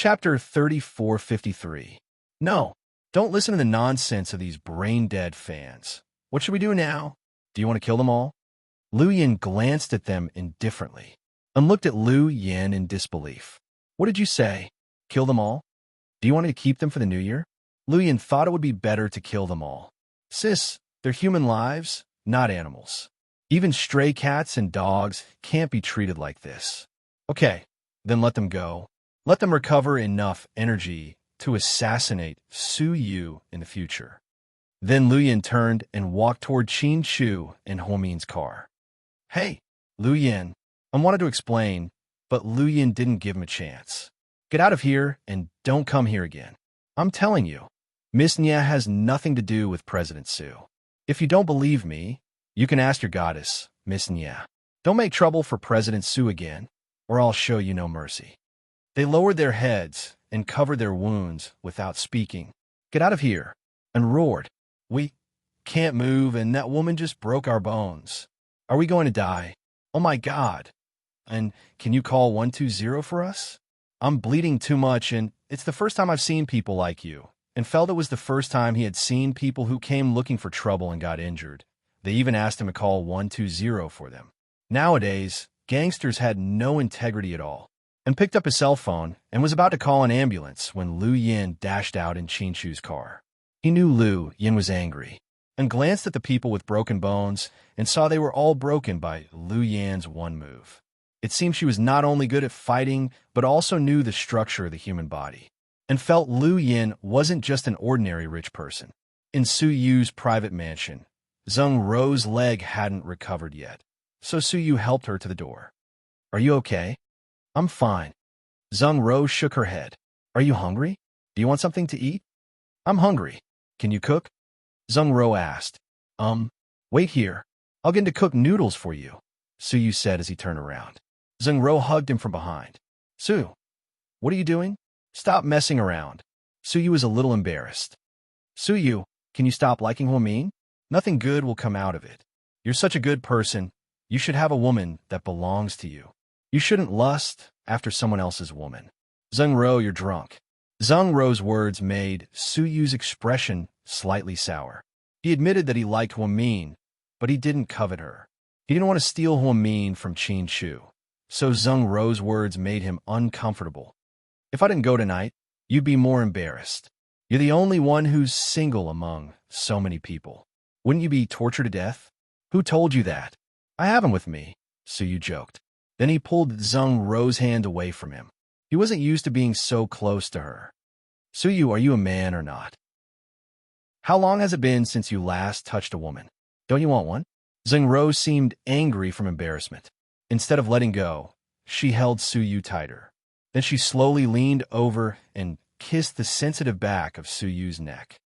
Chapter 3453. No, don't listen to the nonsense of these brain-dead fans. What should we do now? Do you want to kill them all? Lu Yin glanced at them indifferently and looked at Lu Yin in disbelief. What did you say? Kill them all? Do you want me to keep them for the new year? Lu Yin thought it would be better to kill them all. Sis, they're human lives, not animals. Even stray cats and dogs can't be treated like this. Okay, then let them go. Let them recover enough energy to assassinate Su Yu in the future. Then Lu Yin turned and walked toward Qin Chu and Huo Min's car. Hey, Lu Yin, I wanted to explain, but Lu Yin didn't give him a chance. Get out of here and don't come here again. I'm telling you, Miss Nia has nothing to do with President Su. If you don't believe me, you can ask your goddess, Miss Nia. Don't make trouble for President Su again, or I'll show you no mercy. They lowered their heads and covered their wounds without speaking. Get out of here, and roared. We can't move, and that woman just broke our bones. Are we going to die? Oh my God. And can you call 120 for us? I'm bleeding too much, and it's the first time I've seen people like you. And felt it was the first time he had seen people who came looking for trouble and got injured. They even asked him to call 120 for them. Nowadays, gangsters had no integrity at all, and picked up his cell phone and was about to call an ambulance when Lu Yin dashed out in Qin Chu's car. He knew Lu Yin was angry, and glanced at the people with broken bones and saw they were all broken by Lu Yin's one move. It seemed she was not only good at fighting, but also knew the structure of the human body, and felt Lu Yin wasn't just an ordinary rich person. In Su Yu's private mansion, Zheng Rou's leg hadn't recovered yet, so Su Yu helped her to the door. Are you okay? I'm fine. Zheng Rou shook her head. Are you hungry? Do you want something to eat? I'm hungry. Can you cook? Zheng Rou asked. Wait here. I'll get to cook noodles for you, Su Yu said as he turned around. Zheng Rou hugged him from behind. Su, what are you doing? Stop messing around. Su Yu was a little embarrassed. Su Yu, can you stop liking Huo Min? Nothing good will come out of it. You're such a good person. You should have a woman that belongs to you. You shouldn't lust after someone else's woman. Zheng Rou, you're drunk. Zheng Rou's words made Su Yu's expression slightly sour. He admitted that he liked Huo Min, but he didn't covet her. He didn't want to steal Huo Min from Qin Chu, so Zheng Rou's words made him uncomfortable. If I didn't go tonight, you'd be more embarrassed. You're the only one who's single among so many people. Wouldn't you be tortured to death? Who told you that? I have him with me, Su Yu joked. Then he pulled Zheng Rou's hand away from him. He wasn't used to being so close to her. Su Yu, are you a man or not? How long has it been since you last touched a woman? Don't you want one? Zheng Rou seemed angry from embarrassment. Instead of letting go, she held Su Yu tighter. Then she slowly leaned over and kissed the sensitive back of Su Yu's neck.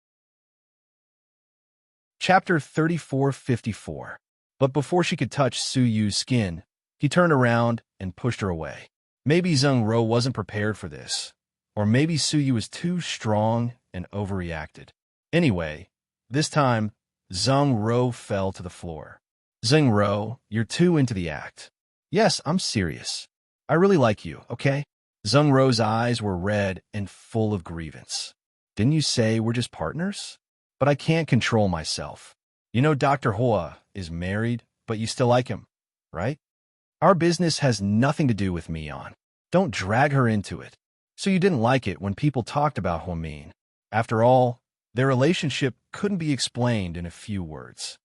Chapter 3454. But before she could touch Su Yu's skin, he turned around and pushed her away. Maybe Zheng Rou wasn't prepared for this, or maybe Su Yu was too strong and overreacted. Anyway, this time, Zheng Rou fell to the floor. Zheng Rou, you're too into the act. Yes, I'm serious. I really like you, okay? Zheng Rou's eyes were red and full of grievance. Didn't you say we're just partners? But I can't control myself. You know Dr. Hua is married, but you still like him, right? Our business has nothing to do with Mian. Don't drag her into it. So you didn't like it when people talked about Huo Min. After all, their relationship couldn't be explained in a few words.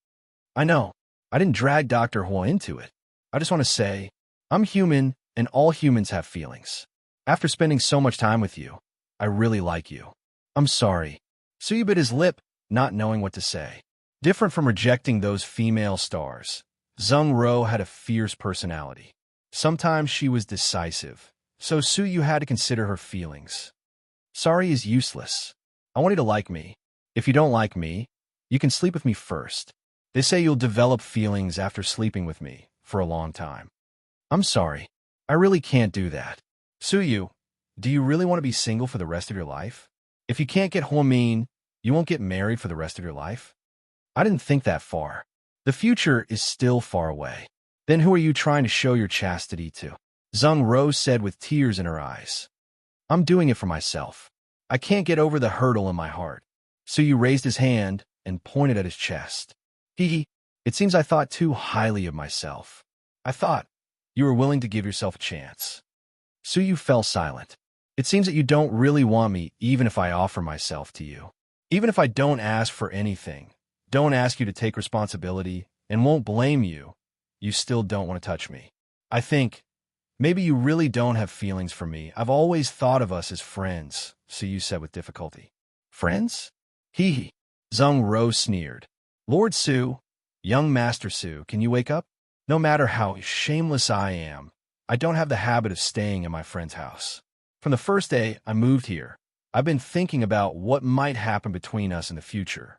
I know. I didn't drag Dr. Hua into it. I just want to say, I'm human and all humans have feelings. After spending so much time with you, I really like you. I'm sorry. Su Yu bit his lip, not knowing what to say. Different from rejecting those female stars, Zheng Rou had a fierce personality. Sometimes she was decisive, so Su Yu had to consider her feelings. Sorry is useless. I want you to like me. If you don't like me, you can sleep with me first. They say you'll develop feelings after sleeping with me for a long time. I'm sorry. I really can't do that. Su Yu, do you really want to be single for the rest of your life? If you can't get Huo Min, you won't get married for the rest of your life? I didn't think that far. The future is still far away. Then who are you trying to show your chastity to? Zheng Rou said with tears in her eyes. I'm doing it for myself. I can't get over the hurdle in my heart. Suyu raised his hand and pointed at his chest. Hee. It seems I thought too highly of myself. I thought you were willing to give yourself a chance. Suyu fell silent. It seems that you don't really want me even if I offer myself to you. Even if I don't ask for anything, don't ask you to take responsibility, and won't blame you, you still don't want to touch me. I think maybe you really don't have feelings for me. I've always thought of us as friends, Suyu said with difficulty. Friends? Hee. Zheng Ro sneered. Lord Su, young Master Su, can you wake up? No matter how shameless I am, I don't have the habit of staying in my friend's house. From the first day I moved here, I've been thinking about what might happen between us in the future.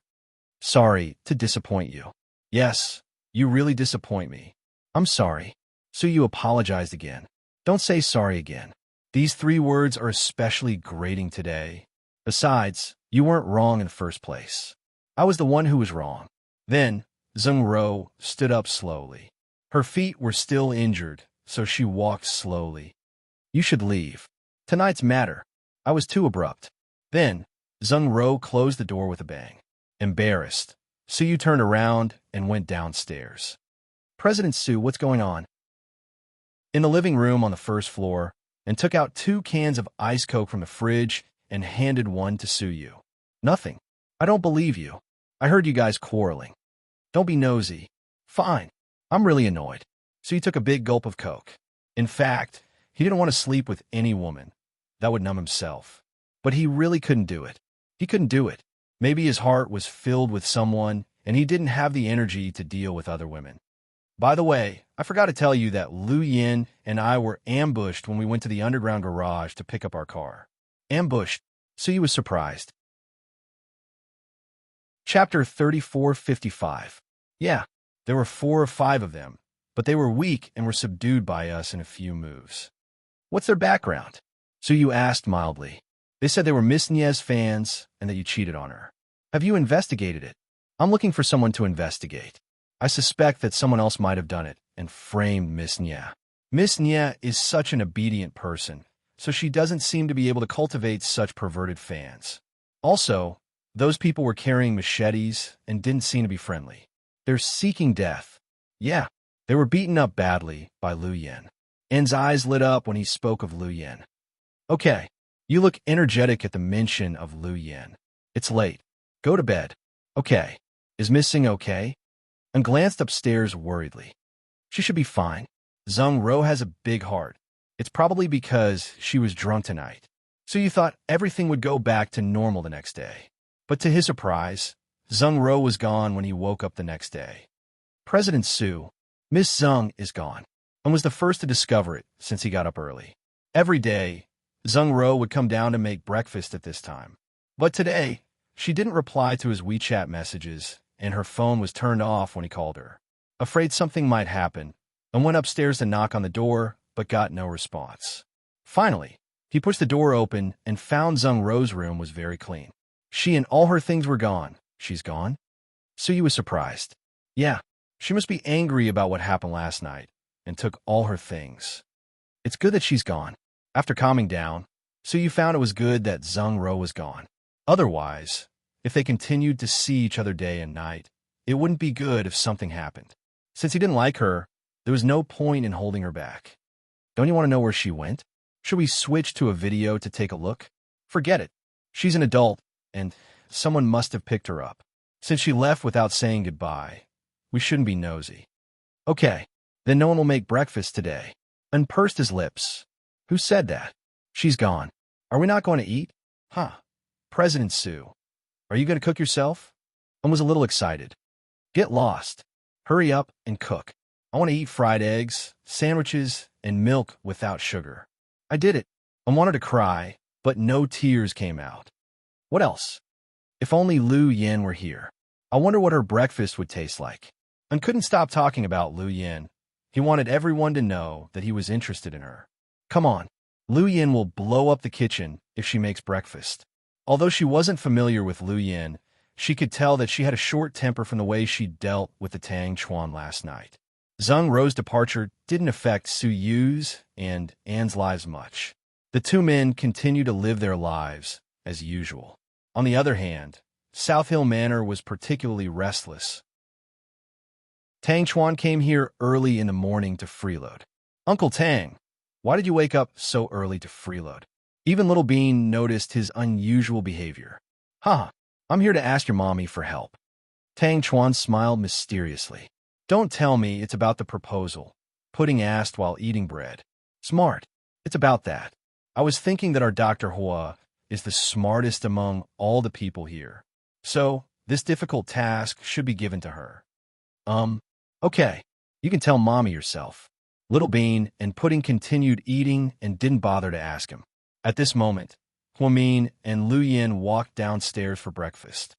Sorry to disappoint you. Yes, you really disappoint me. I'm sorry. Suyu apologized again. Don't say sorry again. These 3 words are especially grating today. Besides, you weren't wrong in the first place. I was the one who was wrong. Then, Zheng Ro stood up slowly. Her feet were still injured, so she walked slowly. You should leave. Tonight's matter. I was too abrupt. Then, Zheng Ro closed the door with a bang. Embarrassed, Suyu turned around and went downstairs. President Su, what's going on? In the living room on the first floor, and took out 2 cans of ice Coke from the fridge and handed one to Suyu. Nothing. I don't believe you. I heard you guys quarreling. Don't be nosy. Fine. I'm really annoyed. So he took a big gulp of Coke. In fact, he didn't want to sleep with any woman. That would numb himself. But he really couldn't do it. He couldn't do it. Maybe his heart was filled with someone, and he didn't have the energy to deal with other women. By the way, I forgot to tell you that Lu Yin and I were ambushed when we went to the underground garage to pick up our car. Ambushed, so he was surprised. Chapter 3455. Yeah, there were 4 or 5 of them, but they were weak and were subdued by us in a few moves. What's their background? Suyu asked mildly. They said they were Miss Nie's fans and that you cheated on her. Have you investigated it? I'm looking for someone to investigate. I suspect that someone else might have done it and framed Miss Nie. Miss Nie is such an obedient person, so she doesn't seem to be able to cultivate such perverted fans. Also, those people were carrying machetes and didn't seem to be friendly. They're seeking death. Yeah, they were beaten up badly by Lu Yin. En's eyes lit up when he spoke of Lu Yin. Okay, you look energetic at the mention of Lu Yin. It's late. Go to bed. Okay. Is Miss Sing okay? And glanced upstairs worriedly. She should be fine. Zheng Ro has a big heart. It's probably because she was drunk tonight. So you thought everything would go back to normal the next day. But to his surprise, Zheng Ro was gone when he woke up the next day. President Su, Miss Zheng is gone, and was the first to discover it since he got up early. Every day, Zheng Ro would come down to make breakfast at this time. But today, she didn't reply to his WeChat messages, and her phone was turned off when he called her. Afraid something might happen, and went upstairs to knock on the door, but got no response. Finally, he pushed the door open and found Zheng Ro's room was very clean. She and all her things were gone. She's gone? Suyu was surprised. Yeah, she must be angry about what happened last night, and took all her things. It's good that she's gone. After calming down, Suyu found it was good that Zheng Ro was gone. Otherwise, if they continued to see each other day and night, it wouldn't be good if something happened. Since he didn't like her, there was no point in holding her back. Don't you want to know where she went? Should we switch to a video to take a look? Forget it. She's an adult, and someone must have picked her up. Since she left without saying goodbye, we shouldn't be nosy. Okay, then no one will make breakfast today. And pursed his lips. Who said that? She's gone. Are we not going to eat? Huh. President Su. Are you going to cook yourself? And was a little excited. Get lost. Hurry up and cook. I want to eat fried eggs, sandwiches, and milk without sugar. I did it. I wanted to cry, but no tears came out. What else? If only Lu Yin were here. I wonder what her breakfast would taste like. And couldn't stop talking about Lu Yin. He wanted everyone to know that he was interested in her. Come on. Lu Yin will blow up the kitchen if she makes breakfast. Although she wasn't familiar with Lu Yin, she could tell that she had a short temper from the way she dealt with the Tang Chuan last night. Zheng Ro's departure didn't affect Su Yu's and Anne's lives much. The two men continued to live their lives as usual. On the other hand, South Hill Manor was particularly restless. Tang Chuan came here early in the morning to freeload. Uncle Tang, why did you wake up so early to freeload? Even Little Bean noticed his unusual behavior. Haha, I'm here to ask your mommy for help. Tang Chuan smiled mysteriously. Don't tell me it's about the proposal. Pudding asked while eating bread. Smart. It's about that. I was thinking that our Dr. Hua is the smartest among all the people here. So, this difficult task should be given to her. Okay. You can tell mommy yourself. Little Bean and Pudding continued eating and didn't bother to ask him. At this moment, Huamin and Lu Yin walked downstairs for breakfast.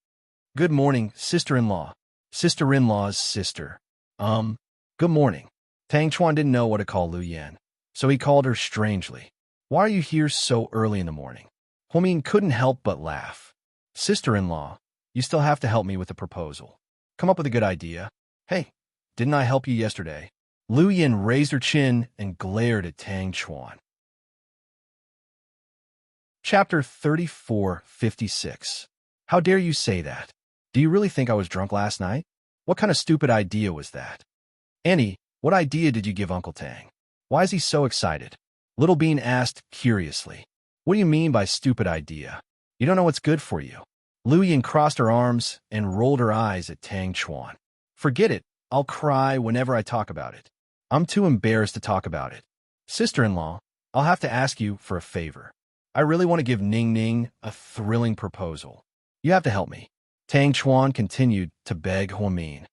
Good morning, sister-in-law. Sister-in-law's sister. Good morning. Tang Chuan didn't know what to call Lu Yin, so he called her strangely. Why are you here so early in the morning? Huamin couldn't help but laugh. Sister-in-law, you still have to help me with the proposal. Come up with a good idea. Hey, didn't I help you yesterday? Lu Yin raised her chin and glared at Tang Chuan. Chapter 3456. How dare you say that? Do you really think I was drunk last night? What kind of stupid idea was that? Annie, what idea did you give Uncle Tang? Why is he so excited? Little Bean asked curiously. What do you mean by stupid idea? You don't know what's good for you. Lu Yin crossed her arms and rolled her eyes at Tang Chuan. Forget it. I'll cry whenever I talk about it. I'm too embarrassed to talk about it. Sister-in-law, I'll have to ask you for a favor. I really want to give Ning Ning a thrilling proposal. You have to help me. Tang Chuan continued to beg Huamin.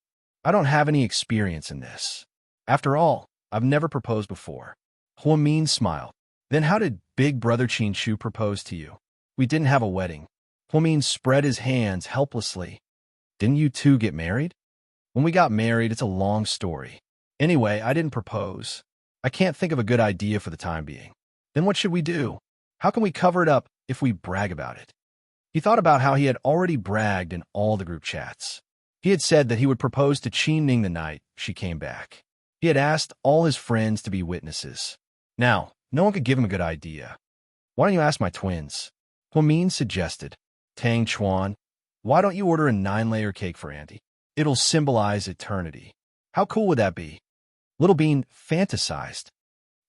I don't have any experience in this. After all, I've never proposed before. Huamin smiled. Then how did Big Brother Qin Shu propose to you? We didn't have a wedding. Huamin spread his hands helplessly. Didn't you two get married? When we got married, it's a long story. Anyway, I didn't propose. I can't think of a good idea for the time being. Then what should we do? How can we cover it up if we brag about it? He thought about how he had already bragged in all the group chats. He had said that he would propose to Qin Ning the night she came back. He had asked all his friends to be witnesses. Now, no one could give him a good idea. Why don't you ask my twins? Huamin suggested. Tang Chuan, why don't you order a 9-layer cake for Auntie? It'll symbolize eternity. How cool would that be? Little Bean fantasized.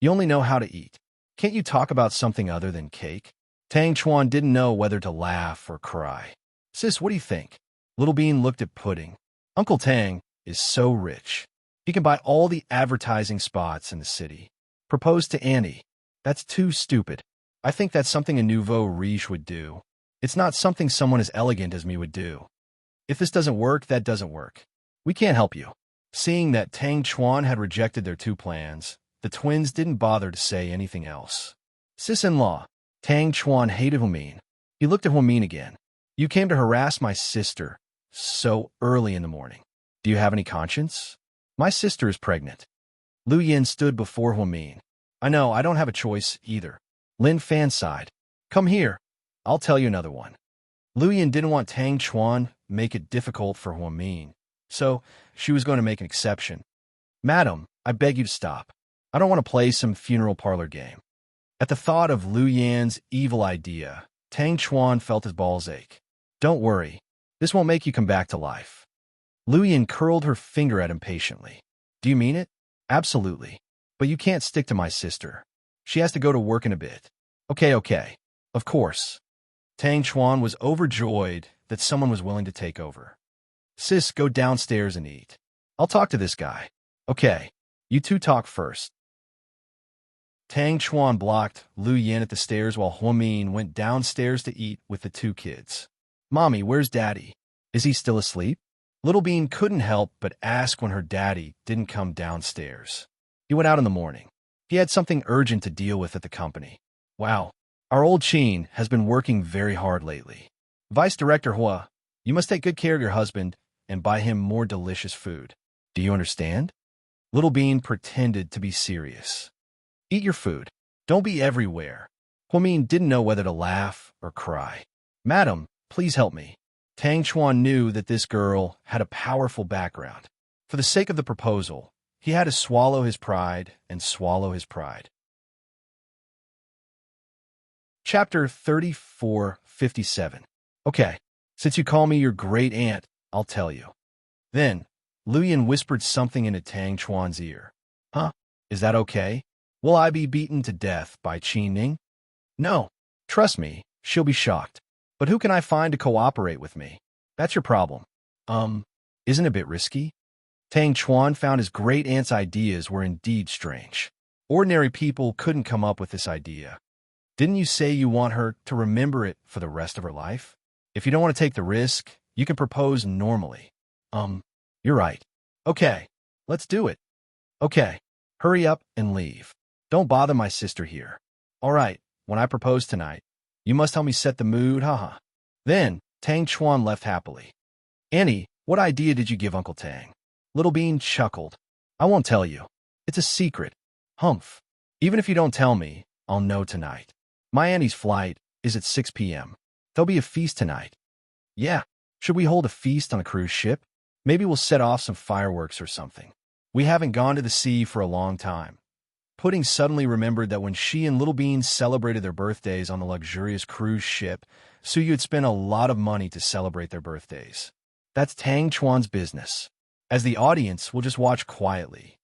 You only know how to eat. Can't you talk about something other than cake? Tang Chuan didn't know whether to laugh or cry. Sis, what do you think? Little Bean looked at Pudding. Uncle Tang is so rich. He can buy all the advertising spots in the city. Propose to Annie. That's too stupid. I think that's something a nouveau riche would do. It's not something someone as elegant as me would do. If this doesn't work, that doesn't work. We can't help you. Seeing that Tang Chuan had rejected their two plans, the twins didn't bother to say anything else. Sis-in-law, Tang Chuan hated Huamin. He looked at Huamin again. You came to harass my sister so early in the morning. Do you have any conscience? My sister is pregnant. Lu Yin stood before Huamin. I know, I don't have a choice either. Lin Fan sighed. Come here. I'll tell you another one. Lu Yin didn't want Tang Chuan make it difficult for Huamin, so she was going to make an exception. Madam, I beg you to stop. I don't want to play some funeral parlor game. At the thought of Lu Yan's evil idea, Tang Chuan felt his balls ache. Don't worry. This won't make you come back to life. Lu Yin curled her finger at him patiently. Do you mean it? Absolutely. But you can't stick to my sister. She has to go to work in a bit. Okay. Of course. Tang Chuan was overjoyed that someone was willing to take over. Sis, go downstairs and eat. I'll talk to this guy. Okay. You two talk first. Tang Chuan blocked Lu Yin at the stairs while Huamin went downstairs to eat with the two kids. Mommy, where's Daddy? Is he still asleep? Little Bean couldn't help but ask when her daddy didn't come downstairs. He went out in the morning. He had something urgent to deal with at the company. Wow, our old Qin has been working very hard lately. Vice Director Hua, you must take good care of your husband and buy him more delicious food. Do you understand? Little Bean pretended to be serious. Eat your food. Don't be everywhere. Huamin didn't know whether to laugh or cry. Madam, please help me. Tang Chuan knew that this girl had a powerful background. For the sake of the proposal, he had to swallow his pride and swallow his pride. Chapter 3457. Okay, since you call me your great aunt, I'll tell you. Then, Luyan whispered something into Tang Chuan's ear. Huh? Is that okay? Will I be beaten to death by Qi Ning? No. Trust me, she'll be shocked. But who can I find to cooperate with me? That's your problem. Isn't it a bit risky? Tang Chuan found his great aunt's ideas were indeed strange. Ordinary people couldn't come up with this idea. Didn't you say you want her to remember it for the rest of her life? If you don't want to take the risk, you can propose normally. You're right. Okay, let's do it. Okay, hurry up and leave. Don't bother my sister here. All right, when I propose tonight, you must help me set the mood, haha. Then, Tang Chuan left happily. Annie, what idea did you give Uncle Tang? Little Bean chuckled. I won't tell you. It's a secret. Humph. Even if you don't tell me, I'll know tonight. My Annie's flight is at 6 p.m. There'll be a feast tonight. Yeah, should we hold a feast on a cruise ship? Maybe we'll set off some fireworks or something. We haven't gone to the sea for a long time. Pudding suddenly remembered that when she and Little Bean celebrated their birthdays on the luxurious cruise ship, Suyu had spent a lot of money to celebrate their birthdays. That's Tang Chuan's business. As the audience will just watch quietly.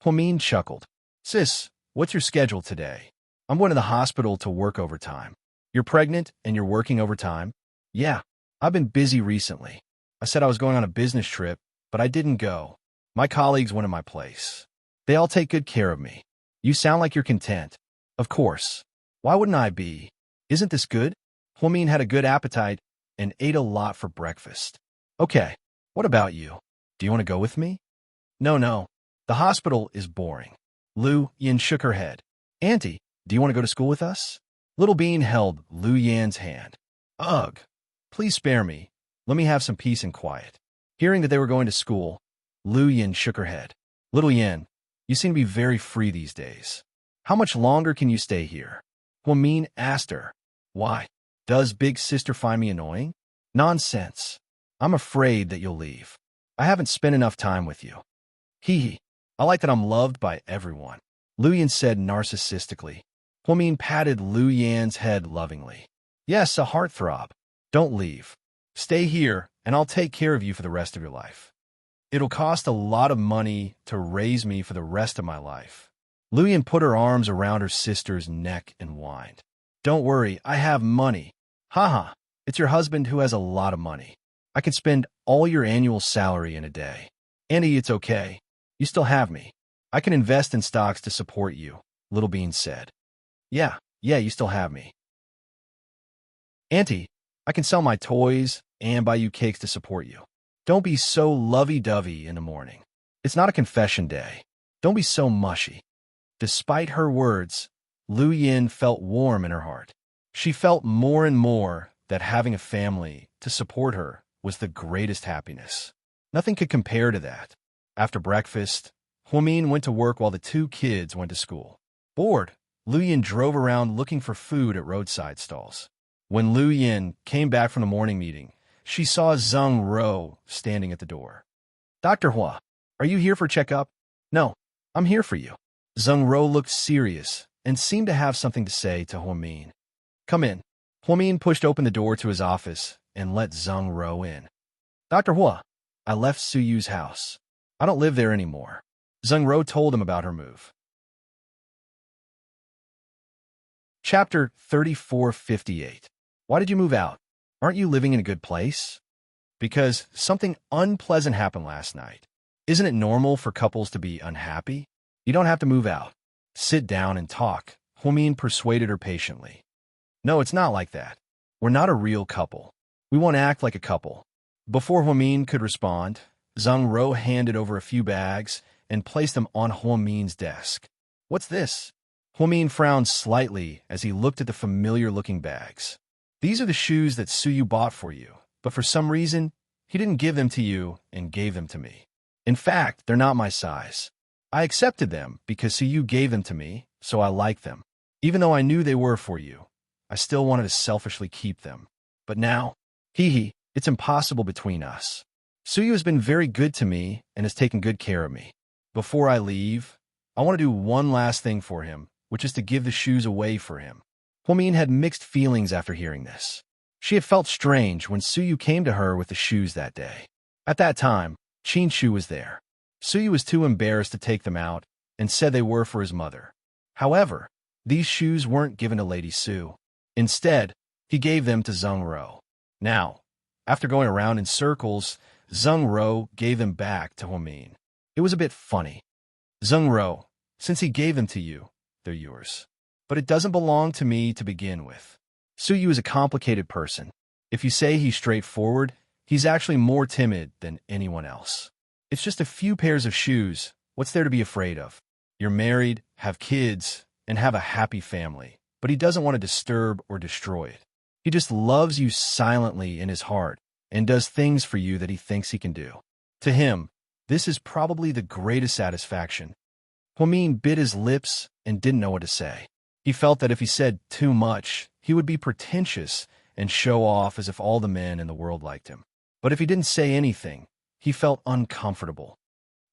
Huamin chuckled. Sis, what's your schedule today? I'm going to the hospital to work overtime. You're pregnant and you're working overtime? Yeah, I've been busy recently. I said I was going on a business trip, but I didn't go. My colleagues went in my place. They all take good care of me. You sound like you're content. Of course. Why wouldn't I be? Isn't this good? Huamin had a good appetite and ate a lot for breakfast. Okay, what about you? Do you want to go with me? No. The hospital is boring. Lu Yin shook her head. Auntie, do you want to go to school with us? Little Bean held Lu Yan's hand. Ugh. Please spare me. Let me have some peace and quiet. Hearing that they were going to school, Lu Yin shook her head. Little Yin, you seem to be very free these days. How much longer can you stay here? Huamin asked her. Why? Does big sister find me annoying? Nonsense. I'm afraid that you'll leave. I haven't spent enough time with you. Hee. I like that I'm loved by everyone. Lu Yan said narcissistically. Huamin patted Lu Yan's head lovingly. Yes, a heartthrob. Don't leave. Stay here, and I'll take care of you for the rest of your life. It'll cost a lot of money to raise me for the rest of my life. Lu Yan put her arms around her sister's neck and whined. Don't worry, I have money. Haha, it's your husband who has a lot of money. I can spend all your annual salary in a day. Annie, it's okay. You still have me. I can invest in stocks to support you, Little Bean said. Yeah, you still have me. Auntie, I can sell my toys and buy you cakes to support you. Don't be so lovey-dovey in the morning. It's not a confession day. Don't be so mushy. Despite her words, Lu Yin felt warm in her heart. She felt more and more that having a family to support her was the greatest happiness. Nothing could compare to that. After breakfast, Huamin went to work while the two kids went to school. Bored, Lu Yin drove around looking for food at roadside stalls. When Lu Yin came back from the morning meeting, she saw Zheng Ro standing at the door. Dr. Hua, are you here for checkup? No, I'm here for you. Zheng Ro looked serious and seemed to have something to say to Huamin. Come in. Huamin pushed open the door to his office and let Zheng Ro in. Dr. Hua, I left Suyu's house. I don't live there anymore. Zheng Ro told him about her move. Chapter 3458. Why did you move out? Aren't you living in a good place? Because something unpleasant happened last night. Isn't it normal for couples to be unhappy? You don't have to move out. Sit down and talk, Huamin persuaded her patiently. No, it's not like that. We're not a real couple. We won't act like a couple. Before Huamin could respond, Zheng Ro handed over a few bags and placed them on Huamin's desk. What's this? Huamin frowned slightly as he looked at the familiar-looking bags. These are the shoes that Suyu bought for you, but for some reason, he didn't give them to you and gave them to me. In fact, they're not my size. I accepted them because Suyu gave them to me, so I like them. Even though I knew they were for you, I still wanted to selfishly keep them. But now, it's impossible between us. Suyu has been very good to me and has taken good care of me. Before I leave, I want to do one last thing for him, which is to give the shoes away for him. Huamin had mixed feelings after hearing this. She had felt strange when Suyu came to her with the shoes that day. At that time, Qin Shu was there. Suyu was too embarrassed to take them out and said they were for his mother. However, these shoes weren't given to Lady Su. Instead, he gave them to Zheng Ro. Now, after going around in circles, Zheng Ro gave them back to Huamin. It was a bit funny. Zheng Ro, since he gave them to you, they're yours. But it doesn't belong to me to begin with. Suyu is a complicated person. If you say he's straightforward, he's actually more timid than anyone else. It's just a few pairs of shoes. What's there to be afraid of? You're married, have kids, and have a happy family, but he doesn't want to disturb or destroy it. He just loves you silently in his heart and does things for you that he thinks he can do. To him, this is probably the greatest satisfaction. Huamin bit his lips and didn't know what to say. He felt that if he said too much, he would be pretentious and show off as if all the men in the world liked him. But if he didn't say anything, he felt uncomfortable.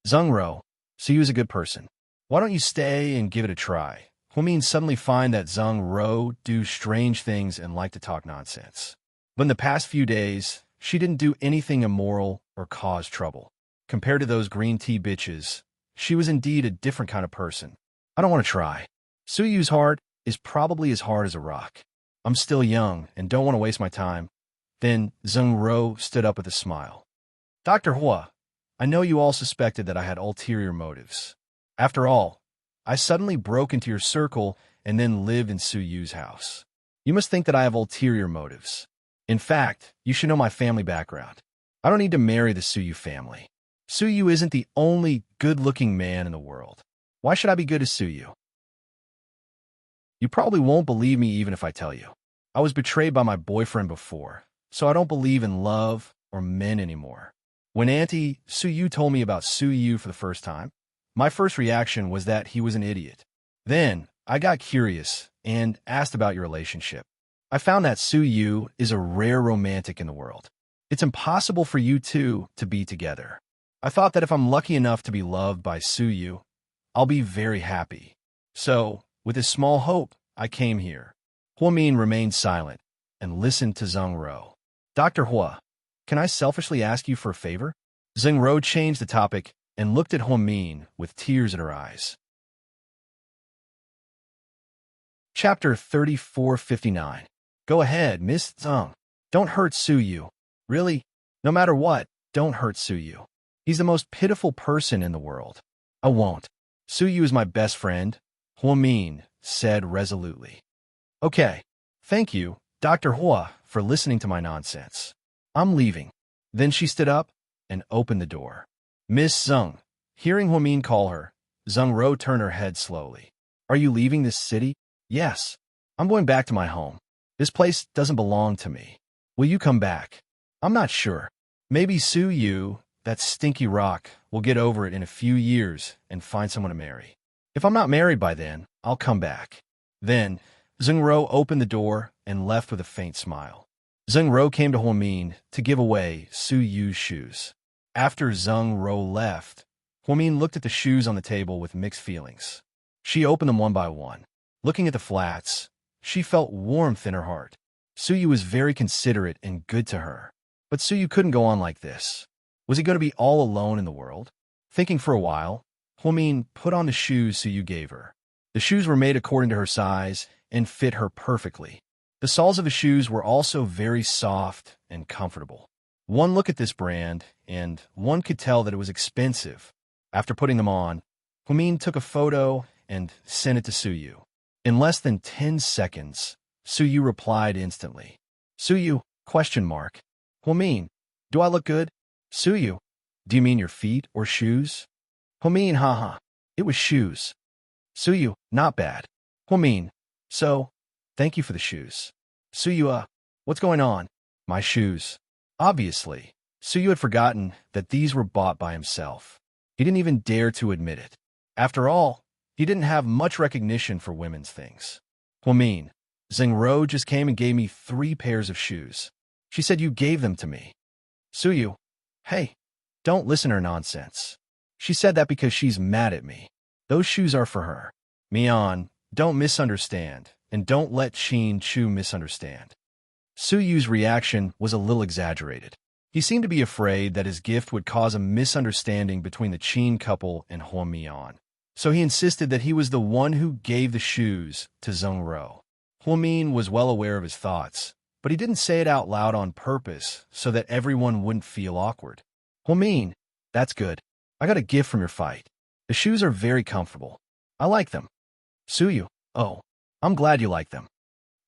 Zheng Ro, so you is a good person. Why don't you stay and give it a try? Huamin suddenly find that Zheng Ro do strange things and like to talk nonsense. But in the past few days, she didn't do anything immoral or cause trouble. Compared to those green tea bitches, she was indeed a different kind of person. I don't want to try. Suyu's heart is probably as hard as a rock. I'm still young and don't want to waste my time. Then Zheng Ro stood up with a smile. Dr. Hua, I know you all suspected that I had ulterior motives. After all, I suddenly broke into your circle and then lived in Suyu's house. You must think that I have ulterior motives. In fact, you should know my family background. I don't need to marry the Suyu family. Suyu isn't the only good-looking man in the world. Why should I be good to Suyu? You probably won't believe me even if I tell you. I was betrayed by my boyfriend before, so I don't believe in love or men anymore. When Auntie Suyu told me about Suyu for the first time, my first reaction was that he was an idiot. Then, I got curious and asked about your relationship. I found that Suyu is a rare romantic in the world. It's impossible for you two to be together. I thought that if I'm lucky enough to be loved by Suyu, I'll be very happy. So, with this small hope, I came here. Huamin remained silent and listened to Zheng Ro. Dr. Hua, can I selfishly ask you for a favor? Zheng Ro changed the topic and looked at Huamin with tears in her eyes. Chapter 3459. Go ahead, Miss Zheng. Don't hurt Suyu. Really? No matter what, don't hurt Suyu. He's the most pitiful person in the world. I won't. Suyu is my best friend, Huamin said resolutely. Okay, thank you, Dr. Hua, for listening to my nonsense. I'm leaving. Then she stood up and opened the door. Miss Zheng, hearing Huamin call her, Zheng Ro turned her head slowly. Are you leaving this city? Yes. I'm going back to my home. This place doesn't belong to me. Will you come back? I'm not sure. Maybe Suyu, that stinky rock, will get over it in a few years and find someone to marry. If I'm not married by then, I'll come back. Then, Zheng Ro opened the door and left with a faint smile. Zheng Ro came to Huamin to give away Suyu's shoes. After Zheng Ro left, Huamin looked at the shoes on the table with mixed feelings. She opened them one by one. Looking at the flats, she felt warmth in her heart. Suyu was very considerate and good to her. But Suyu couldn't go on like this. Was he going to be all alone in the world? Thinking for a while, Huamin put on the shoes Suyu gave her. The shoes were made according to her size and fit her perfectly. The soles of the shoes were also very soft and comfortable. One look at this brand, and one could tell that it was expensive. After putting them on, Huamin took a photo and sent it to Suyu. In less than 10 seconds, Suyu replied instantly. Suyu, ? Huamin, do I look good? Suyu, do you mean your feet or shoes? Huamin, haha, it was shoes. Suyu, not bad. Huamin, so, thank you for the shoes. Suyu, what's going on? My shoes. Obviously, Suyu had forgotten that these were bought by himself. He didn't even dare to admit it. After all, he didn't have much recognition for women's things. Huamin, Zheng Ro just came and gave me 3 pairs of shoes. She said you gave them to me. Suyu, hey, don't listen to her nonsense. She said that because she's mad at me. Those shoes are for her. Mian, don't misunderstand. and don't let Qin Chu misunderstand. Su Yu's reaction was a little exaggerated. He seemed to be afraid that his gift would cause a misunderstanding between the Qin couple and Huo Mian. So he insisted that he was the one who gave the shoes to Zheng Ro. Huo Min was well aware of his thoughts, but he didn't say it out loud on purpose so that everyone wouldn't feel awkward. Huo Min, that's good. I got a gift from your fight. The shoes are very comfortable. I like them. Su Yu, oh, I'm glad you like them.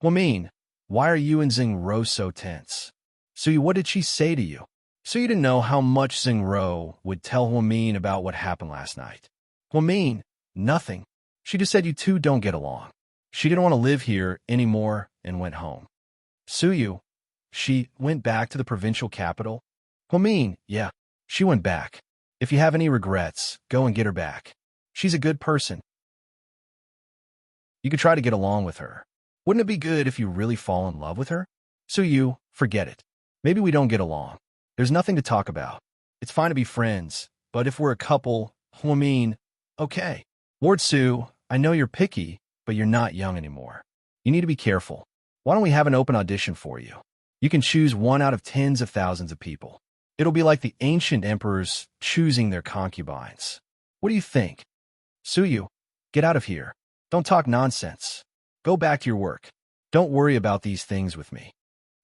Huo Min, why are you and Zheng Ro so tense? Su Yu, what did she say to you? Su Yu didn't know how much Zheng Ro would tell Huo Min about what happened last night. Huo Min, nothing. She just said you two don't get along. She didn't want to live here anymore and went home. Su Yu, she went back to the provincial capital? Huo Min, yeah, she went back. If you have any regrets, go and get her back. She's a good person. You could try to get along with her. Wouldn't it be good if you really fall in love with her? Su Yu, forget it. Maybe we don't get along. There's nothing to talk about. It's fine to be friends, but if we're a couple, Huo Min, okay. Lord Su, I know you're picky, but you're not young anymore. You need to be careful. Why don't we have an open audition for you? You can choose one out of tens of thousands of people. It'll be like the ancient emperors choosing their concubines. What do you think? Su Yu, get out of here. Don't talk nonsense. Go back to your work. Don't worry about these things with me.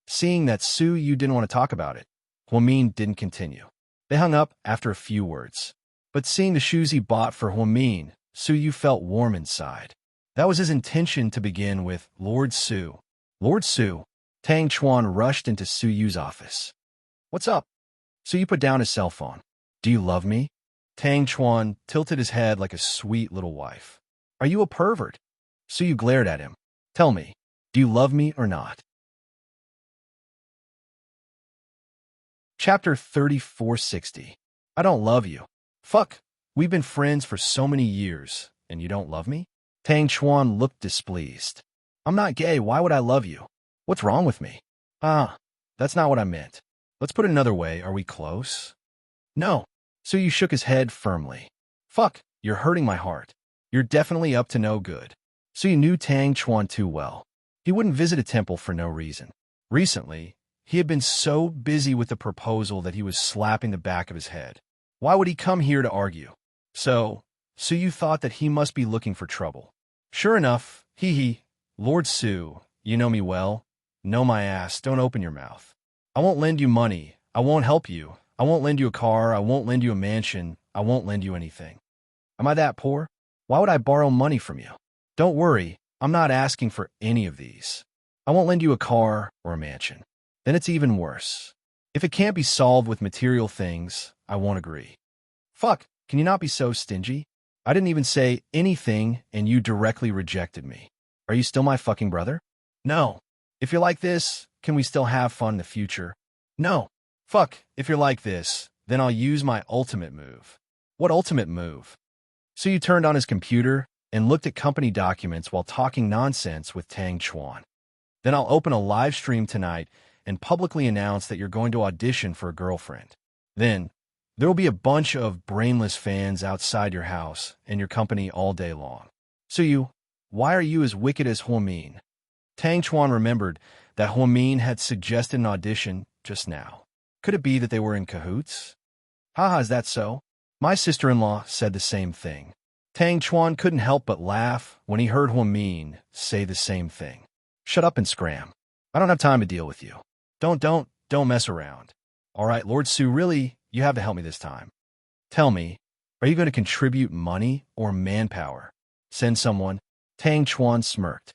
Seeing that Su Yu didn't want to talk about it, Huo Min didn't continue. They hung up after a few words. But seeing the shoes he bought for Huo Min, Su Yu felt warm inside. That was his intention to begin with. Lord Su. Lord Su. Tang Chuan rushed into Su Yu's office. What's up? Su Yu put down his cell phone. Do you love me? Tang Chuan tilted his head like a sweet little wife. Are you a pervert? Su Yu glared at him. Tell me, do you love me or not? Chapter 3460. I don't love you. Fuck, we've been friends for so many years, and you don't love me? Tang Chuan looked displeased. I'm not gay, why would I love you? What's wrong with me? That's not what I meant. Let's put it another way, are we close? No. Su Yu shook his head firmly. Fuck, you're hurting my heart. You're definitely up to no good. Su Yu knew Tang Chuan too well. He wouldn't visit a temple for no reason. Recently, he had been so busy with the proposal that he was slapping the back of his head. Why would he come here to argue? So, Su Yu thought that he must be looking for trouble. Sure enough, Lord Su, you know me well. Know my ass, don't open your mouth. I won't lend you money. I won't help you. I won't lend you a car. I won't lend you a mansion. I won't lend you anything. Am I that poor? Why would I borrow money from you? Don't worry, I'm not asking for any of these. I won't lend you a car or a mansion. Then it's even worse. If it can't be solved with material things, I won't agree. Fuck, can you not be so stingy? I didn't even say anything and you directly rejected me. Are you still my fucking brother? No. If you're like this, can we still have fun in the future? No. Fuck, if you're like this, then I'll use my ultimate move. What ultimate move? So you turned on his computer and looked at company documents while talking nonsense with Tang Chuan. Then I'll open a live stream tonight and publicly announce that you're going to audition for a girlfriend. Then, there will be a bunch of brainless fans outside your house and your company all day long. So why are you as wicked as Huo Min? Tang Chuan remembered that Huo Min had suggested an audition just now. Could it be that they were in cahoots? Haha, is that so? My sister-in-law said the same thing. Tang Chuan couldn't help but laugh when he heard Huo Min say the same thing. Shut up and scram. I don't have time to deal with you. Don't mess around. All right, Lord Su, really, you have to help me this time. Tell me, are you going to contribute money or manpower? Send someone. Tang Chuan smirked.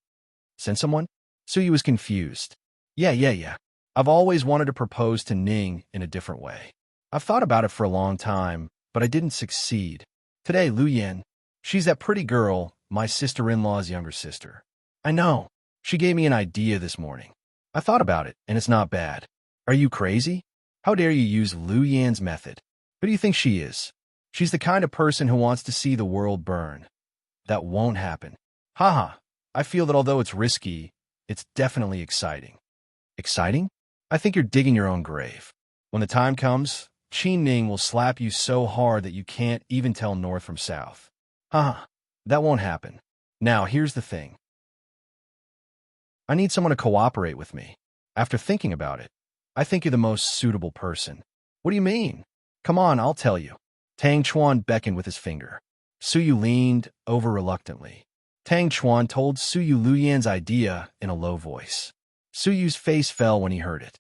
Send someone? Su Yu was confused. Yeah. I've always wanted to propose to Ning in a different way. I've thought about it for a long time, but I didn't succeed. Today, Lu Yan, she's that pretty girl, my sister-in-law's younger sister. I know. She gave me an idea this morning. I thought about it, and it's not bad. Are you crazy? How dare you use Lu Yan's method? Who do you think she is? She's the kind of person who wants to see the world burn. That won't happen. Haha, I feel that although it's risky, it's definitely exciting. Exciting? I think you're digging your own grave. When the time comes, Qin Ning will slap you so hard that you can't even tell north from south. Haha, that won't happen. Now, here's the thing. I need someone to cooperate with me. After thinking about it, I think you're the most suitable person. What do you mean? Come on, I'll tell you. Tang Chuan beckoned with his finger. Suyu leaned over reluctantly. Tang Chuan told Suyu Lu Yan's idea in a low voice. Suyu's face fell when he heard it.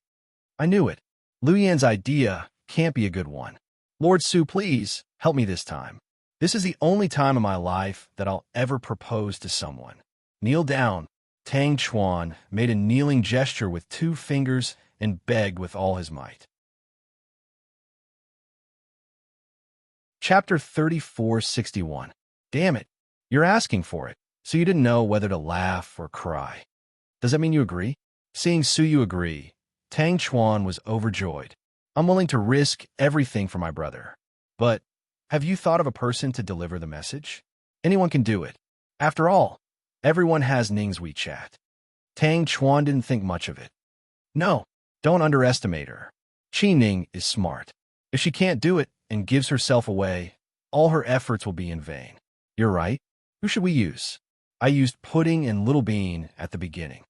I knew it. Lu Yan's idea can't be a good one. Lord Su, please, help me this time. This is the only time in my life that I'll ever propose to someone. Kneel down. Tang Chuan made a kneeling gesture with 2 fingers and begged with all his might. Chapter 3461. Damn it. You're asking for it, so you didn't know whether to laugh or cry. Does that mean you agree? Seeing Suyu agree, Tang Chuan was overjoyed. I'm willing to risk everything for my brother. But have you thought of a person to deliver the message? Anyone can do it. After all, everyone has Ning's WeChat. Tang Chuan didn't think much of it. No, don't underestimate her. Qi Ning is smart. If she can't do it and gives herself away, all her efforts will be in vain. You're right. Who should we use? I used Pudding and Little Bean at the beginning.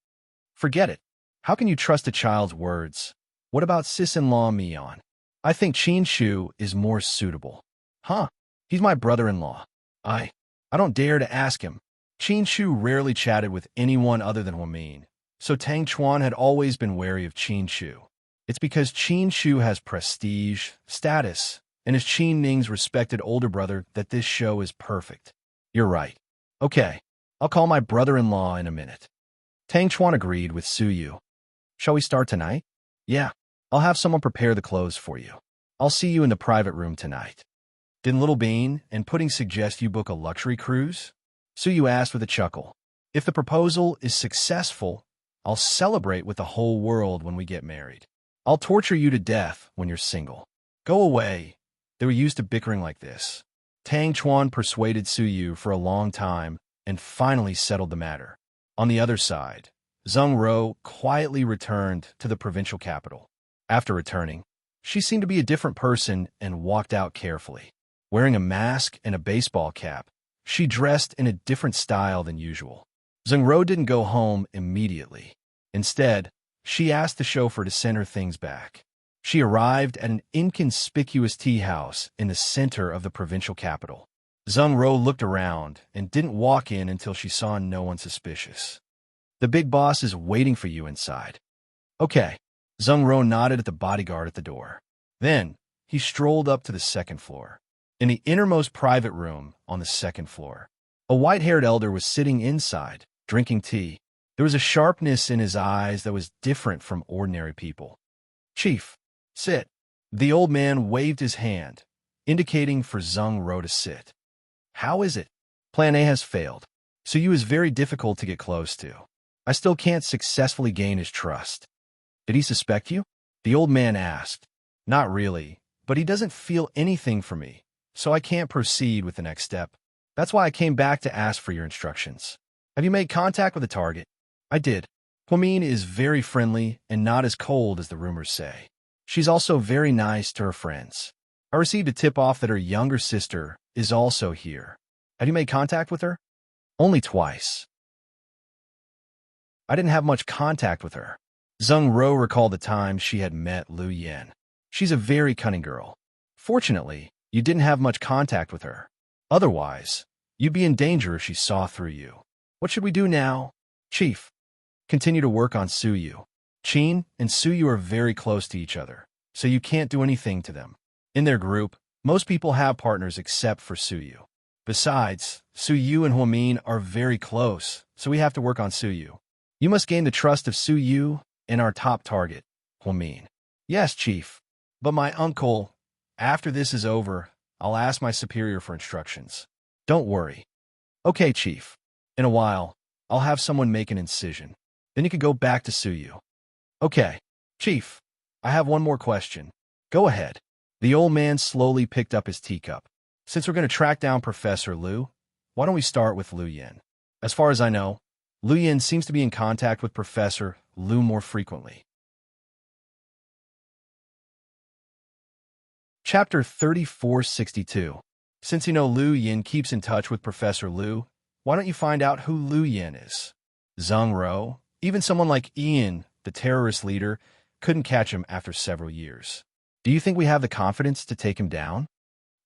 Forget it. How can you trust a child's words? What about sis-in-law Mian? I think Qin Shu is more suitable. Huh? He's my brother-in-law. I don't dare to ask him. Qin Shu rarely chatted with anyone other than Huamin, so Tang Chuan had always been wary of Qin Shu. It's because Qin Shu has prestige, status, and is Qin Ning's respected older brother that this show is perfect. You're right. Okay, I'll call my brother-in-law in a minute. Tang Chuan agreed with Suyu. Shall we start tonight? Yeah, I'll have someone prepare the clothes for you. I'll see you in the private room tonight. Didn't Little Bean and Pudding suggest you book a luxury cruise? Suyu asked with a chuckle. If the proposal is successful, I'll celebrate with the whole world when we get married. I'll torture you to death when you're single. Go away. They were used to bickering like this. Tang Chuan persuaded Suyu for a long time and finally settled the matter. On the other side, Zheng Ro quietly returned to the provincial capital. After returning, she seemed to be a different person and walked out carefully. Wearing a mask and a baseball cap, she dressed in a different style than usual. Zheng Ro didn't go home immediately. Instead, she asked the chauffeur to send her things back. She arrived at an inconspicuous tea house in the center of the provincial capital. Zheng Ro looked around and didn't walk in until she saw no one suspicious. The big boss is waiting for you inside. Okay. Zheng Ro nodded at the bodyguard at the door. Then, he strolled up to the second floor. In the innermost private room on the second floor, a white-haired elder was sitting inside, drinking tea. There was a sharpness in his eyes that was different from ordinary people. Chief, sit. The old man waved his hand, indicating for Zheng Ro to sit. How is it? Plan A has failed. Suyu is very difficult to get close to. I still can't successfully gain his trust. Did he suspect you? The old man asked. Not really, but he doesn't feel anything for me, so I can't proceed with the next step. That's why I came back to ask for your instructions. Have you made contact with the target? I did. Huamin is very friendly and not as cold as the rumors say. She's also very nice to her friends. I received a tip-off that her younger sister is also here. Have you made contact with her? Only twice. I didn't have much contact with her. Zheng Ro recalled the time she had met Lu Yan. She's a very cunning girl. Fortunately, you didn't have much contact with her. Otherwise, you'd be in danger if she saw through you. What should we do now? Chief, continue to work on Suyu. Qin and Suyu are very close to each other, so you can't do anything to them. In their group, most people have partners except for Suyu. Besides, Suyu and Huamin are very close, so we have to work on Suyu. You must gain the trust of Suyu and our top target, Huamin. Yes, Chief. But my uncle, after this is over, I'll ask my superior for instructions. Don't worry. Okay, Chief. In a while, I'll have someone make an incision. Then you can go back to Suyu. Okay. Chief, I have one more question. Go ahead. The old man slowly picked up his teacup. Since we're going to track down Professor Lu, why don't we start with Lu Yan? As far as I know, Lu Yan seems to be in contact with Professor Lu more frequently. Chapter 3462. Since you know Lu Yan keeps in touch with Professor Lu, why don't you find out who Lu Yan is? Zheng Ro, Even someone like Ian, the terrorist leader, couldn't catch him after several years. Do you think we have the confidence to take him down?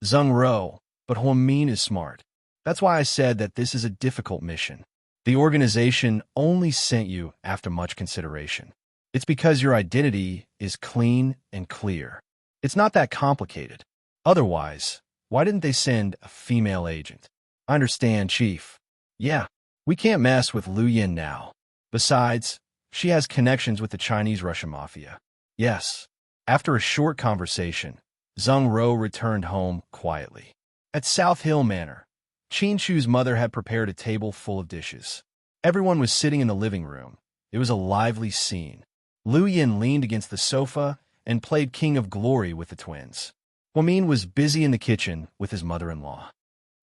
Zheng Ro, but Huamin is smart. That's why I said that this is a difficult mission. The organization only sent you after much consideration. It's because your identity is clean and clear. It's not that complicated. Otherwise, why didn't they send a female agent? I understand, Chief. Yeah, we can't mess with Lu Yin now. Besides, she has connections with the Chinese-Russian mafia. Yes. After a short conversation, Zheng Ro returned home quietly. At South Hill Manor, Qin Shu's mother had prepared a table full of dishes. Everyone was sitting in the living room. It was a lively scene. Lu Yin leaned against the sofa and played King of Glory with the twins. Huamin was busy in the kitchen with his mother-in-law.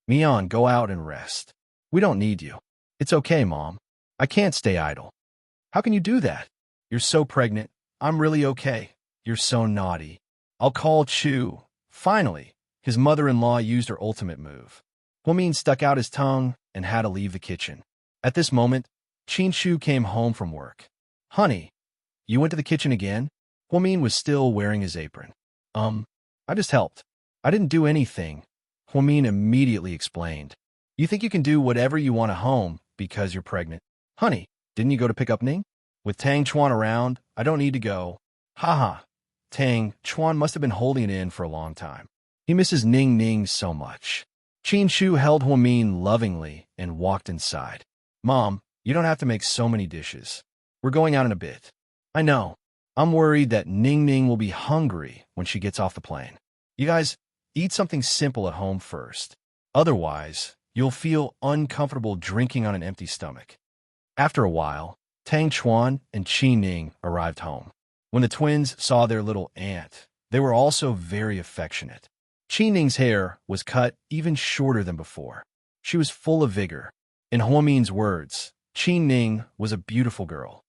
Mian, go out and rest. We don't need you. It's okay, Mom. I can't stay idle. How can you do that? You're so pregnant. I'm really okay. You're so naughty. I'll call Chu. Finally, his mother-in-law used her ultimate move. Huamin stuck out his tongue and had to leave the kitchen. At this moment, Qin Shu came home from work. Honey, you went to the kitchen again? Huamin was still wearing his apron. I just helped. I didn't do anything. Huamin immediately explained. You think you can do whatever you want at home because you're pregnant? Honey, didn't you go to pick up Ning? With Tang Chuan around, I don't need to go. Haha. Tang Chuan must have been holding it in for a long time. He misses Ning Ning so much. Qin Shu held Huamin lovingly and walked inside. Mom, you don't have to make so many dishes. We're going out in a bit. I know. I'm worried that Ning Ning will be hungry when she gets off the plane. You guys, eat something simple at home first. Otherwise, you'll feel uncomfortable drinking on an empty stomach. After a while, Tang Chuan and Qi Ning arrived home. When the twins saw their little aunt, they were also very affectionate. Qi Ning's hair was cut even shorter than before. She was full of vigor. In Huamin's words, Qi Ning was a beautiful girl.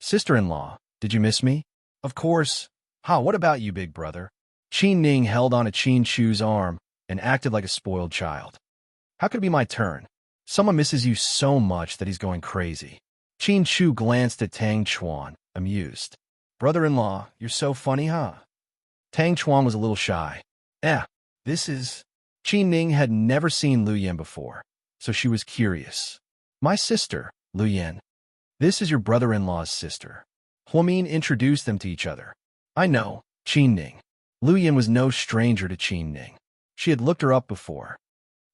Sister-in-law, did you miss me? Of course. What about you, big brother? Qi Ning held on to Qin Shu's arm and acted like a spoiled child. How could it be my turn? Someone misses you so much that he's going crazy. Qin Shu glanced at Tang Chuan, amused. Brother-in-law, you're so funny, huh? Tang Chuan was a little shy. This is... Qi Ning had never seen Lu Yan before, so she was curious. My sister, Lu Yan. This is your brother-in-law's sister. Huamin introduced them to each other. I know, Qi Ning. Lu Yan was no stranger to Qi Ning. She had looked her up before.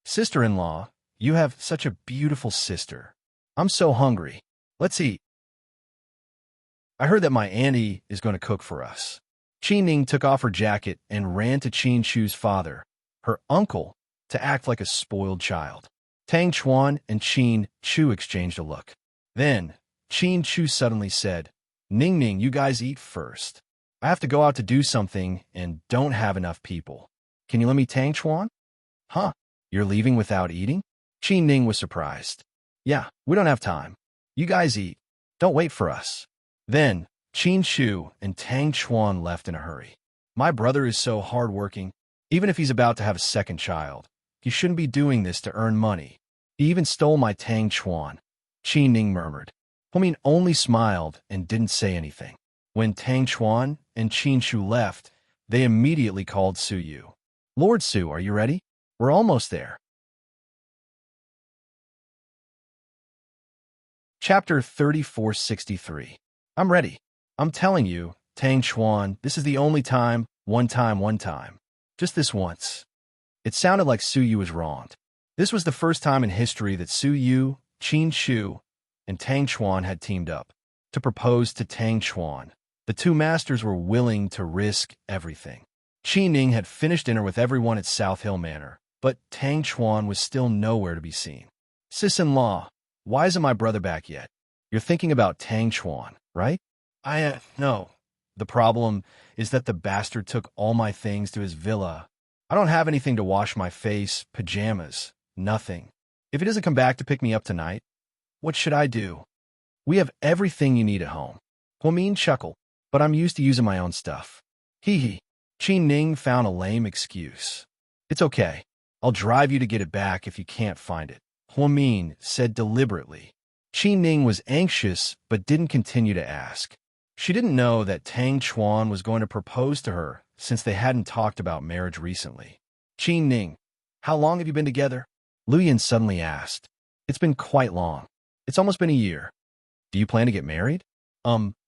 Sister-in-law, you have such a beautiful sister. I'm so hungry. Let's eat. I heard that my auntie is going to cook for us. Qi Ning took off her jacket and ran to Qin Shu's father, her uncle, to act like a spoiled child. Tang Chuan and Qin Chu exchanged a look. Then, Qin Chu suddenly said, Ning Ning, you guys eat first. I have to go out to do something and don't have enough people. Can you let me Tang Chuan? You're leaving without eating? Qin Ning was surprised. Yeah, we don't have time. You guys eat. Don't wait for us. Then, Qin Shu and Tang Chuan left in a hurry. My brother is so hardworking. Even if he's about to have a second child, he shouldn't be doing this to earn money. He even stole my Tang Chuan. Qi Ning murmured. Huamin only smiled and didn't say anything. When Tang Chuan and Qin Shu left, they immediately called Su Yu. Lord Su, are you ready? We're almost there. Chapter 3463. I'm ready. I'm telling you, Tang Chuan, this is the only time, one time. Just this once. It sounded like Su Yu was wronged. This was the first time in history that Su Yu, Qin Shu, and Tang Chuan had teamed up to propose to Tang Chuan. The two masters were willing to risk everything. Qi Ning had finished dinner with everyone at South Hill Manor, but Tang Chuan was still nowhere to be seen. Sis-in-law, why isn't my brother back yet? You're thinking about Tang Chuan, right? No. The problem is that the bastard took all my things to his villa. I don't have anything to wash my face, pajamas, nothing. If he doesn't come back to pick me up tonight, what should I do? We have everything you need at home. Huamin chuckled, but I'm used to using my own stuff. Hee. Qi Ning found a lame excuse. It's okay. I'll drive you to get it back if you can't find it. Huamin said deliberately. Qi Ning was anxious but didn't continue to ask. She didn't know that Tang Chuan was going to propose to her since they hadn't talked about marriage recently. Qi Ning, how long have you been together? Lu Yin suddenly asked. It's been quite long. It's almost been a year. Do you plan to get married?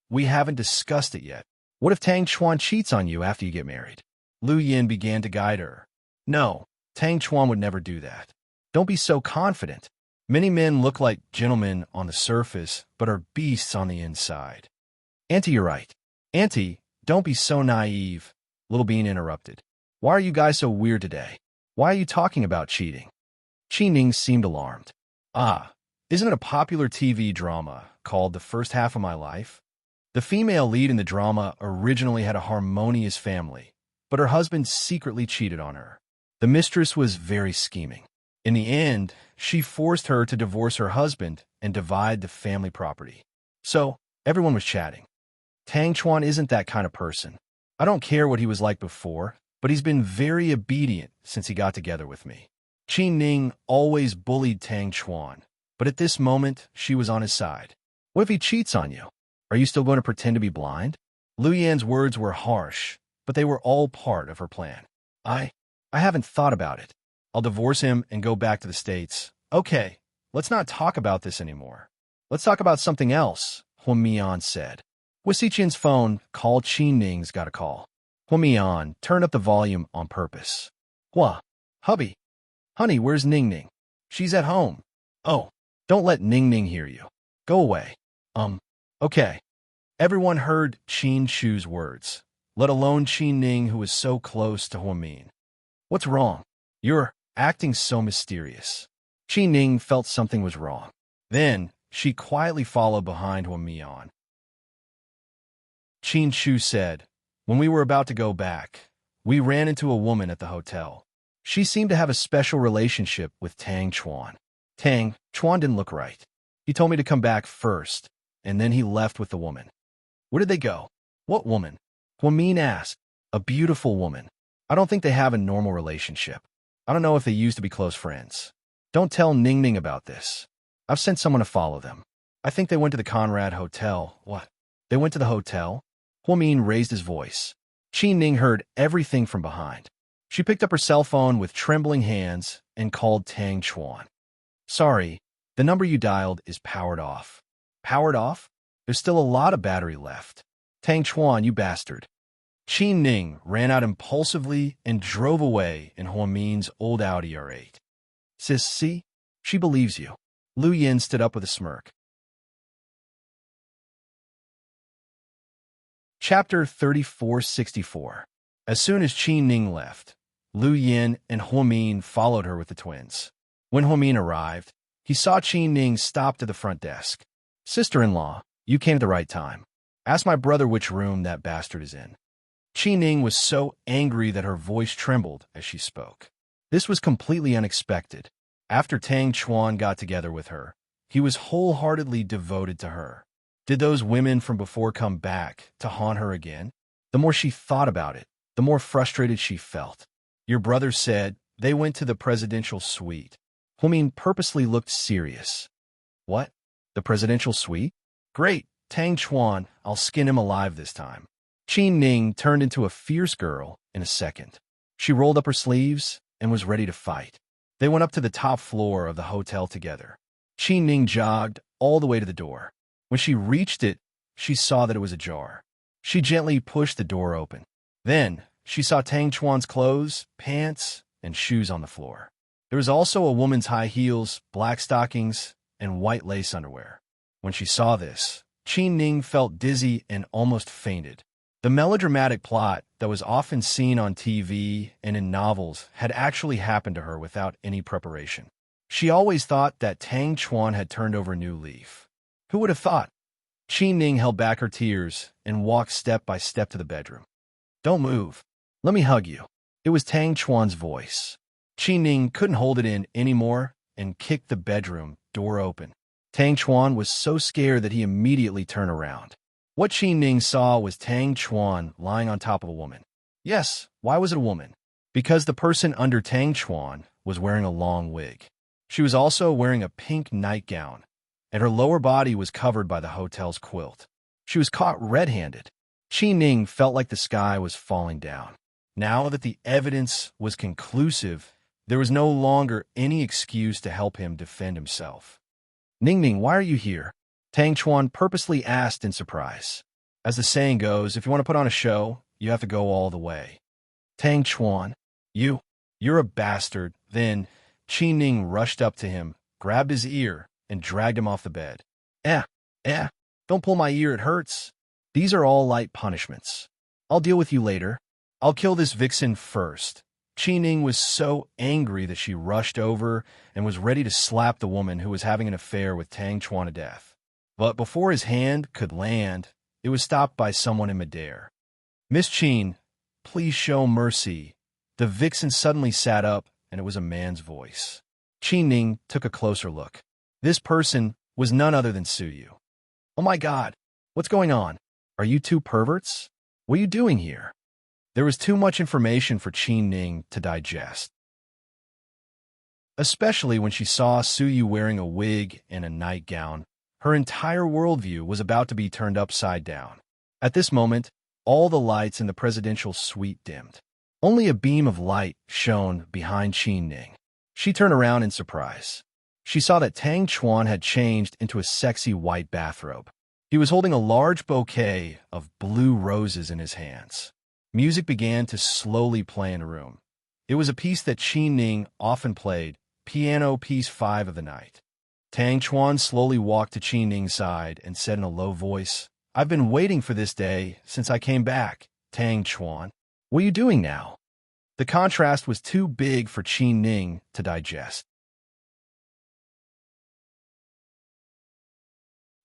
We haven't discussed it yet. What if Tang Chuan cheats on you after you get married? Lu Yin began to guide her. No, Tang Chuan would never do that. Don't be so confident. Many men look like gentlemen on the surface, but are beasts on the inside. Auntie, you're right. Auntie, don't be so naive, Little Bean interrupted. Why are you guys so weird today? Why are you talking about cheating? Qi Ning seemed alarmed. Isn't it a popular TV drama called The First Half of My Life? The female lead in the drama originally had a harmonious family, but her husband secretly cheated on her. The mistress was very scheming. In the end, she forced her to divorce her husband and divide the family property. So, everyone was chatting. Tang Chuan isn't that kind of person. I don't care what he was like before, but he's been very obedient since he got together with me. Qi Ning always bullied Tang Chuan, but at this moment, she was on his side. What if he cheats on you? Are you still going to pretend to be blind? Lu Yan's words were harsh, but they were all part of her plan. I haven't thought about it. I'll divorce him and go back to the States. Okay, let's not talk about this anymore. Let's talk about something else, Huan Mian said. Wasiqian's phone called. Qi Ning's got a call. Huan Mian turned up the volume on purpose. Hua, hubby. Honey, where's Ning Ning? She's at home. Oh, don't let Ning Ning hear you. Go away. Okay. Everyone heard Qin Shu's words, let alone Qi Ning, who was so close to Huan Min. What's wrong? You're acting so mysterious. Qi Ning felt something was wrong. Then, she quietly followed behind Huan Mian. Qin Shu said, when we were about to go back, we ran into a woman at the hotel. She seemed to have a special relationship with Tang Chuan. Tang Chuan didn't look right. He told me to come back first, and then he left with the woman. Where did they go? What woman? Huan Min asked. A beautiful woman. I don't think they have a normal relationship. I don't know if they used to be close friends. Don't tell Ning Ning about this. I've sent someone to follow them. I think they went to the Conrad Hotel. What? They went to the hotel? Huan Min raised his voice. Qi Ning heard everything from behind. She picked up her cell phone with trembling hands and called Tang Chuan. Sorry, the number you dialed is powered off. Powered off? There's still a lot of battery left. Tang Chuan, you bastard. Qi Ning ran out impulsively and drove away in Huan Min's old Audi R8. Sis, see? She believes you. Lu Yin stood up with a smirk. Chapter 3464. As soon as Qi Ning left, Lu Yin and Huan Min followed her with the twins. When Huan Min arrived, he saw Qi Ning stop to the front desk. Sister-in-law, you came at the right time. Ask my brother which room that bastard is in. Qi Ning was so angry that her voice trembled as she spoke. This was completely unexpected. After Tang Chuan got together with her, he was wholeheartedly devoted to her. Did those women from before come back to haunt her again? The more she thought about it, the more frustrated she felt. Your brother said they went to the presidential suite. Huan Min purposely looked serious. What? The presidential suite? Great, Tang Chuan, I'll skin him alive this time. Qi Ning turned into a fierce girl in a second. She rolled up her sleeves and was ready to fight. They went up to the top floor of the hotel together. Qi Ning jogged all the way to the door. When she reached it, she saw that it was ajar. She gently pushed the door open. Then, she saw Tang Chuan's clothes, pants, and shoes on the floor. There was also a woman's high heels, black stockings, and white lace underwear. When she saw this, Qi Ning felt dizzy and almost fainted. The melodramatic plot that was often seen on TV and in novels had actually happened to her without any preparation. She always thought that Tang Chuan had turned over a new leaf. Who would have thought? Qi Ning held back her tears and walked step by step to the bedroom. Don't move. Let me hug you. It was Tang Chuan's voice. Qi Ning couldn't hold it in anymore and kicked the bedroom door open. Tang Chuan was so scared that he immediately turned around. What Qi Ning saw was Tang Chuan lying on top of a woman. Yes, why was it a woman? Because the person under Tang Chuan was wearing a long wig. She was also wearing a pink nightgown. and her lower body was covered by the hotel's quilt. She was caught red-handed. Qi Ning felt like the sky was falling down. Now that the evidence was conclusive, there was no longer any excuse to help him defend himself. Ningning, why are you here? Tang Chuan purposely asked in surprise. As the saying goes, if you want to put on a show, you have to go all the way. Tang Chuan, you're a bastard. Then Qi Ning rushed up to him, grabbed his ear, and dragged him off the bed. Don't pull my ear, it hurts. These are all light punishments. I'll deal with you later. I'll kill this vixen first. Qi Ning was so angry that she rushed over and was ready to slap the woman who was having an affair with Tang Chuan to death. But before his hand could land, it was stopped by someone in midair. Miss Qin, please show mercy. The vixen suddenly sat up, and it was a man's voice. Qi Ning took a closer look. This person was none other than Su Yu. Oh my God, what's going on? Are you two perverts? What are you doing here? There was too much information for Qi Ning to digest, especially when she saw Su Yu wearing a wig and a nightgown. Her entire worldview was about to be turned upside down. At this moment, all the lights in the presidential suite dimmed. Only a beam of light shone behind Qi Ning. She turned around in surprise. She saw that Tang Chuan had changed into a sexy white bathrobe. He was holding a large bouquet of blue roses in his hands. Music began to slowly play in the room. It was a piece that Qi Ning often played, piano piece 5 of the night. Tang Chuan slowly walked to Qi Ning's side and said in a low voice, I've been waiting for this day since I came back, Tang Chuan. What are you doing now? The contrast was too big for Qi Ning to digest.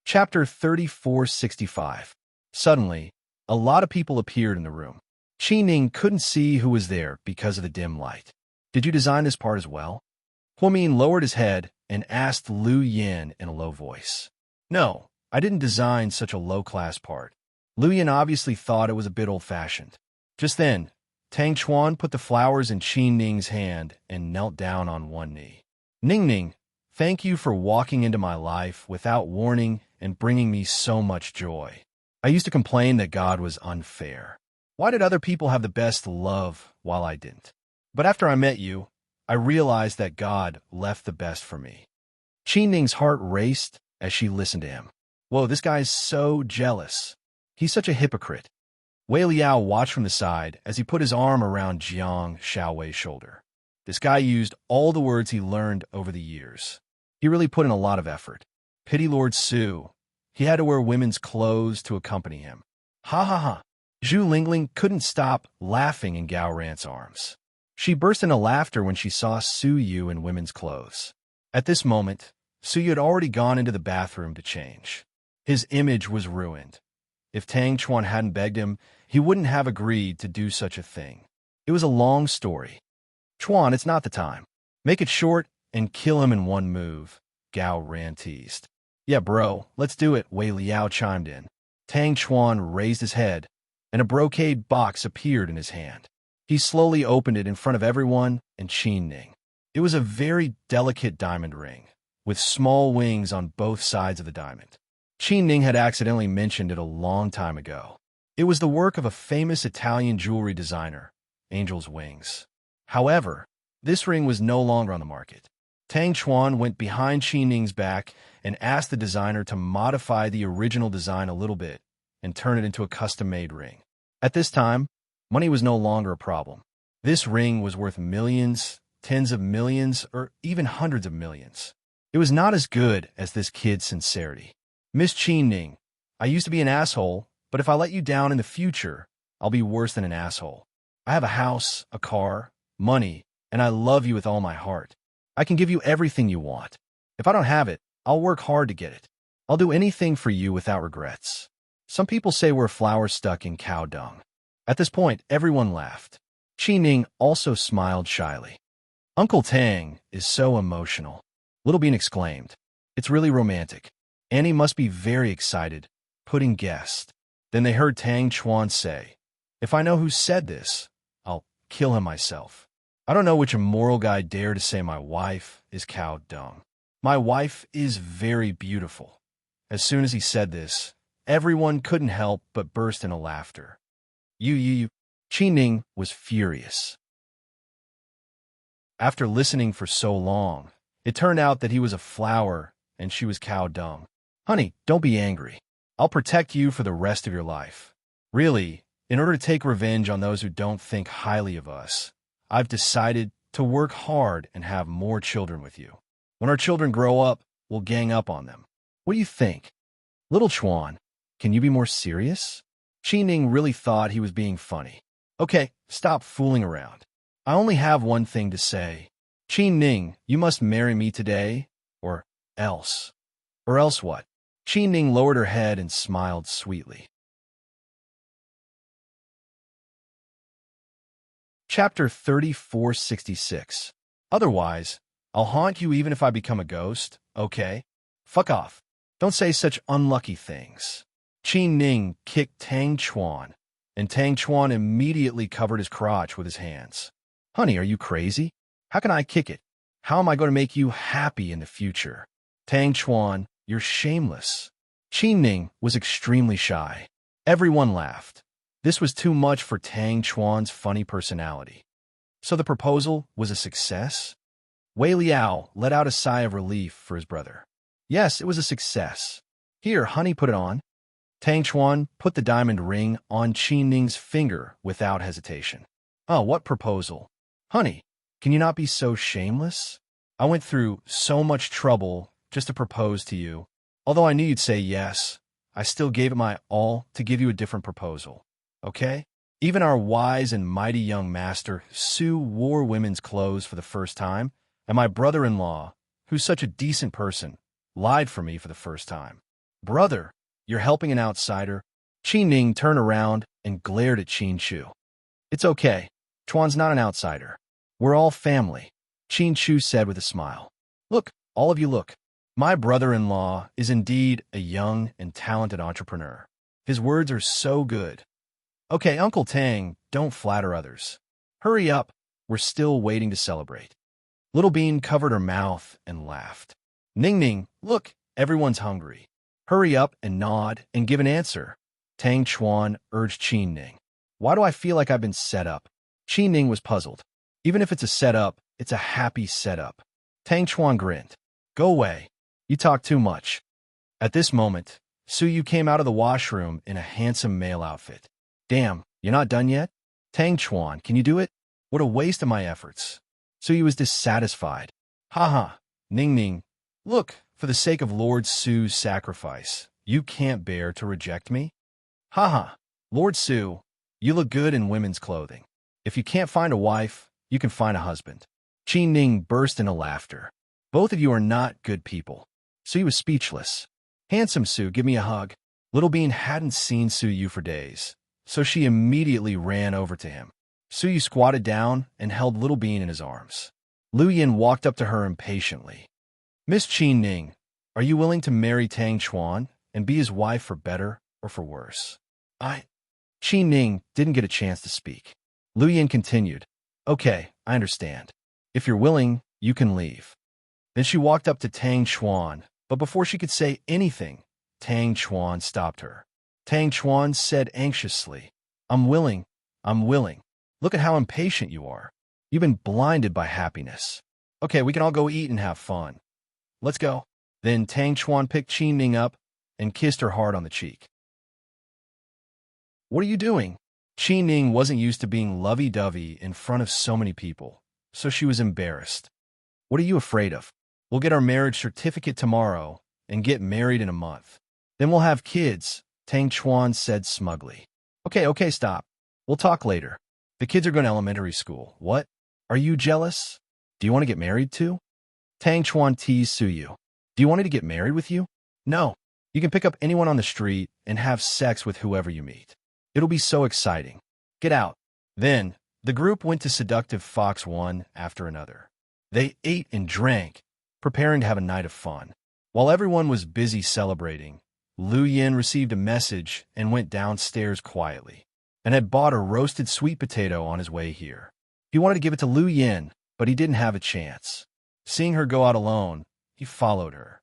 Chapter 3465. Suddenly, a lot of people appeared in the room. Qi Ning couldn't see who was there because of the dim light. Did you design this part as well? Huamin lowered his head and asked Lu Yin in a low voice. No, I didn't design such a low-class part. Lu Yin obviously thought it was a bit old-fashioned. Just then, Tang Chuan put the flowers in Qi Ning's hand and knelt down on one knee. Ning, thank you for walking into my life without warning and bringing me so much joy. I used to complain that God was unfair. Why did other people have the best love while I didn't? But after I met you, I realized that God left the best for me. Qi Ning's heart raced as she listened to him. Whoa, this guy's so jealous. He's such a hypocrite. Wei Liao watched from the side as he put his arm around Jiang Shaowei's shoulder. This guy used all the words he learned over the years. He really put in a lot of effort. Pity Lord Su. He had to wear women's clothes to accompany him. Ha ha ha. Zhu Lingling couldn't stop laughing in Gao Ran's arms. She burst into laughter when she saw Su Yu in women's clothes. At this moment, Su Yu had already gone into the bathroom to change. His image was ruined. If Tang Chuan hadn't begged him, he wouldn't have agreed to do such a thing. It was a long story. Chuan, it's not the time. Make it short and kill him in one move, Gao Ran teased. Yeah, bro, let's do it, Wei Liao chimed in. Tang Chuan raised his head, and a brocade box appeared in his hand. He slowly opened it in front of everyone and Qi Ning. It was a very delicate diamond ring, with small wings on both sides of the diamond. Qi Ning had accidentally mentioned it a long time ago. It was the work of a famous Italian jewelry designer, Angel's Wings. However, this ring was no longer on the market. Tang Chuan went behind Qi Ning's back and asked the designer to modify the original design a little bit and turn it into a custom-made ring. At this time, money was no longer a problem. This ring was worth millions, tens of millions, or even hundreds of millions. It was not as good as this kid's sincerity. Miss Qi Ning, I used to be an asshole, but if I let you down in the future, I'll be worse than an asshole. I have a house, a car, money, and I love you with all my heart. I can give you everything you want. If I don't have it, I'll work hard to get it. I'll do anything for you without regrets. Some people say we're flowers stuck in cow dung. At this point, everyone laughed. Qi Ning also smiled shyly. Uncle Tang is so emotional. Little Bean exclaimed. It's really romantic. Annie must be very excited, putting guest. Then they heard Tang Chuan say, if I know who said this, I'll kill him myself. I don't know which immoral guy dared to say my wife is cow dung. My wife is very beautiful. As soon as he said this, everyone couldn't help but burst into laughter. You. Qi Ning was furious. After listening for so long, it turned out that he was a flower and she was cow dung. Honey, don't be angry. I'll protect you for the rest of your life. Really, in order to take revenge on those who don't think highly of us, I've decided to work hard and have more children with you. When our children grow up, we'll gang up on them. What do you think? Little Chuan, can you be more serious? Qi Ning really thought he was being funny. Okay, stop fooling around. I only have one thing to say. Qi Ning, you must marry me today, or else. Or else what? Qi Ning lowered her head and smiled sweetly. Chapter 3466. Otherwise, I'll haunt you even if I become a ghost, okay? Fuck off. Don't say such unlucky things. Qi Ning kicked Tang Chuan, and Tang Chuan immediately covered his crotch with his hands. Honey, are you crazy? How can I kick it? How am I going to make you happy in the future? Tang Chuan, you're shameless. Qi Ning was extremely shy. Everyone laughed. This was too much for Tang Chuan's funny personality. So the proposal was a success? Wei Liao let out a sigh of relief for his brother. Yes, it was a success. Here, honey, put it on. Tang Chuan put the diamond ring on Qi Ning's finger without hesitation. Oh, what proposal? Honey, can you not be so shameless? I went through so much trouble just to propose to you. Although I knew you'd say yes, I still gave it my all to give you a different proposal. Okay? Even our wise and mighty young master, Su, wore women's clothes for the first time, and my brother-in-law, who's such a decent person, lied for me for the first time. Brother, you're helping an outsider. Qi Ning turned around and glared at Qin Chu. It's okay. Chuan's not an outsider. We're all family, Qin Chu said with a smile. Look, all of you look. My brother-in-law is indeed a young and talented entrepreneur. His words are so good. Okay, Uncle Tang, don't flatter others. Hurry up, we're still waiting to celebrate. Little Bean covered her mouth and laughed. Ning Ning, look, everyone's hungry. Hurry up and nod and give an answer. Tang Chuan urged Qi Ning. Why do I feel like I've been set up? Qi Ning was puzzled. Even if it's a setup, it's a happy setup. Tang Chuan grinned. Go away. You talk too much. At this moment, Su Yu came out of the washroom in a handsome male outfit. Damn, you're not done yet? Tang Chuan, can you do it? What a waste of my efforts. Su Yu was dissatisfied. Haha, Ning Ning. Look, for the sake of Lord Su's sacrifice, you can't bear to reject me? Haha, Lord Su, you look good in women's clothing. If you can't find a wife, you can find a husband. Qi Ning burst into laughter. Both of you are not good people. Su Yu was speechless. Handsome Su, give me a hug. Little Bean hadn't seen Su Yu for days, so she immediately ran over to him. Su Yu squatted down and held Little Bean in his arms. Lu Yin walked up to her impatiently. Miss Qi Ning, are you willing to marry Tang Chuan and be his wife for better or for worse? Qi Ning didn't get a chance to speak. Lu Yin continued. Okay, I understand. If you're willing, you can leave. Then she walked up to Tang Chuan, but before she could say anything, Tang Chuan stopped her. Tang Chuan said anxiously, I'm willing. Look at how impatient you are. You've been blinded by happiness. Okay, we can all go eat and have fun. Let's go. Then Tang Chuan picked Qi Ning up and kissed her hard on the cheek. What are you doing? Qi Ning wasn't used to being lovey-dovey in front of so many people, so she was embarrassed. What are you afraid of? We'll get our marriage certificate tomorrow and get married in a month. Then we'll have kids, Tang Chuan said smugly. Okay, stop. We'll talk later. The kids are going to elementary school. What? Are you jealous? Do you want to get married too? Tang Chuan teased Su Yu. Do you want me to get married with you? No. You can pick up anyone on the street and have sex with whoever you meet. It'll be so exciting. Get out. Then, the group went to seductive Fox one after another. They ate and drank, preparing to have a night of fun. While everyone was busy celebrating, Lu Yin received a message and went downstairs quietly, and had bought a roasted sweet potato on his way here. He wanted to give it to Lu Yin, but he didn't have a chance. Seeing her go out alone, he followed her.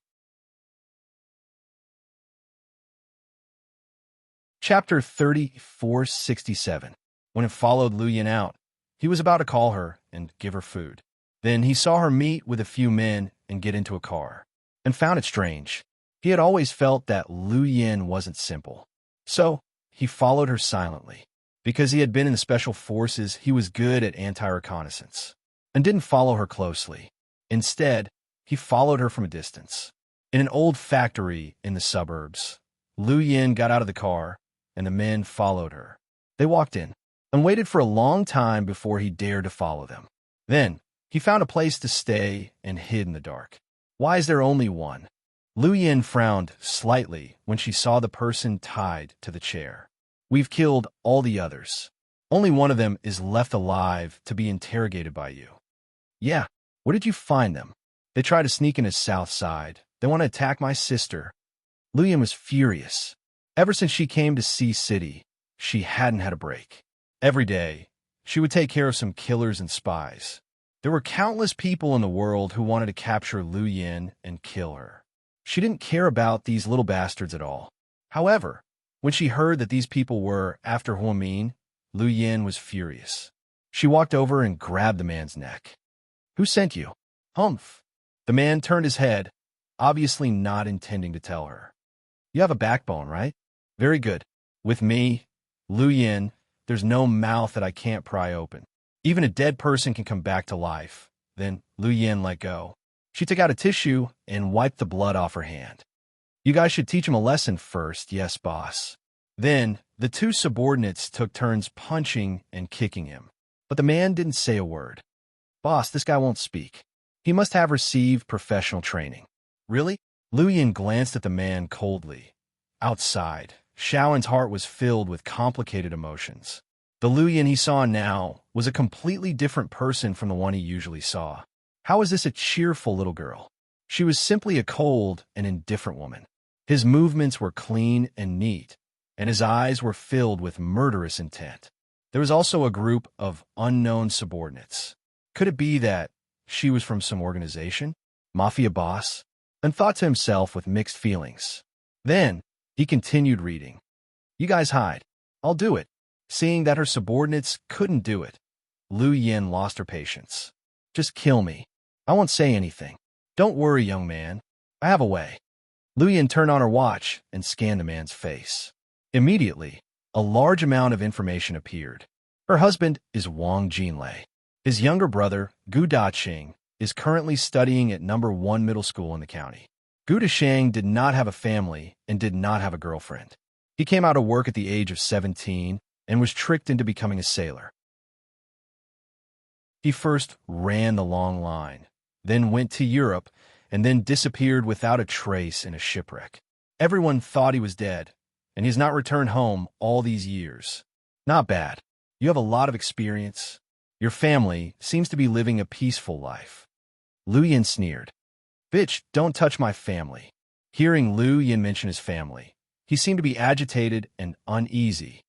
Chapter 3467. When it followed Lu Yin out, he was about to call her and give her food. Then he saw her meet with a few men and get into a car, and found it strange. He had always felt that Lu Yin wasn't simple. So he followed her silently. Because he had been in the special forces, he was good at anti-reconnaissance, and didn't follow her closely. Instead, he followed her from a distance. In an old factory in the suburbs, Lu Yin got out of the car, and the men followed her. They walked in, and waited for a long time before he dared to follow them. Then, he found a place to stay and hid in the dark. Why is there only one? Lu Yin frowned slightly when she saw the person tied to the chair. We've killed all the others. Only one of them is left alive to be interrogated by you. Yeah, where did you find them? They try to sneak in his south side. They want to attack my sister. Lu Yin was furious. Ever since she came to Sea City, she hadn't had a break. Every day, she would take care of some killers and spies. There were countless people in the world who wanted to capture Lu Yin and kill her. She didn't care about these little bastards at all. However, when she heard that these people were after Huamin, Lu Yin was furious. She walked over and grabbed the man's neck. Who sent you? Humph. The man turned his head, obviously not intending to tell her. You have a backbone, right? Very good. With me, Lu Yin, there's no mouth that I can't pry open. Even a dead person can come back to life. Then Lu Yin let go. She took out a tissue and wiped the blood off her hand. You guys should teach him a lesson first, yes, boss. Then, the two subordinates took turns punching and kicking him. But the man didn't say a word. Boss, this guy won't speak. He must have received professional training. Really? Lu Yin glanced at the man coldly. Outside, Xiaoan's heart was filled with complicated emotions. The Lu Yin he saw now was a completely different person from the one he usually saw. How was this a cheerful little girl? She was simply a cold and indifferent woman. His movements were clean and neat, and his eyes were filled with murderous intent. There was also a group of unknown subordinates. Could it be that she was from some organization? Mafia boss? And thought to himself with mixed feelings. Then, he continued reading. You guys hide. I'll do it. Seeing that her subordinates couldn't do it, Lu Yin lost her patience. Just kill me. I won't say anything. Don't worry, young man. I have a way. Lu Yin turned on her watch and scanned the man's face. Immediately, a large amount of information appeared. Her husband is Wang Jinlei. His younger brother, Gu Daqing, is currently studying at No. 1 middle school in the county. Gu Daqing did not have a family and did not have a girlfriend. He came out of work at the age of 17 and was tricked into becoming a sailor. He first ran the long line, then went to Europe, and then disappeared without a trace in a shipwreck. Everyone thought he was dead, and he has not returned home all these years. Not bad. You have a lot of experience. Your family seems to be living a peaceful life. Lu Yin sneered. Bitch, don't touch my family. Hearing Lu Yin mention his family, he seemed to be agitated and uneasy.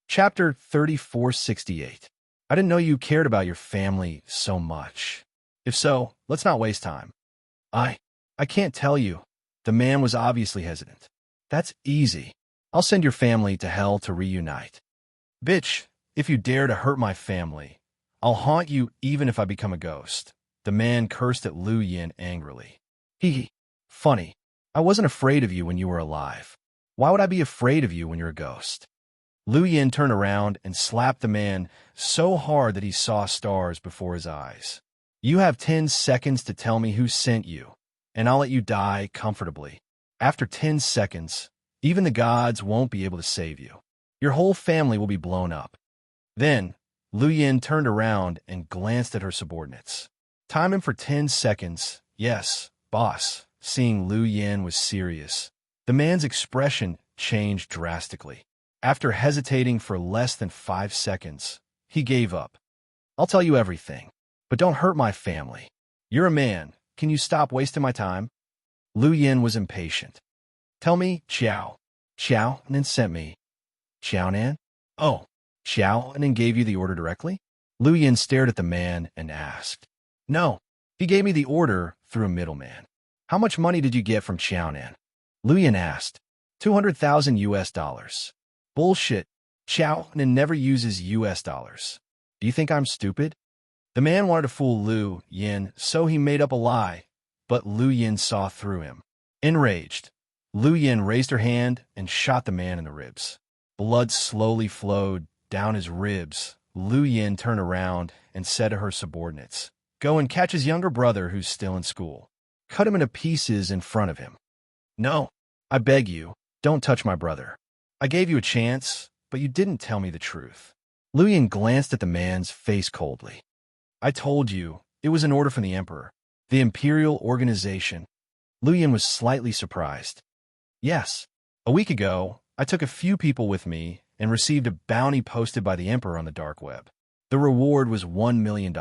Chapter 3468. I didn't know you cared about your family so much. If so, let's not waste time. I can't tell you. The man was obviously hesitant. That's easy. I'll send your family to hell to reunite. Bitch, if you dare to hurt my family, I'll haunt you even if I become a ghost. The man cursed at Lu Yin angrily. Funny. I wasn't afraid of you when you were alive. Why would I be afraid of you when you're a ghost? Lu Yin turned around and slapped the man so hard that he saw stars before his eyes. You have 10 seconds to tell me who sent you, and I'll let you die comfortably. After 10 seconds, even the gods won't be able to save you. Your whole family will be blown up. Then, Lu Yin turned around and glanced at her subordinates. Time him for 10 seconds. Yes, boss. Seeing Lu Yin was serious, the man's expression changed drastically. After hesitating for less than 5 seconds, he gave up. I'll tell you everything, but don't hurt my family. You're a man. Can you stop wasting my time? Lu Yin was impatient. Tell me, Xiao. Xiaonan sent me. Xiaonan? Oh, Xiaonan gave you the order directly? Lu Yin stared at the man and asked. No, he gave me the order through a middleman. How much money did you get from Qiaonan? Lu Yin asked. 200,000 US dollars. Bullshit. Qiaonan never uses US dollars. Do you think I'm stupid? The man wanted to fool Lu Yin, so he made up a lie, but Lu Yin saw through him. Enraged, Lu Yin raised her hand and shot the man in the ribs. Blood slowly flowed down his ribs. Lu Yin turned around and said to her subordinates, Go and catch his younger brother who's still in school. Cut him into pieces in front of him. No, I beg you, don't touch my brother. I gave you a chance, but you didn't tell me the truth. Lu Yin glanced at the man's face coldly. I told you, it was an order from the emperor, the imperial organization. Lu Yin was slightly surprised. Yes, a week ago, I took a few people with me and received a bounty posted by the emperor on the dark web. The reward was $1 million.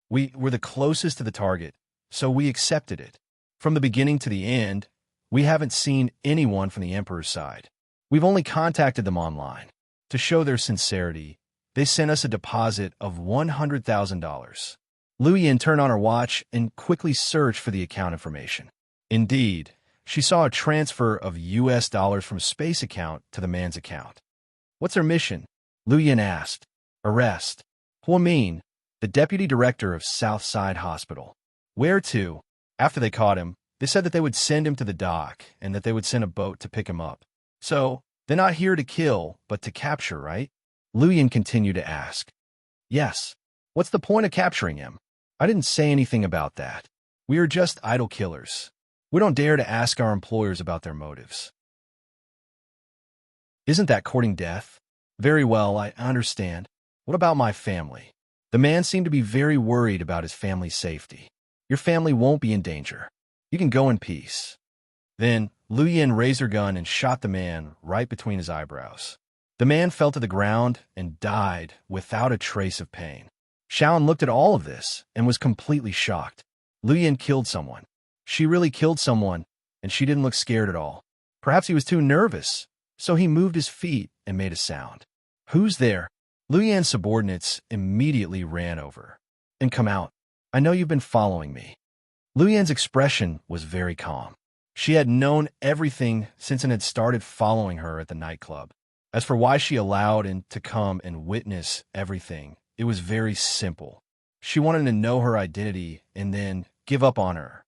We were the closest to the target, so we accepted it. From the beginning to the end, we haven't seen anyone from the emperor's side. We've only contacted them online. To show their sincerity, they sent us a deposit of $100,000. Lu Yin turned on her watch and quickly searched for the account information. Indeed, she saw a transfer of US dollars from a space account to the man's account. What's her mission? Lu Yin asked. Arrest Hua Min, the deputy director of Southside Hospital. Where to? After they caught him, they said that they would send him to the dock and that they would send a boat to pick him up. So, they're not here to kill, but to capture, right? Lu Yin continued to ask. Yes. What's the point of capturing him? I didn't say anything about that. We are just idle killers. We don't dare to ask our employers about their motives. Isn't that courting death? Very well, I understand. What about my family? The man seemed to be very worried about his family's safety. Your family won't be in danger. You can go in peace. Then, Lu Yin raised her gun and shot the man right between his eyebrows. The man fell to the ground and died without a trace of pain. Xiaoan looked at all of this and was completely shocked. Lu Yin killed someone. She really killed someone, and she didn't look scared at all. Perhaps he was too nervous, so he moved his feet and made a sound. Who's there? Lu Yin's subordinates immediately ran over. And come out. I know you've been following me. Lu Yin's expression was very calm. She had known everything since it had started following her at the nightclub. As for why she allowed him to come and witness everything, it was very simple. She wanted to know her identity and then give up on her.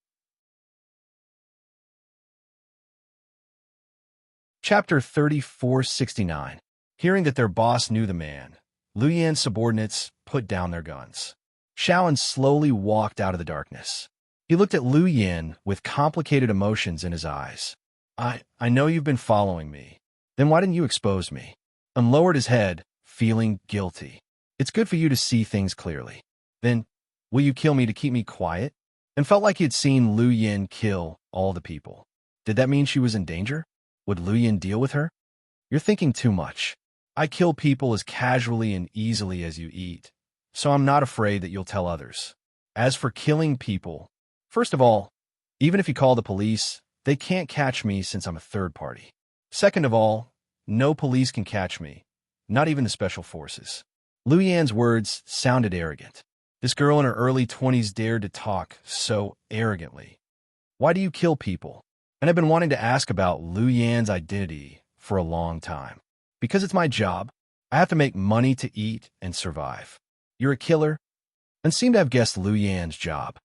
Chapter 3469. Hearing that their boss knew the man, Lu Yin's subordinates put down their guns. Xiaoan slowly walked out of the darkness. He looked at Lu Yin with complicated emotions in his eyes. I know you've been following me. Then why didn't you expose me? And lowered his head, feeling guilty. It's good for you to see things clearly. Then, will you kill me to keep me quiet? And felt like he had seen Lu Yin kill all the people. Did that mean she was in danger? Would Lu Yin deal with her? You're thinking too much. I kill people as casually and easily as you eat, so I'm not afraid that you'll tell others. As for killing people, first of all, even if you call the police, they can't catch me since I'm a third party. Second of all, no police can catch me, not even the special forces. Lu Yin's words sounded arrogant. This girl in her early 20s dared to talk so arrogantly. Why do you kill people? And I've been wanting to ask about Lu Yin's identity for a long time. Because it's my job, I have to make money to eat and survive. You're a killer? And seem to have guessed Lu Yin's job.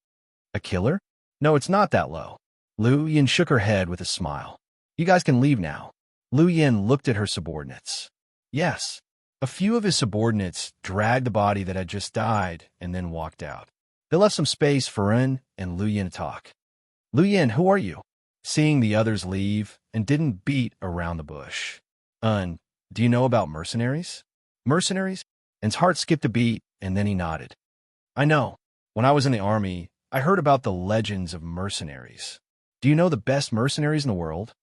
A killer? No, it's not that low. Lu Yin shook her head with a smile. You guys can leave now. Lu Yin looked at her subordinates. Yes. A few of his subordinates dragged the body that had just died and then walked out. They left some space for Ren and Lu Yin to talk. Lu Yin, who are you? Seeing the others leave and didn't beat around the bush. Do you know about mercenaries? Mercenaries? An's heart skipped a beat and then he nodded. I know. When I was in the army, I heard about the legends of mercenaries. Do you know the best mercenaries in the world?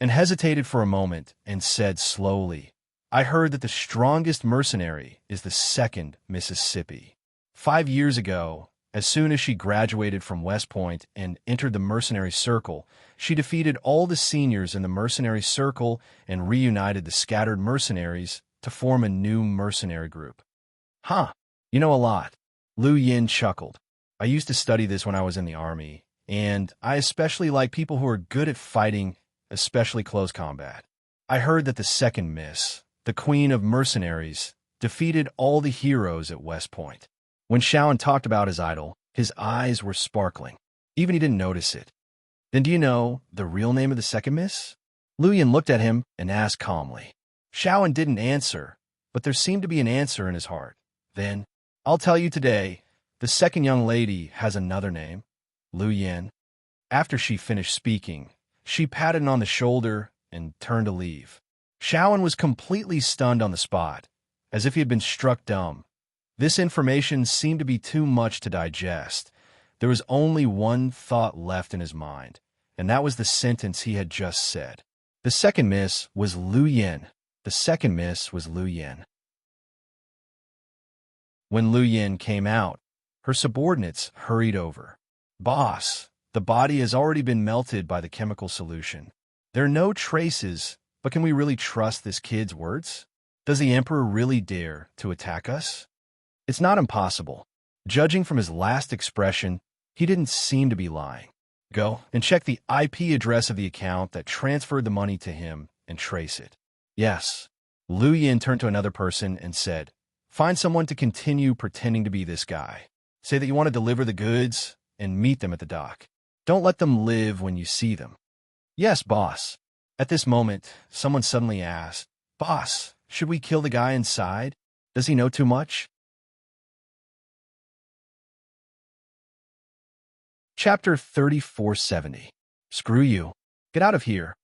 And hesitated for a moment and said slowly, I heard that the strongest mercenary is the 2nd Mississippi. 5 years ago, as soon as she graduated from West Point and entered the mercenary circle, she defeated all the seniors in the mercenary circle and reunited the scattered mercenaries to form a new mercenary group. Huh, You know a lot. Lu Yin chuckled. I used to study this when I was in the army, and I especially like people who are good at fighting, especially close combat. I heard that the second miss, the queen of mercenaries, defeated all the heroes at West Point. When Shaoan talked about his idol, his eyes were sparkling. Even he didn't notice it. Then do you know the real name of the second miss? Lu Yin looked at him and asked calmly. Shaoan didn't answer, but there seemed to be an answer in his heart. Then, I'll tell you today, the second young lady has another name, Lu Yin. After she finished speaking, she patted him on the shoulder and turned to leave. Shaoan was completely stunned on the spot, as if he had been struck dumb. This information seemed to be too much to digest. There was only one thought left in his mind, and that was the sentence he had just said. The second miss was Lu Yin. The second miss was Lu Yin. When Lu Yin came out, her subordinates hurried over. Boss, the body has already been melted by the chemical solution. There are no traces, but can we really trust this kid's words? Does the Emperor really dare to attack us? It's not impossible. Judging from his last expression, he didn't seem to be lying. Go and check the IP address of the account that transferred the money to him and trace it. Yes. Lu Yin turned to another person and said, find someone to continue pretending to be this guy. Say that you want to deliver the goods and meet them at the dock. Don't let them live when you see them. Yes, boss. At this moment, someone suddenly asked, Boss, should we kill the guy inside? Does he know too much? Chapter 3470. Screw you. Get out of here.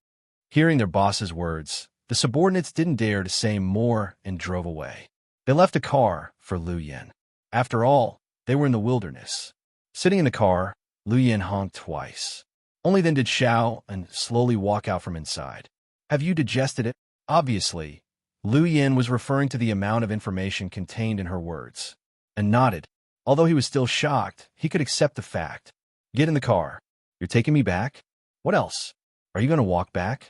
Hearing their boss's words, the subordinates didn't dare to say more and drove away. They left a car for Lu Yin. After all, they were in the wilderness. Sitting in the car, Lu Yin honked twice. Only then did Shaoan slowly walk out from inside. Have you digested it? Obviously, Lu Yin was referring to the amount of information contained in her words, and nodded. Although he was still shocked, he could accept the fact. Get in the car. You're taking me back? What else? Are you going to walk back?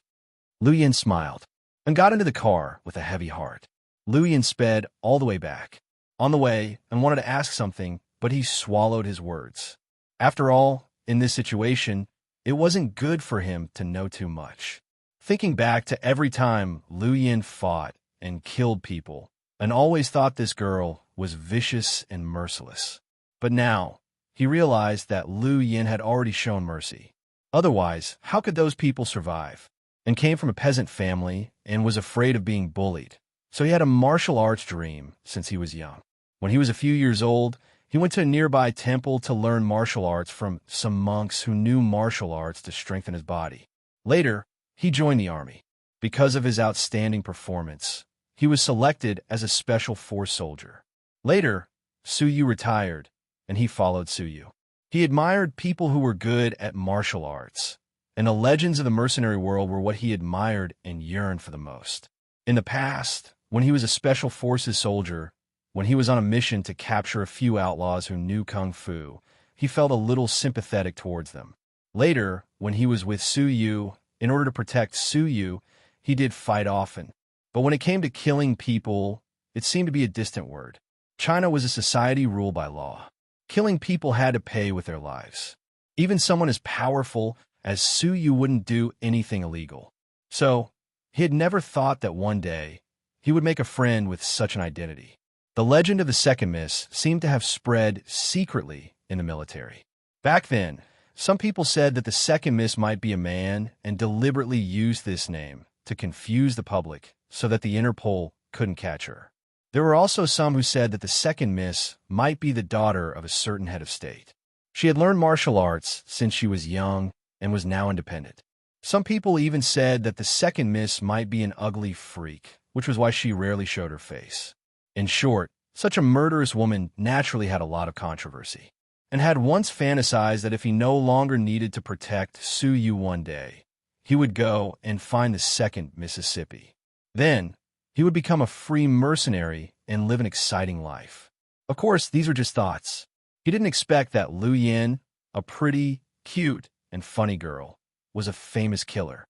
Lu Yin smiled and got into the car with a heavy heart. Lu Yin sped all the way back. On the way, and wanted to ask something, but he swallowed his words. After all, in this situation, it wasn't good for him to know too much. Thinking back to every time Lu Yin fought and killed people, and always thought this girl was vicious and merciless. But now, he realized that Lu Yin had already shown mercy. Otherwise, how could those people survive? And came from a peasant family and was afraid of being bullied. So he had a martial arts dream since he was young. When he was a few years old, he went to a nearby temple to learn martial arts from some monks who knew martial arts to strengthen his body. Later, he joined the army. Because of his outstanding performance, he was selected as a special force soldier. Later, Su Yu retired, and he followed Su Yu. He admired people who were good at martial arts, and the legends of the mercenary world were what he admired and yearned for the most. In the past, when he was a special forces soldier, when he was on a mission to capture a few outlaws who knew kung fu, he felt a little sympathetic towards them. Later, when he was with Su Yu, in order to protect Su Yu, he did fight often. But when it came to killing people, it seemed to be a distant word. China was a society ruled by law. Killing people had to pay with their lives. Even someone as powerful as Su Yu wouldn't do anything illegal. So, he had never thought that one day he would make a friend with such an identity. The legend of the second miss seemed to have spread secretly in the military. Back then, some people said that the second miss might be a man and deliberately used this name to confuse the public so that the Interpol couldn't catch her. There were also some who said that the second miss might be the daughter of a certain head of state. She had learned martial arts since she was young and was now independent. Some people even said that the second miss might be an ugly freak, which was why she rarely showed her face. In short, such a murderous woman naturally had a lot of controversy, and had once fantasized that if he no longer needed to protect Su Yu one day, he would go and find the second Mississippi. Then, he would become a free mercenary and live an exciting life. Of course, these were just thoughts. He didn't expect that Lu Yin, a pretty, cute, and funny girl, was a famous killer.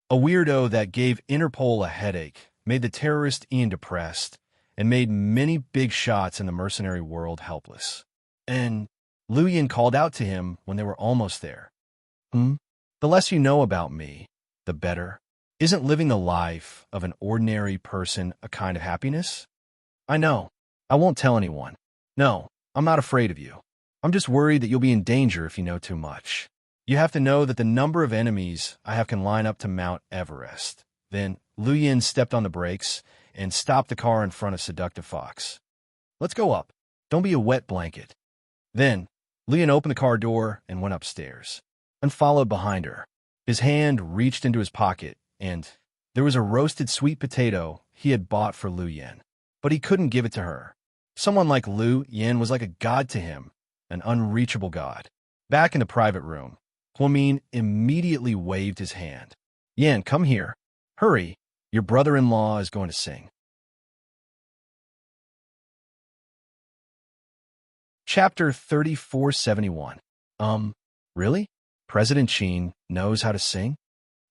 A weirdo that gave Interpol a headache, made the terrorist Ian depressed, and made many big shots in the mercenary world helpless. And Lu Yin called out to him when they were almost there. The less you know about me, the better. Isn't living the life of an ordinary person a kind of happiness? I know. I won't tell anyone. No, I'm not afraid of you. I'm just worried that you'll be in danger if you know too much. You have to know that the number of enemies I have can line up to Mount Everest. Then Lu Yin stepped on the brakes and stopped the car in front of Seductive Fox. Let's go up. Don't be a wet blanket. Then Lu Yin opened the car door and went upstairs, and followed behind her. His hand reached into his pocket, and there was a roasted sweet potato he had bought for Lu Yin. But he couldn't give it to her. Someone like Lu Yin was like a god to him, an unreachable god. Back in the private room, Huamin immediately waved his hand. Yan, come here. Hurry, your brother-in-law is going to sing. Chapter 3471. Really? President Qin knows how to sing?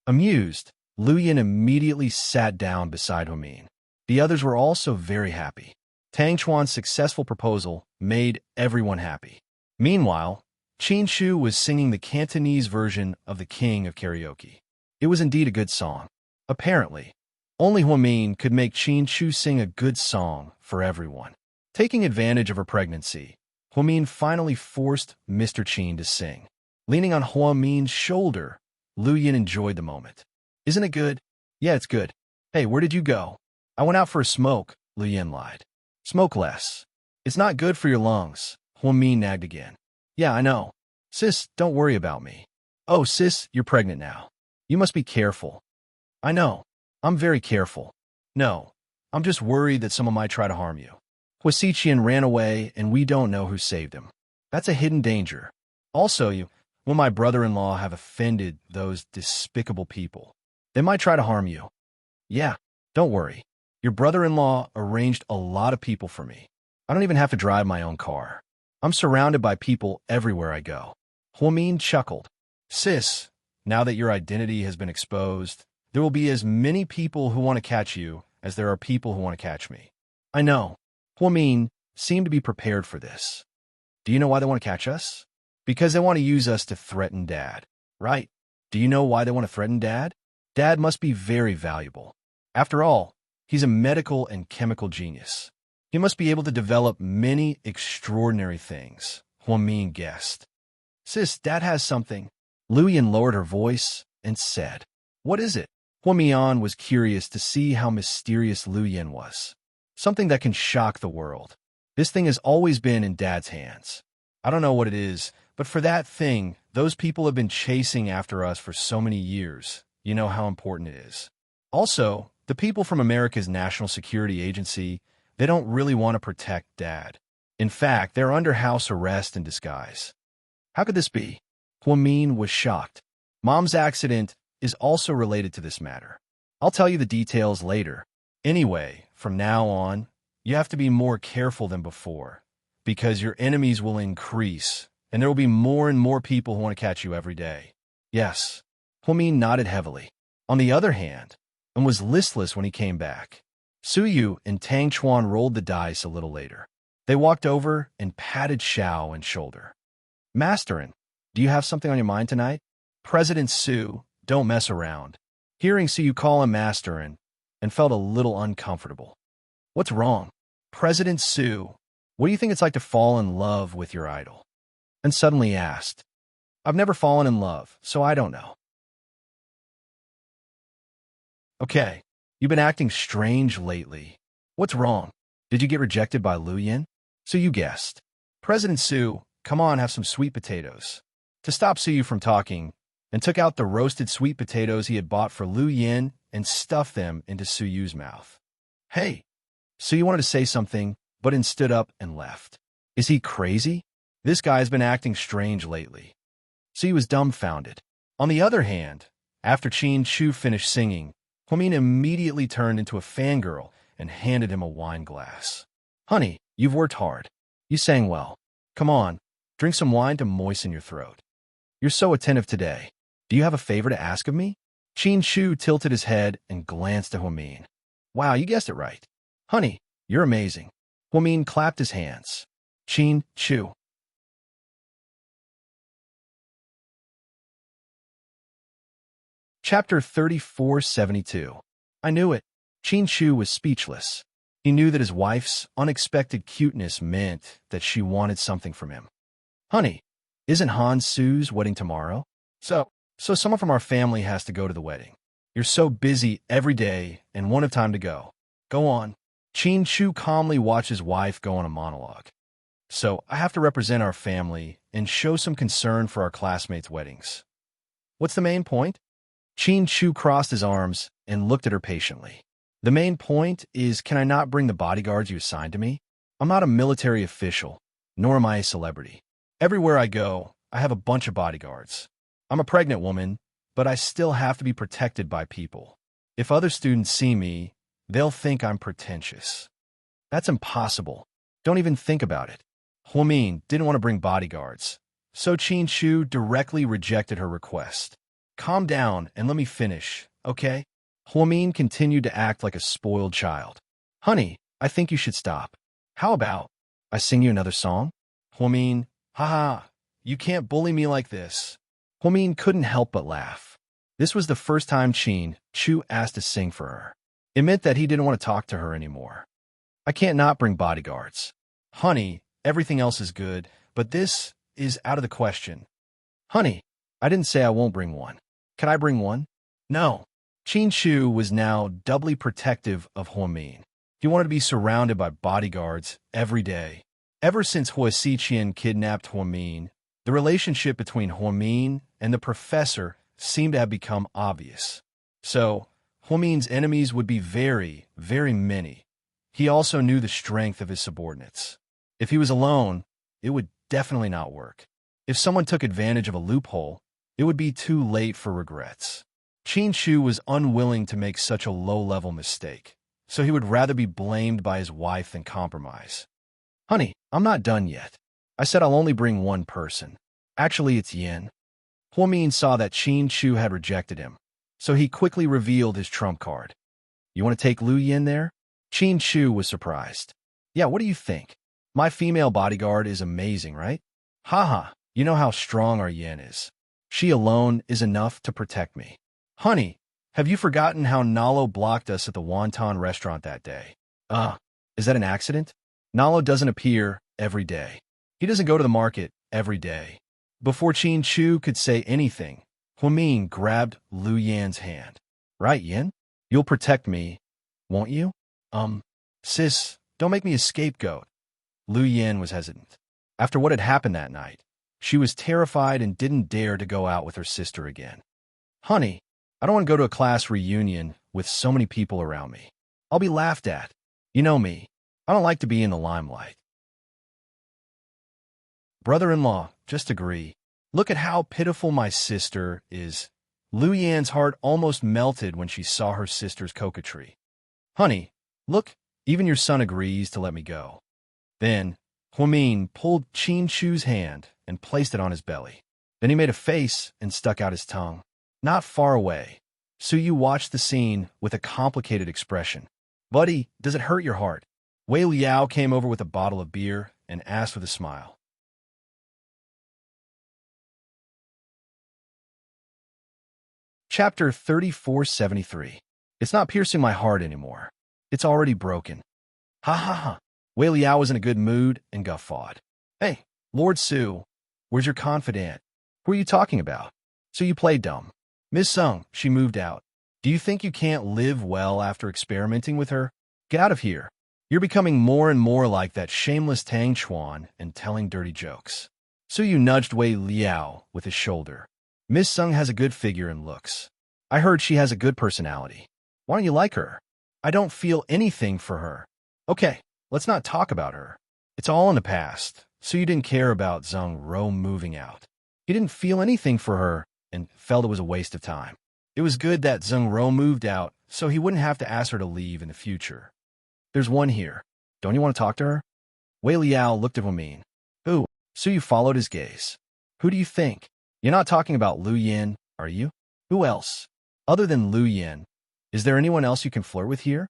Amused, Lu Yin immediately sat down beside Huamin. The others were also very happy. Tang Chuan's successful proposal made everyone happy. Meanwhile, Qin Shu was singing the Cantonese version of The King of Karaoke. It was indeed a good song. Apparently, only Huamin could make Qin Shu sing a good song for everyone. Taking advantage of her pregnancy, Huamin finally forced Mr. Qin to sing. Leaning on Huamin's shoulder, Lu Yin enjoyed the moment. Isn't it good? Yeah, it's good. Hey, where did you go? I went out for a smoke, Lu Yin lied. Smoke less. It's not good for your lungs, Huamin nagged again. Yeah, I know. Sis, don't worry about me. Oh, sis, you're pregnant now. You must be careful. I know. I'm very careful. No, I'm just worried that someone might try to harm you. Huasiqian ran away, and we don't know who saved him. That's a hidden danger. Also, will my brother-in-law have offended those despicable people? They might try to harm you. Yeah, don't worry. Your brother-in-law arranged a lot of people for me. I don't even have to drive my own car. I'm surrounded by people everywhere I go. Huamin chuckled. Sis, now that your identity has been exposed, there will be as many people who want to catch you as there are people who want to catch me. I know. Huamin seemed to be prepared for this. Do you know why they want to catch us? Because they want to use us to threaten Dad. Right. Do you know why they want to threaten Dad? Dad must be very valuable. After all, he's a medical and chemical genius. He must be able to develop many extraordinary things, Huamin guessed. Sis, Dad has something. Lu Yin lowered her voice and said, What is it? Huamian was curious to see how mysterious Lu Yin was. Something that can shock the world. This thing has always been in Dad's hands. I don't know what it is, but for that thing, those people have been chasing after us for so many years. You know how important it is. Also, the people from America's National Security Agency, they don't really want to protect Dad. In fact, they're under house arrest in disguise. How could this be? Huamin was shocked. Mom's accident is also related to this matter. I'll tell you the details later. Anyway, from now on, you have to be more careful than before, because your enemies will increase, and there will be more and more people who want to catch you every day. Yes. Huamin nodded heavily. On the other hand, and was listless when he came back. Suyu and Tang Chuan rolled the dice a little later. They walked over and patted Xiao on shoulder. Masterin, do you have something on your mind tonight? President Su, don't mess around. Hearing Suyu call him Masterin, and felt a little uncomfortable. What's wrong? President Su, what do you think it's like to fall in love with your idol? And suddenly asked. I've never fallen in love, so I don't know. Okay, you've been acting strange lately. What's wrong? Did you get rejected by Lu Yin? So you guessed. President Su, come on, have some sweet potatoes. To stop Suyu from talking, and took out the roasted sweet potatoes he had bought for Lu Yin and stuffed them into Suyu's mouth. Hey, Suyu wanted to say something, but then stood up and left. Is he crazy? This guy's been acting strange lately. Suyu was dumbfounded. On the other hand, after Qin Shu finished singing, Huamin immediately turned into a fangirl and handed him a wine glass. Honey, you've worked hard. You sang well. Come on, drink some wine to moisten your throat. You're so attentive today. Do you have a favor to ask of me? Qin Shu tilted his head and glanced at Huamin. Wow, you guessed it right. Honey, You're amazing. Huamin clapped his hands. Qin Chu. Chapter 3472. I knew it. Qin Chu was speechless. He knew that his wife's unexpected cuteness meant that she wanted something from him. Honey, isn't Han Su's wedding tomorrow? So someone from our family has to go to the wedding. You're so busy every day and won't have time to go. Go on. Qin Chu calmly watched his wife go on a monologue. So I have to represent our family and show some concern for our classmates' weddings. What's the main point? Qin Chu crossed his arms and looked at her patiently. The main point is, can I not bring the bodyguards you assigned to me? I'm not a military official, nor am I a celebrity. Everywhere I go, I have a bunch of bodyguards. I'm a pregnant woman, but I still have to be protected by people. If other students see me, they'll think I'm pretentious. That's impossible. Don't even think about it. Huamin didn't want to bring bodyguards, so Qin Chu directly rejected her request. Calm down and let me finish, okay? Huamin continued to act like a spoiled child. Honey, I think you should stop. How about I sing you another song? Huamin, haha, you can't bully me like this. Huamin couldn't help but laugh. This was the first time Qin Chu asked to sing for her. It meant that he didn't want to talk to her anymore. I can't not bring bodyguards. Honey, everything else is good, but this is out of the question. Honey, I didn't say I won't bring one. Can I bring one? No. Qin Chu was now doubly protective of Huamin. He wanted to be surrounded by bodyguards every day. Ever since Hua Xiqian kidnapped Huamin, the relationship between Huamin and the professor seemed to have become obvious. So, Huamin's enemies would be very, very many. He also knew the strength of his subordinates. If he was alone, it would definitely not work. If someone took advantage of a loophole, it would be too late for regrets. Qin Chu was unwilling to make such a low-level mistake, so he would rather be blamed by his wife than compromise. Honey, I'm not done yet. I said I'll only bring one person. Actually, it's Yin. Huamin saw that Qin Chu had rejected him, so he quickly revealed his trump card. You want to take Lu Yin there? Qin Chu was surprised. Yeah, what do you think? My female bodyguard is amazing, right? Haha, you know how strong our Yin is. She alone is enough to protect me. Honey, have you forgotten how Nalo blocked us at the wonton restaurant that day? Is that an accident? Nalo doesn't appear every day. He doesn't go to the market every day. Before Qin Chu could say anything, Huamin grabbed Lu Yan's hand. Right, Yin? You'll protect me, won't you? Sis, don't make me a scapegoat. Lu Yan was hesitant. After what had happened that night, she was terrified and didn't dare to go out with her sister again. Honey, I don't want to go to a class reunion with so many people around me. I'll be laughed at. You know me. I don't like to be in the limelight. Brother-in-law, just agree. Look at how pitiful my sister is. Lu Yan's heart almost melted when she saw her sister's coquetry. Honey, look, even your son agrees to let me go. Then, Huamin pulled Qin Chu's hand and placed it on his belly. Then he made a face and stuck out his tongue. Not far away, Su Yu watched the scene with a complicated expression. Buddy, does it hurt your heart? Wei Liao came over with a bottle of beer and asked with a smile. Chapter 3473. It's not piercing my heart anymore. It's already broken. Ha ha ha. Wei Liao was in a good mood and guffawed. Hey, Lord Su, where's your confidant? Who are you talking about? So you played dumb. Miss Sung, she moved out. Do you think you can't live well after experimenting with her? Get out of here. You're becoming more and more like that shameless Tang Chuan and telling dirty jokes. Su Yu nudged Wei Liao with his shoulder. Miss Sung has a good figure and looks. I heard she has a good personality. Why don't you like her? I don't feel anything for her. Okay, let's not talk about her. It's all in the past, so you didn't care about Zhang Ro moving out. You didn't feel anything for her and felt it was a waste of time. It was good that Zhang Ro moved out, so he wouldn't have to ask her to leave in the future. There's one here. Don't you want to talk to her? Wei Liao looked at Huamin. Who? So you followed his gaze. Who do you think? You're not talking about Lu Yin, are you? Who else? Other than Lu Yin, is there anyone else you can flirt with here?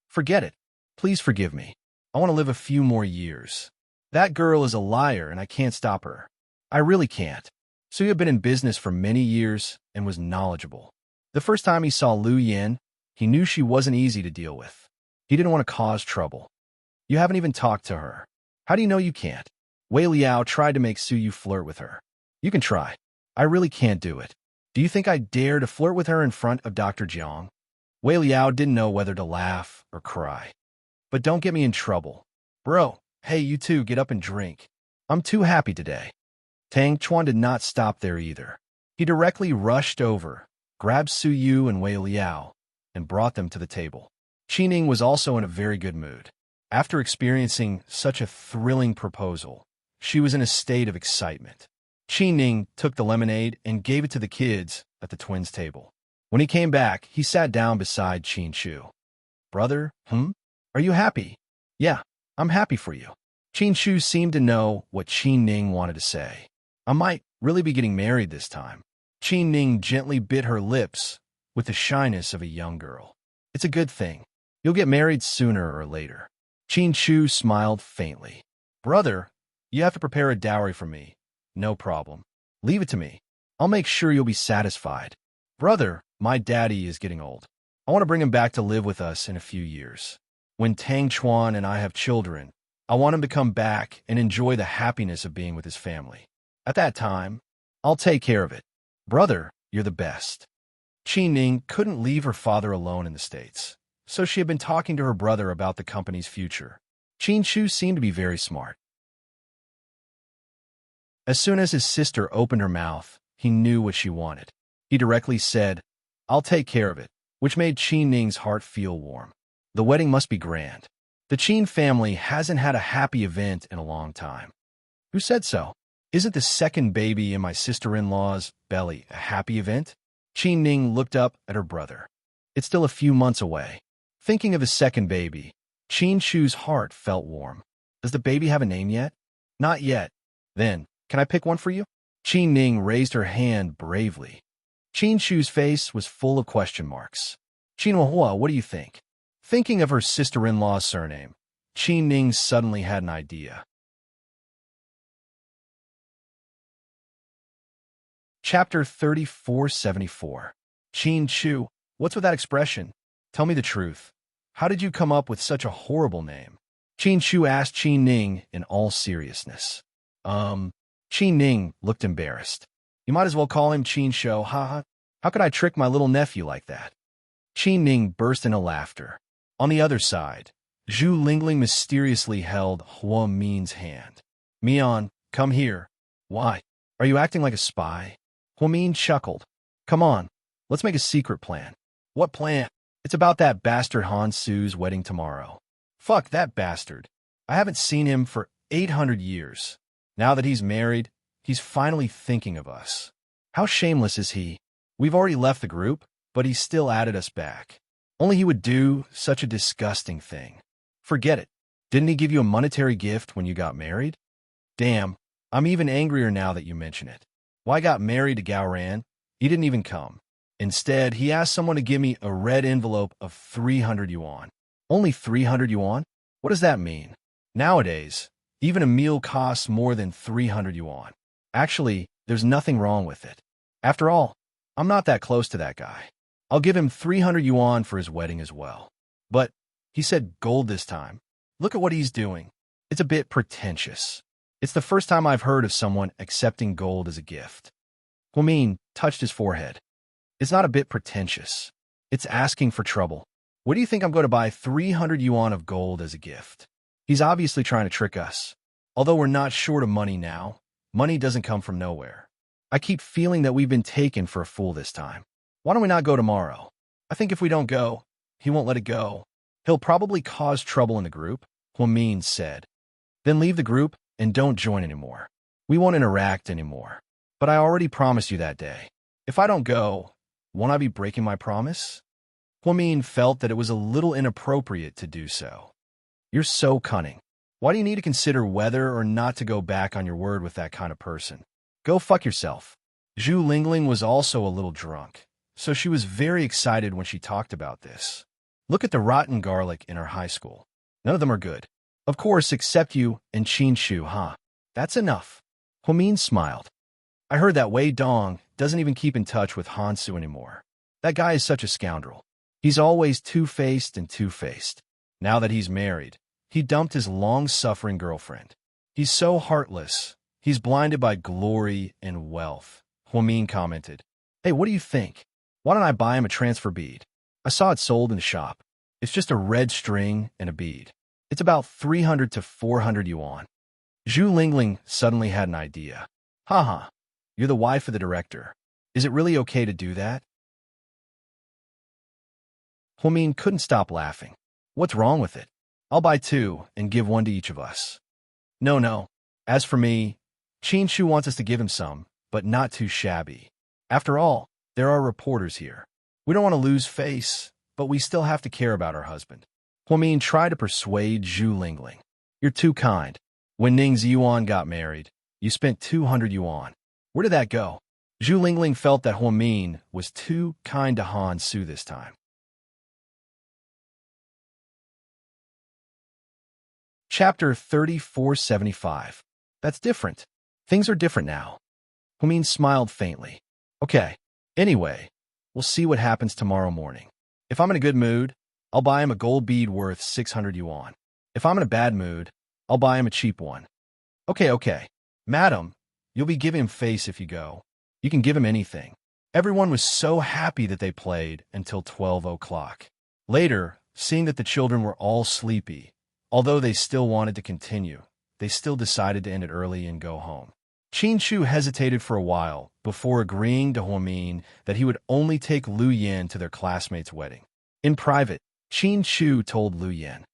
Forget it. Please forgive me. I want to live a few more years. That girl is a liar and I can't stop her. I really can't. So you have been in business for many years and was knowledgeable. The first time he saw Lu Yin, he knew she wasn't easy to deal with. He didn't want to cause trouble. You haven't even talked to her. How do you know you can't? Wei Liao tried to make Su Yu flirt with her. You can try. I really can't do it. Do you think I dare to flirt with her in front of Dr. Jiang? Wei Liao didn't know whether to laugh or cry. But don't get me in trouble. Bro, hey, you two, get up and drink. I'm too happy today. Tang Chuan did not stop there either. He directly rushed over, grabbed Su Yu and Wei Liao, and brought them to the table. Qi Ning was also in a very good mood. After experiencing such a thrilling proposal, she was in a state of excitement. Qi Ning took the lemonade and gave it to the kids at the twins' table. When he came back, he sat down beside Qin Shu. Brother, are you happy? Yeah, I'm happy for you. Qin Shu seemed to know what Qi Ning wanted to say. I might really be getting married this time. Qi Ning gently bit her lips with the shyness of a young girl. It's a good thing. You'll get married sooner or later. Qin Shu smiled faintly. Brother, you have to prepare a dowry for me. No problem. Leave it to me. I'll make sure you'll be satisfied. Brother, my daddy is getting old. I want to bring him back to live with us in a few years. When Tang Chuan and I have children, I want him to come back and enjoy the happiness of being with his family. At that time, I'll take care of it. Brother, you're the best. Qi Ning couldn't leave her father alone in the States, so she had been talking to her brother about the company's future. Qin Shu seemed to be very smart. As soon as his sister opened her mouth, he knew what she wanted. He directly said, I'll take care of it, which made Qi Ning's heart feel warm. The wedding must be grand. The Qin family hasn't had a happy event in a long time. Who said so? Isn't the second baby in my sister-in-law's belly a happy event? Qi Ning looked up at her brother. It's still a few months away. Thinking of his second baby, Qin Shu's heart felt warm. Does the baby have a name yet? Not yet. Then, can I pick one for you? Qi Ning raised her hand bravely. Qin Shu's face was full of question marks. Qinhuahua, what do you think? Thinking of her sister-in-law's surname, Qi Ning suddenly had an idea. Chapter 3474. Qin Shu, what's with that expression? Tell me the truth. How did you come up with such a horrible name? Qin Shu asked Qi Ning in all seriousness. Qi Ning looked embarrassed. You might as well call him Qin Shu, haha. How could I trick my little nephew like that? Qi Ning burst into laughter. On the other side, Zhu Lingling mysteriously held Hua Min's hand. Mian, come here. Why? Are you acting like a spy? Hua Min chuckled. Come on, let's make a secret plan. What plan? It's about that bastard Han Su's wedding tomorrow. Fuck that bastard. I haven't seen him for 800 years. Now that he's married, he's finally thinking of us. How shameless is he? We've already left the group, but he still added us back. Only he would do such a disgusting thing. Forget it. Didn't he give you a monetary gift when you got married? Damn, I'm even angrier now that you mention it. Why I got married to Gao Ran? He didn't even come. Instead, he asked someone to give me a red envelope of 300 yuan. Only 300 yuan? What does that mean? Nowadays, even a meal costs more than 300 yuan. Actually, there's nothing wrong with it. After all, I'm not that close to that guy. I'll give him 300 yuan for his wedding as well. But he said gold this time. Look at what he's doing. It's a bit pretentious. It's the first time I've heard of someone accepting gold as a gift. Hua Min touched his forehead. It's not a bit pretentious. It's asking for trouble. What do you think I'm going to buy 300 yuan of gold as a gift? He's obviously trying to trick us. Although we're not short of money now, money doesn't come from nowhere. I keep feeling that we've been taken for a fool this time. Why don't we not go tomorrow? I think if we don't go, he won't let it go. He'll probably cause trouble in the group, Hua Min said. Then leave the group and don't join anymore. We won't interact anymore. But I already promised you that day. If I don't go, won't I be breaking my promise? Hua Min felt that it was a little inappropriate to do so. You're so cunning. Why do you need to consider whether or not to go back on your word with that kind of person? Go fuck yourself. Zhu Lingling was also a little drunk, so she was very excited when she talked about this. Look at the rotten garlic in our high school. None of them are good. Of course, except you and Qin Shu, huh? That's enough. Huamin smiled. I heard that Wei Dong doesn't even keep in touch with Hansu anymore. That guy is such a scoundrel. He's always two-faced and two-faced. Now that he's married, he dumped his long-suffering girlfriend. He's so heartless. He's blinded by glory and wealth. Huamin commented. Hey, what do you think? Why don't I buy him a transfer bead? I saw it sold in the shop. It's just a red string and a bead. It's about 300 to 400 yuan. Zhu Lingling suddenly had an idea. Haha, you're the wife of the director. Is it really okay to do that? Huamin couldn't stop laughing. What's wrong with it? I'll buy 2 and give 1 to each of us. No. As for me, Qin Shu wants us to give him some, but not too shabby. After all, there are reporters here. We don't want to lose face, but we still have to care about our husband. Huamin tried to persuade Zhu Lingling. You're too kind. When Ning Ziyuan got married, you spent 200 yuan. Where did that go? Zhu Lingling felt that Huamin was too kind to Han Su this time. Chapter 3475. That's different. Things are different now. Huamin smiled faintly. Okay. Anyway, we'll see what happens tomorrow morning. If I'm in a good mood, I'll buy him a gold bead worth 600 yuan. If I'm in a bad mood, I'll buy him a cheap one. Okay. Madam, you'll be giving him face if you go. You can give him anything. Everyone was so happy that they played until 12 o'clock. Later, seeing that the children were all sleepy, although they still wanted to continue, they still decided to end it early and go home. Qin Shu hesitated for a while before agreeing to Huamin that he would only take Lu Yin to their classmate's wedding. In private, Qin Shu told Lu Yin,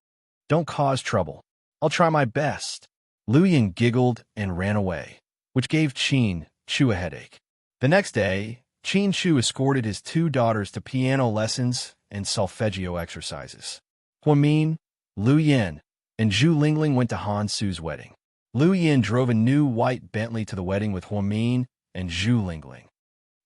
"Don't cause trouble. I'll try my best." Lu Yin giggled and ran away, which gave Qin Shu a headache. The next day, Qin Shu escorted his 2 daughters to piano lessons and solfeggio exercises. Huamin, Lu Yin, and Zhu Lingling went to Han Su's wedding. Lu Yin drove a new white Bentley to the wedding with Huamin and Zhu Lingling.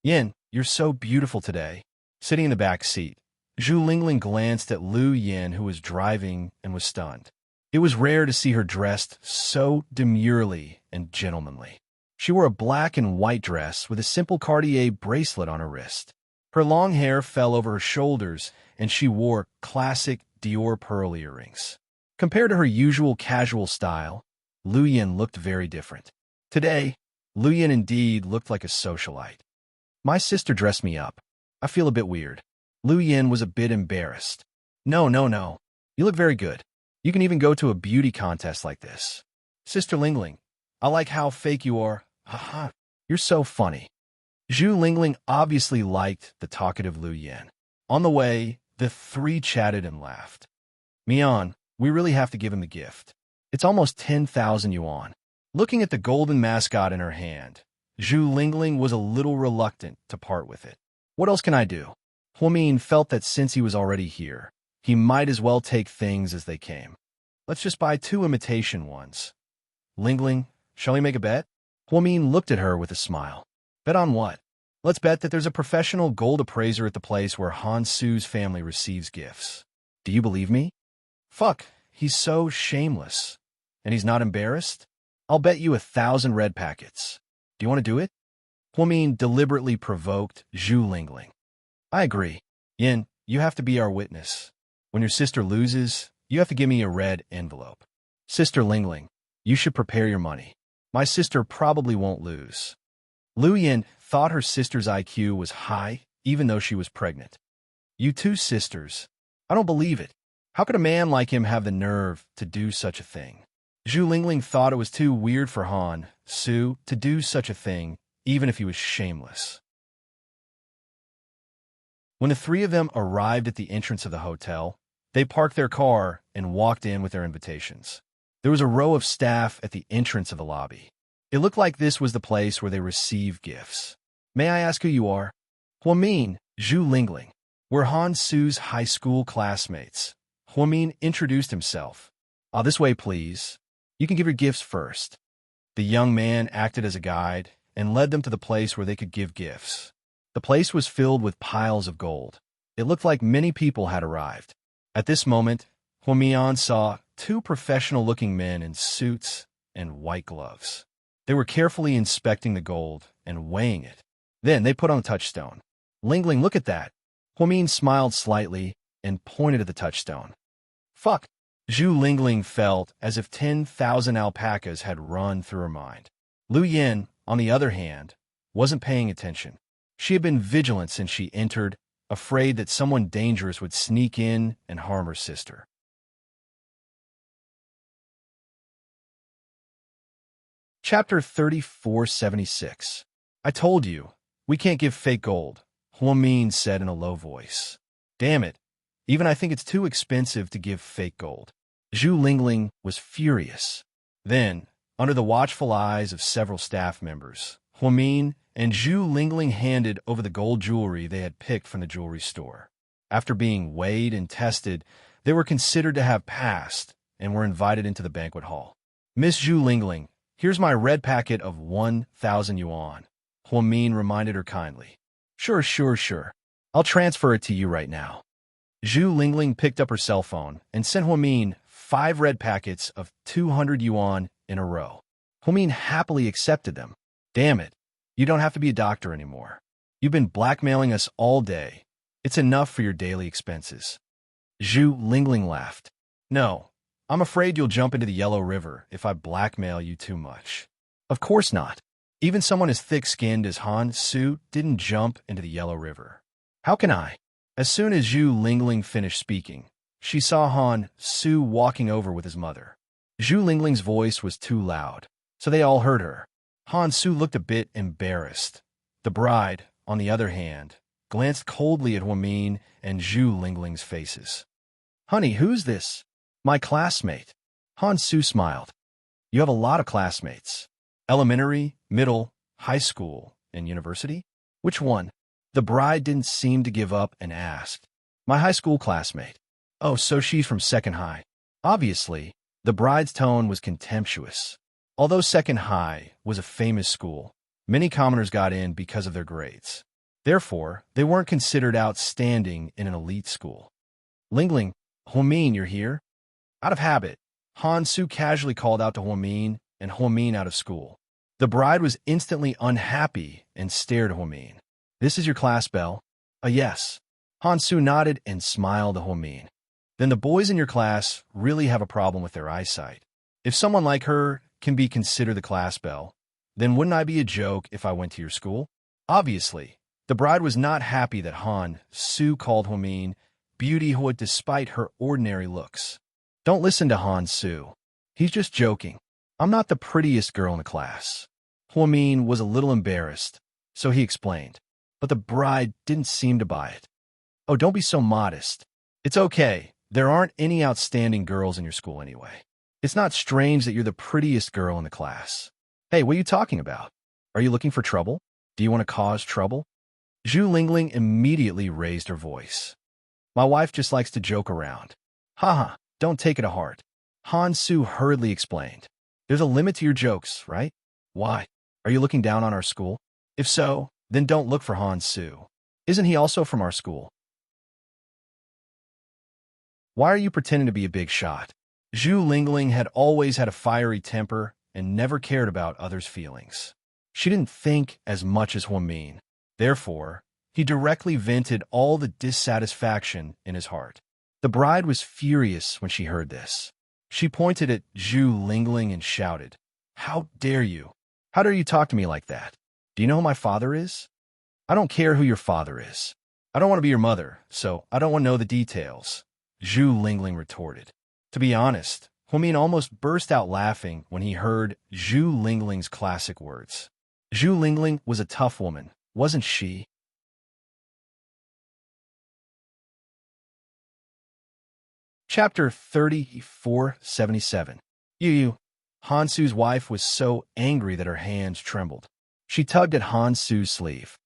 Yin, you're so beautiful today. Sitting in the back seat, Zhu Lingling glanced at Lu Yin, who was driving, and was stunned. It was rare to see her dressed so demurely and gentlemanly. She wore a black and white dress with a simple Cartier bracelet on her wrist. Her long hair fell over her shoulders, and she wore classic Dior pearl earrings. Compared to her usual casual style, Lu Yin looked very different. Today, Lu Yin indeed looked like a socialite. My sister dressed me up. I feel a bit weird. Lu Yin was a bit embarrassed. No. You look very good. You can even go to a beauty contest like this. Sister Lingling, I like how fake you are. Haha, you're so funny. Zhu Lingling obviously liked the talkative Lu Yin. On the way, the 3 chatted and laughed. Mian, we really have to give him the gift. It's almost 10,000 yuan. Looking at the golden mascot in her hand, Zhu Lingling was a little reluctant to part with it. What else can I do? Huamin felt that since he was already here, he might as well take things as they came. Let's just buy 2 imitation ones. Lingling, shall we make a bet? Huamin looked at her with a smile. Bet on what? Let's bet that there's a professional gold appraiser at the place where Han Su's family receives gifts. Do you believe me? Fuck, he's so shameless. And he's not embarrassed? I'll bet you 1,000 red packets. Do you want to do it? Huamin deliberately provoked Zhu Lingling. I agree. Yin, you have to be our witness. When your sister loses, you have to give me a red envelope. Sister Lingling, you should prepare your money. My sister probably won't lose. Lu Yin thought her sister's IQ was high, even though she was pregnant. You 2 sisters. I don't believe it. How could a man like him have the nerve to do such a thing? Zhu Lingling thought it was too weird for Han Su to do such a thing, even if he was shameless. When the 3 of them arrived at the entrance of the hotel, they parked their car and walked in with their invitations. There was a row of staff at the entrance of the lobby. It looked like this was the place where they receive gifts. May I ask who you are? Huamin, Zhu Lingling. We're Han Su's high school classmates. Huamin introduced himself. This way, please. You can give your gifts first. The young man acted as a guide and led them to the place where they could give gifts. The place was filled with piles of gold. It looked like many people had arrived. At this moment, Huamian saw two professional-looking men in suits and white gloves. They were carefully inspecting the gold and weighing it. Then they put on the touchstone. Lingling, look at that. Huamin smiled slightly and pointed at the touchstone. Fuck. Zhu Lingling felt as if 10,000 alpacas had run through her mind. Lu Yin, on the other hand, wasn't paying attention. She had been vigilant since she entered, afraid that someone dangerous would sneak in and harm her sister. Chapter 3476. I told you, we can't give fake gold, Huamin said in a low voice. Damn it, even I think it's too expensive to give fake gold. Zhu Lingling was furious. Then, under the watchful eyes of several staff members, Huamin and Zhu Lingling handed over the gold jewelry they had picked from the jewelry store. After being weighed and tested, they were considered to have passed and were invited into the banquet hall. Miss Zhu Lingling, here's my red packet of 1,000 yuan, Huamin reminded her kindly. Sure. I'll transfer it to you right now. Zhu Lingling picked up her cell phone and sent Huamin 5 red packets of 200 yuan in a row. Huamin happily accepted them. Damn it, you don't have to be a doctor anymore. You've been blackmailing us all day. It's enough for your daily expenses. Zhu Lingling laughed. No, I'm afraid you'll jump into the Yellow River if I blackmail you too much. Of course not. Even someone as thick-skinned as Han Su didn't jump into the Yellow River. How can I? As soon as Zhu Lingling finished speaking, she saw Han Su walking over with his mother. Zhu Lingling's voice was too loud, so they all heard her. Han Su looked a bit embarrassed. The bride, on the other hand, glanced coldly at Huamin and Zhu Lingling's faces. Honey, who's this? My classmate. Han Su smiled. You have a lot of classmates. Elementary, middle, high school, and university? Which one? The bride didn't seem to give up and asked. My high school classmate. Oh, so she's from second high. Obviously, the bride's tone was contemptuous. Although second high was a famous school, many commoners got in because of their grades. Therefore, they weren't considered outstanding in an elite school. Lingling, Huamin, you're here? Out of habit, Han Su casually called out to Huamin and Huamin out of school. The bride was instantly unhappy and stared at Huamin. This is your class bell? Yes. Han Su nodded and smiled at Huamin. Then the boys in your class really have a problem with their eyesight. If someone like her can be considered the class belle, then wouldn't I be a joke if I went to your school? Obviously, the bride was not happy that Han Su called Huamin Beauty Hood despite her ordinary looks. Don't listen to Han Su. He's just joking. I'm not the prettiest girl in the class. Huamin was a little embarrassed, so he explained. But the bride didn't seem to buy it. Oh, don't be so modest. It's okay. There aren't any outstanding girls in your school anyway. It's not strange that you're the prettiest girl in the class. Hey, what are you talking about? Are you looking for trouble? Do you want to cause trouble? Zhu Lingling immediately raised her voice. My wife just likes to joke around. Haha, don't take it to heart. Han Su hurriedly explained. There's a limit to your jokes, right? Why? Are you looking down on our school? If so, then don't look for Han Su. Isn't he also from our school? Why are you pretending to be a big shot? Zhu Lingling had always had a fiery temper and never cared about others' feelings. She didn't think as much as Huamin. Therefore, he directly vented all the dissatisfaction in his heart. The bride was furious when she heard this. She pointed at Zhu Lingling and shouted, How dare you? How dare you talk to me like that? Do you know who my father is? I don't care who your father is. I don't want to be your mother, so I don't want to know the details, Zhu Lingling retorted. To be honest, Huamin almost burst out laughing when he heard Zhu Lingling's classic words. Zhu Lingling was a tough woman, wasn't she? Chapter 3477. You. Han Su's wife was so angry that her hands trembled. She tugged at Han Su's sleeve.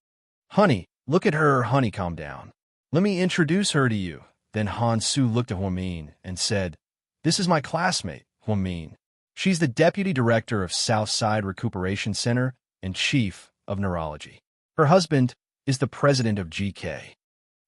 Honey, look at her, honey, calm down. Let me introduce her to you. Then Han Su looked at Huamin and said, This is my classmate, Huamin. She's the deputy director of Southside Recuperation Center and chief of neurology. Her husband is the president of GK.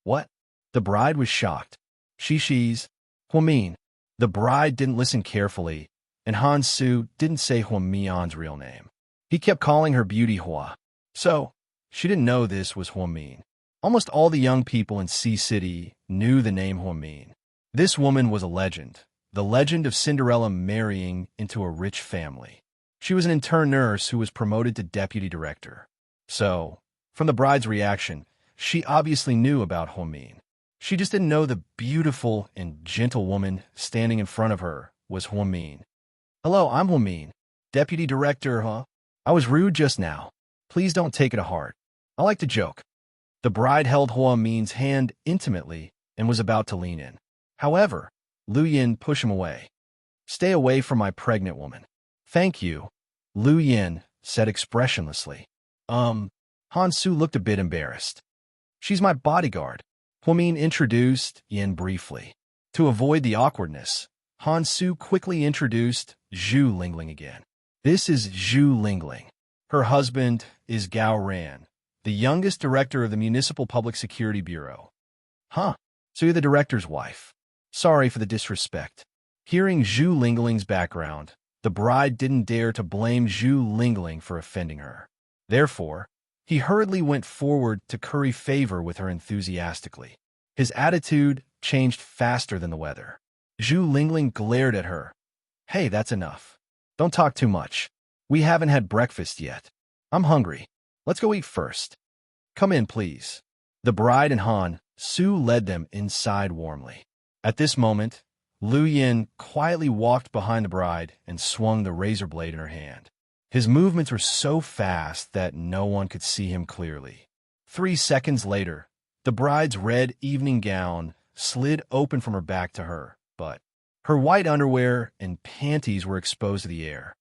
What? The bride was shocked. She's Huamin. The bride didn't listen carefully, and Han Su didn't say Hua Mian's real name. He kept calling her Beauty Hua. So, she didn't know this was Hua Min. Almost all the young people in Sea City knew the name Hua Min. This woman was a legend, the legend of Cinderella marrying into a rich family. She was an intern nurse who was promoted to deputy director. So, from the bride's reaction, she obviously knew about Hua Min. She just didn't know the beautiful and gentle woman standing in front of her was Hua Min. Hello, I'm Hua Min. Deputy director, huh? I was rude just now. Please don't take it to heart. I like to joke. The bride held Hua Min's hand intimately and was about to lean in. However, Lu Yin pushed him away. Stay away from my pregnant woman. Thank you, Lu Yin said expressionlessly. Han Su looked a bit embarrassed. She's my bodyguard. Hua Min introduced Yin briefly. To avoid the awkwardness, Han Su quickly introduced Zhu Lingling again. This is Zhu Lingling. Her husband is Gao Ran, the youngest director of the Municipal Public Security Bureau. Huh, so you're the director's wife. Sorry for the disrespect. Hearing Zhu Lingling's background, the bride didn't dare to blame Zhu Lingling for offending her. Therefore, he hurriedly went forward to curry favor with her enthusiastically. His attitude changed faster than the weather. Zhu Lingling glared at her. Hey, that's enough. Don't talk too much. We haven't had breakfast yet. I'm hungry. Let's go eat first. Come in, please. The bride and Han Su led them inside warmly. At this moment, Lu Yin quietly walked behind the bride and swung the razor blade in her hand. His movements were so fast that no one could see him clearly. 3 seconds later, the bride's red evening gown slid open from her back to her, but her white underwear and panties were exposed to the air.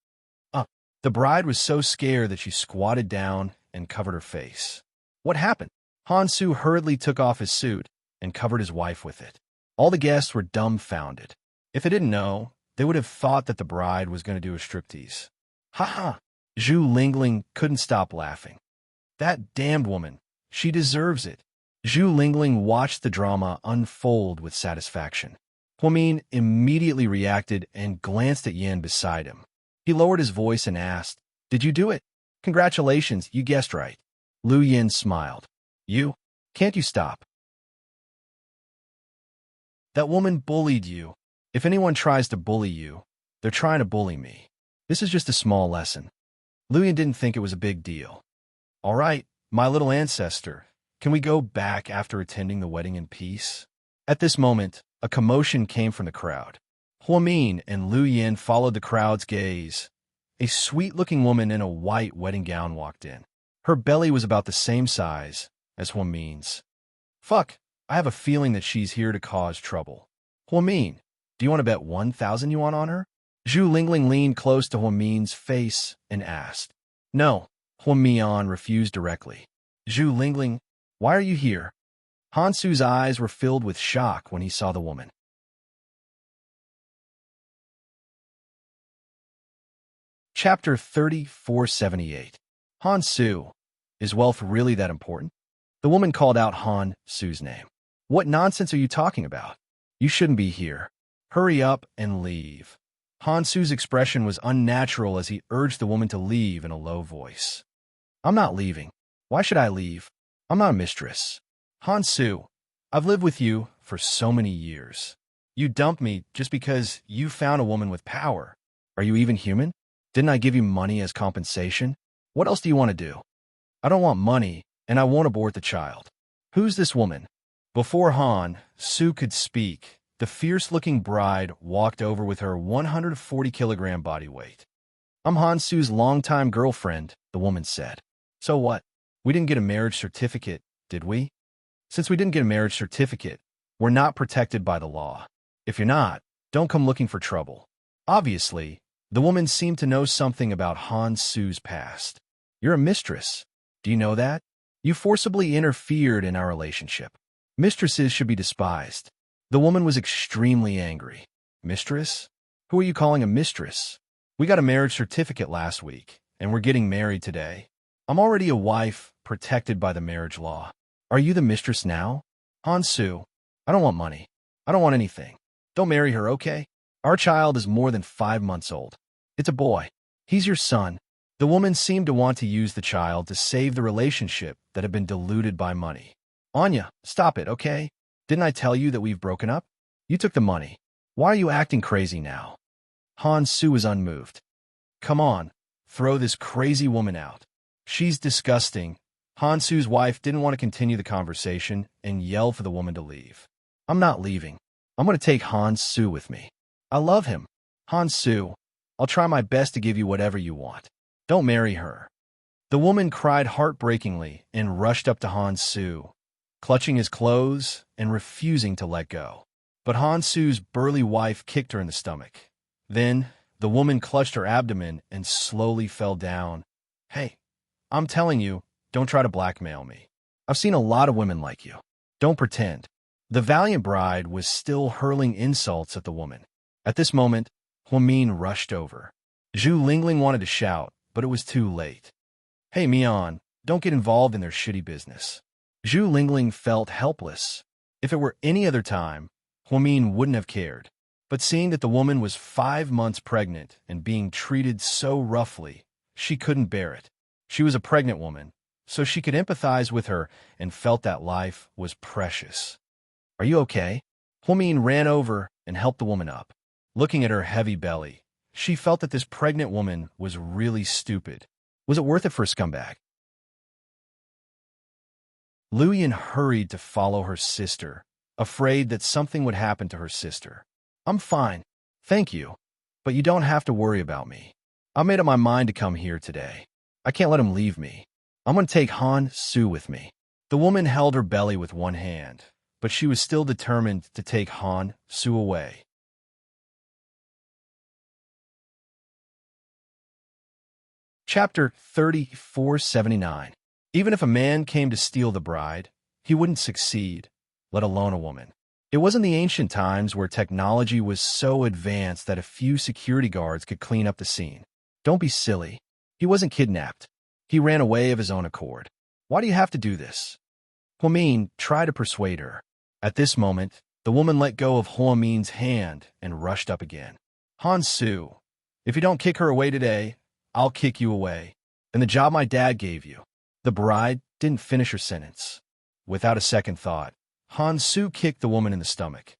The bride was so scared that she squatted down and covered her face. What happened? Han Su hurriedly took off his suit and covered his wife with it. All the guests were dumbfounded. If they didn't know, they would have thought that the bride was going to do a striptease. Ha ha! Zhu Lingling couldn't stop laughing. That damned woman. She deserves it. Zhu Lingling watched the drama unfold with satisfaction. Hua Min immediately reacted and glanced at Yin beside him. He lowered his voice and asked, Did you do it? Congratulations, you guessed right. Lu Yin smiled. You? Can't you stop? That woman bullied you. If anyone tries to bully you, they're trying to bully me. This is just a small lesson. Lu Yin didn't think it was a big deal. All right, my little ancestor, can we go back after attending the wedding in peace? At this moment, a commotion came from the crowd. Hua Min and Lu Yin followed the crowd's gaze. A sweet-looking woman in a white wedding gown walked in. Her belly was about the same size as Hua Min's. Fuck, I have a feeling that she's here to cause trouble. Hua Min, do you want to bet 1,000 yuan on her? Zhu Lingling leaned close to Hua Min's face and asked. No, Hua Mian refused directly. Zhu Lingling, why are you here? Han Su's eyes were filled with shock when he saw the woman. Chapter 3478. Han Su. Is wealth really that important? The woman called out Han Su's name. What nonsense are you talking about? You shouldn't be here. Hurry up and leave. Han Su's expression was unnatural as he urged the woman to leave in a low voice. I'm not leaving. Why should I leave? I'm not a mistress. Han Su, I've lived with you for so many years. You dumped me just because you found a woman with power. Are you even human? Didn't I give you money as compensation? What else do you want to do? I don't want money, and I won't abort the child. Who's this woman? Before Han Su could speak, the fierce-looking bride walked over with her 140-kilogram body weight. I'm Han Su's longtime girlfriend, the woman said. So what? We didn't get a marriage certificate, did we? Since we didn't get a marriage certificate, we're not protected by the law. If you're not, don't come looking for trouble. Obviously, the woman seemed to know something about Han Su's past. You're a mistress. Do you know that? You forcibly interfered in our relationship. Mistresses should be despised. The woman was extremely angry. Mistress? Who are you calling a mistress? We got a marriage certificate last week, and we're getting married today. I'm already a wife, protected by the marriage law. Are you the mistress now? Han Su, I don't want money. I don't want anything. Don't marry her, okay? Our child is more than 5 months old. It's a boy. He's your son. The woman seemed to want to use the child to save the relationship that had been diluted by money. Anya, stop it, okay? Didn't I tell you that we've broken up? You took the money. Why are you acting crazy now? Han Su was unmoved. Come on, throw this crazy woman out. She's disgusting. Han Su's wife didn't want to continue the conversation and yelled for the woman to leave. I'm not leaving. I'm going to take Han Su with me. I love him. Han Su, I'll try my best to give you whatever you want. Don't marry her. The woman cried heartbreakingly and rushed up to Han Su, clutching his clothes and refusing to let go. But Han Su's burly wife kicked her in the stomach. Then, the woman clutched her abdomen and slowly fell down. Hey, I'm telling you, don't try to blackmail me. I've seen a lot of women like you. Don't pretend. The valiant bride was still hurling insults at the woman. At this moment, Huamin rushed over. Zhu Lingling wanted to shout, but it was too late. Hey, Mian, don't get involved in their shitty business. Zhu Lingling felt helpless. If it were any other time, Huamin wouldn't have cared. But seeing that the woman was 5 months pregnant and being treated so roughly, she couldn't bear it. She was a pregnant woman, so she could empathize with her and felt that life was precious. Are you okay? Huamin ran over and helped the woman up. Looking at her heavy belly, she felt that this pregnant woman was really stupid. Was it worth it for a scumbag? Lu Yin hurried to follow her sister, afraid that something would happen to her sister. I'm fine, thank you, but you don't have to worry about me. I made up my mind to come here today. I can't let him leave me. I'm going to take Han Su with me. The woman held her belly with one hand, but she was still determined to take Han Su away. Chapter 3479. Even if a man came to steal the bride, he wouldn't succeed, let alone a woman. It wasn't the ancient times where technology was so advanced that a few security guards could clean up the scene. Don't be silly. He wasn't kidnapped. He ran away of his own accord. Why do you have to do this? Huamin tried to persuade her. At this moment, the woman let go of Huamin's hand and rushed up again. Han Su, if you don't kick her away today, I'll kick you away. And the job my dad gave you. The bride didn't finish her sentence. Without a second thought, Han Su kicked the woman in the stomach.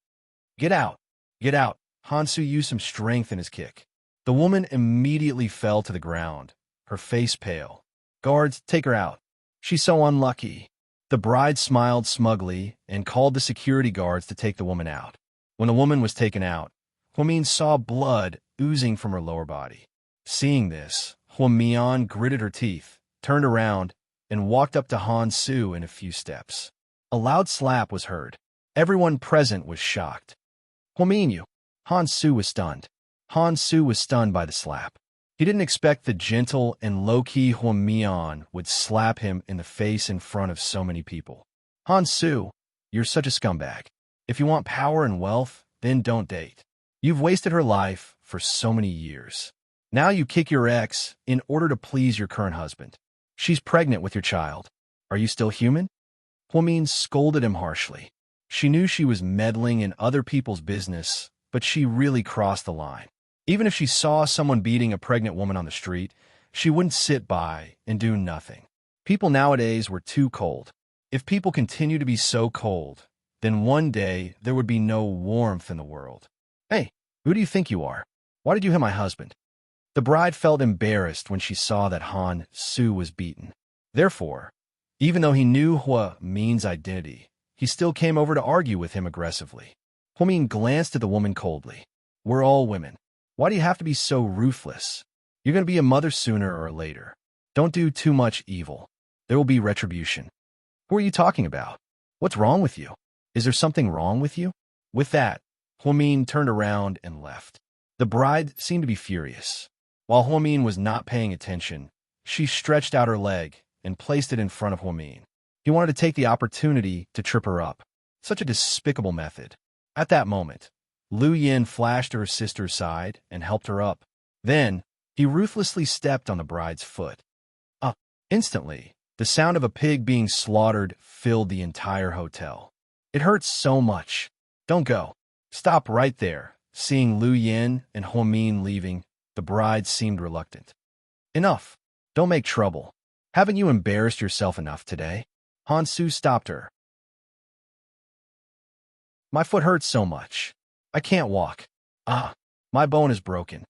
Get out! Get out! Han Su used some strength in his kick. The woman immediately fell to the ground, her face pale. Guards, take her out. She's so unlucky. The bride smiled smugly and called the security guards to take the woman out. When the woman was taken out, Huamin saw blood oozing from her lower body. Seeing this, Huamian gritted her teeth, turned around, and walked up to Han Su in a few steps. A loud slap was heard. Everyone present was shocked. Huamin, you! Han Su was stunned. Han Su was stunned by the slap. He didn't expect the gentle and low-key Huamian would slap him in the face in front of so many people. Han Su, you're such a scumbag. If you want power and wealth, then don't date. You've wasted her life for so many years. Now you kick your ex in order to please your current husband. She's pregnant with your child. Are you still human? Huamin scolded him harshly. She knew she was meddling in other people's business, but she really crossed the line. Even if she saw someone beating a pregnant woman on the street, she wouldn't sit by and do nothing. People nowadays were too cold. If people continue to be so cold, then one day there would be no warmth in the world. Hey, who do you think you are? Why did you hit my husband? The bride felt embarrassed when she saw that Han Su was beaten. Therefore, even though he knew Huamin's identity, he still came over to argue with him aggressively. Huamin glanced at the woman coldly. We're all women. Why do you have to be so ruthless? You're going to be a mother sooner or later. Don't do too much evil. There will be retribution. Who are you talking about? What's wrong with you? Is there something wrong with you? With that, Huamin turned around and left. The bride seemed to be furious. While Huamin was not paying attention, she stretched out her leg and placed it in front of Huamin. He wanted to take the opportunity to trip her up. Such a despicable method. At that moment, Lu Yin flashed to her sister's side and helped her up. Then, he ruthlessly stepped on the bride's foot. Instantly, the sound of a pig being slaughtered filled the entire hotel. It hurts so much. Don't go. Stop right there. Seeing Lu Yin and Huamin leaving, the bride seemed reluctant. Enough. Don't make trouble. Haven't you embarrassed yourself enough today? Han Su stopped her. My foot hurts so much. I can't walk. My bone is broken.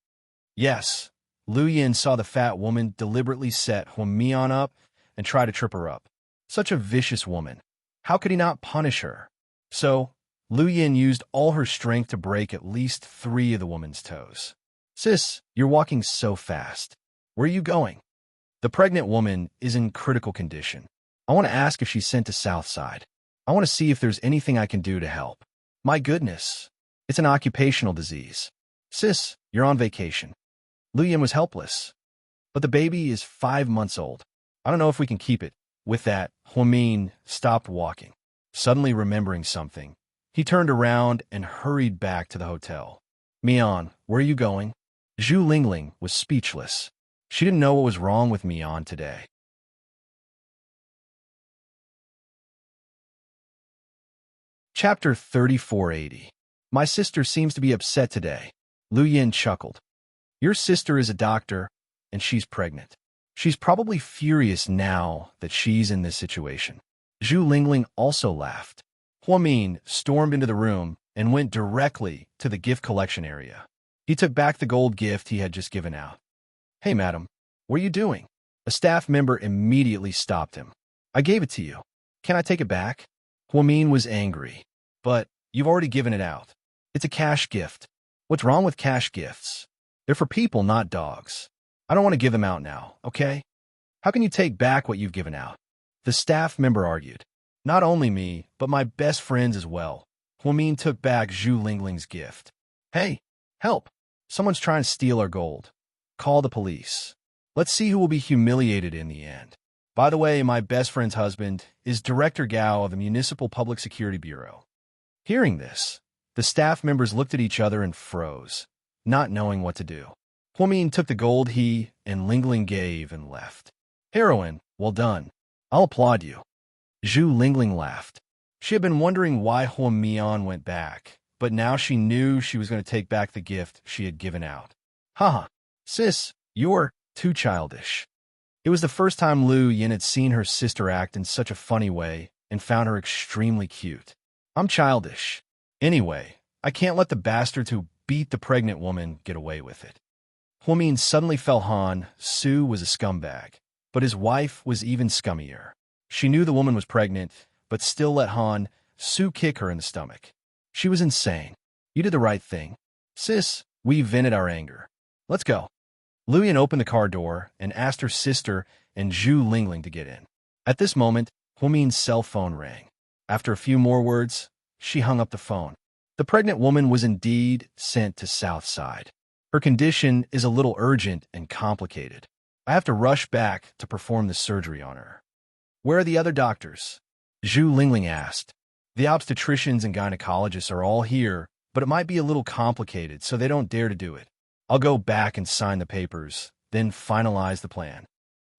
Yes. Lu Yin saw the fat woman deliberately set Huamian up and try to trip her up. Such a vicious woman. How could he not punish her? So, Lu Yin used all her strength to break at least 3 of the woman's toes. Sis, you're walking so fast. Where are you going? The pregnant woman is in critical condition. I want to ask if she's sent to Southside. I want to see if there's anything I can do to help. My goodness. It's an occupational disease. Sis, you're on vacation. Lu Yin was helpless. But the baby is 5 months old. I don't know if we can keep it. With that, Huamin stopped walking. Suddenly remembering something, he turned around and hurried back to the hotel. Mian, where are you going? Zhu Lingling was speechless. She didn't know what was wrong with Mian today. Chapter 3480. My sister seems to be upset today. Lu Yin chuckled. Your sister is a doctor, and she's pregnant. She's probably furious now that she's in this situation. Zhu Lingling also laughed. Huamin stormed into the room and went directly to the gift collection area. He took back the gold gift he had just given out. Hey, madam, what are you doing? A staff member immediately stopped him. I gave it to you. Can I take it back? Huamin was angry. But you've already given it out. It's a cash gift. What's wrong with cash gifts? They're for people, not dogs. I don't want to give them out now, okay? How can you take back what you've given out? The staff member argued. Not only me, but my best friends as well. Huamin took back Zhu Lingling's gift. Hey, help! Someone's trying to steal our gold. Call the police. Let's see who will be humiliated in the end. By the way, my best friend's husband is Director Gao of the Municipal Public Security Bureau. Hearing this, the staff members looked at each other and froze, not knowing what to do. Huamin took the gold he and Lingling gave and left. Heroine, well done. I'll applaud you. Zhu Lingling laughed. She had been wondering why Huamian went back, but now she knew she was going to take back the gift she had given out. Haha, sis, you're too childish. It was the first time Lu Yin had seen her sister act in such a funny way and found her extremely cute. I'm childish. Anyway, I can't let the bastards who beat the pregnant woman get away with it. Huamin suddenly felt Han Su was a scumbag, but his wife was even scummier. She knew the woman was pregnant, but still let Han Su kick her in the stomach. She was insane. You did the right thing. Sis, we vented our anger. Let's go. Lu Yin opened the car door and asked her sister and Zhu Lingling to get in. At this moment, Huamin's cell phone rang. After a few more words, she hung up the phone. The pregnant woman was indeed sent to Southside. Her condition is a little urgent and complicated. I have to rush back to perform the surgery on her. Where are the other doctors? Zhu Lingling asked. The obstetricians and gynecologists are all here, but it might be a little complicated, so they don't dare to do it. I'll go back and sign the papers, then finalize the plan.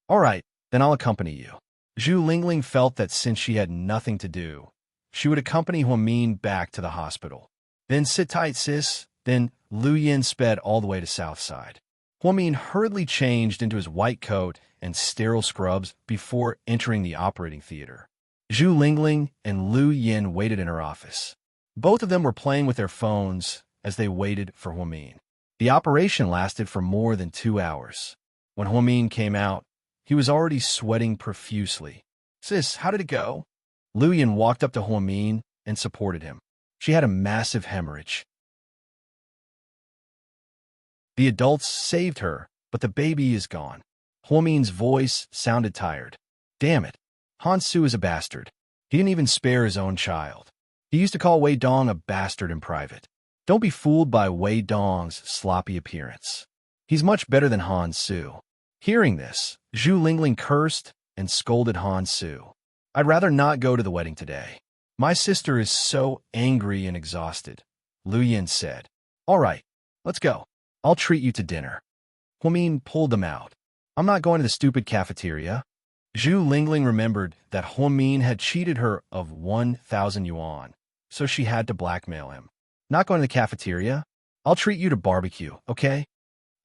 All right, then I'll accompany you. Zhu Lingling felt that since she had nothing to do, she would accompany Huamin back to the hospital. Then sit tight, sis. Then Lu Yin sped all the way to Southside. Huamin hurriedly changed into his white coat and sterile scrubs before entering the operating theater. Zhu Lingling and Lu Yin waited in her office. Both of them were playing with their phones as they waited for Huamin. The operation lasted for more than 2 hours. When Huamin came out, he was already sweating profusely. Sis, how did it go? Lu Yin walked up to Huamin and supported him. She had a massive hemorrhage. The adults saved her, but the baby is gone. Huamin's voice sounded tired. Damn it. Han Su is a bastard. He didn't even spare his own child. He used to call Wei Dong a bastard in private. Don't be fooled by Wei Dong's sloppy appearance. He's much better than Han Su. Hearing this, Zhu Lingling cursed and scolded Han Su. I'd rather not go to the wedding today. My sister is so angry and exhausted, Lu Yin said. All right, let's go. I'll treat you to dinner. Huamin pulled them out. I'm not going to the stupid cafeteria. Zhu Lingling remembered that Huamin had cheated her of 1,000 yuan, so she had to blackmail him. Not going to the cafeteria? I'll treat you to barbecue, okay?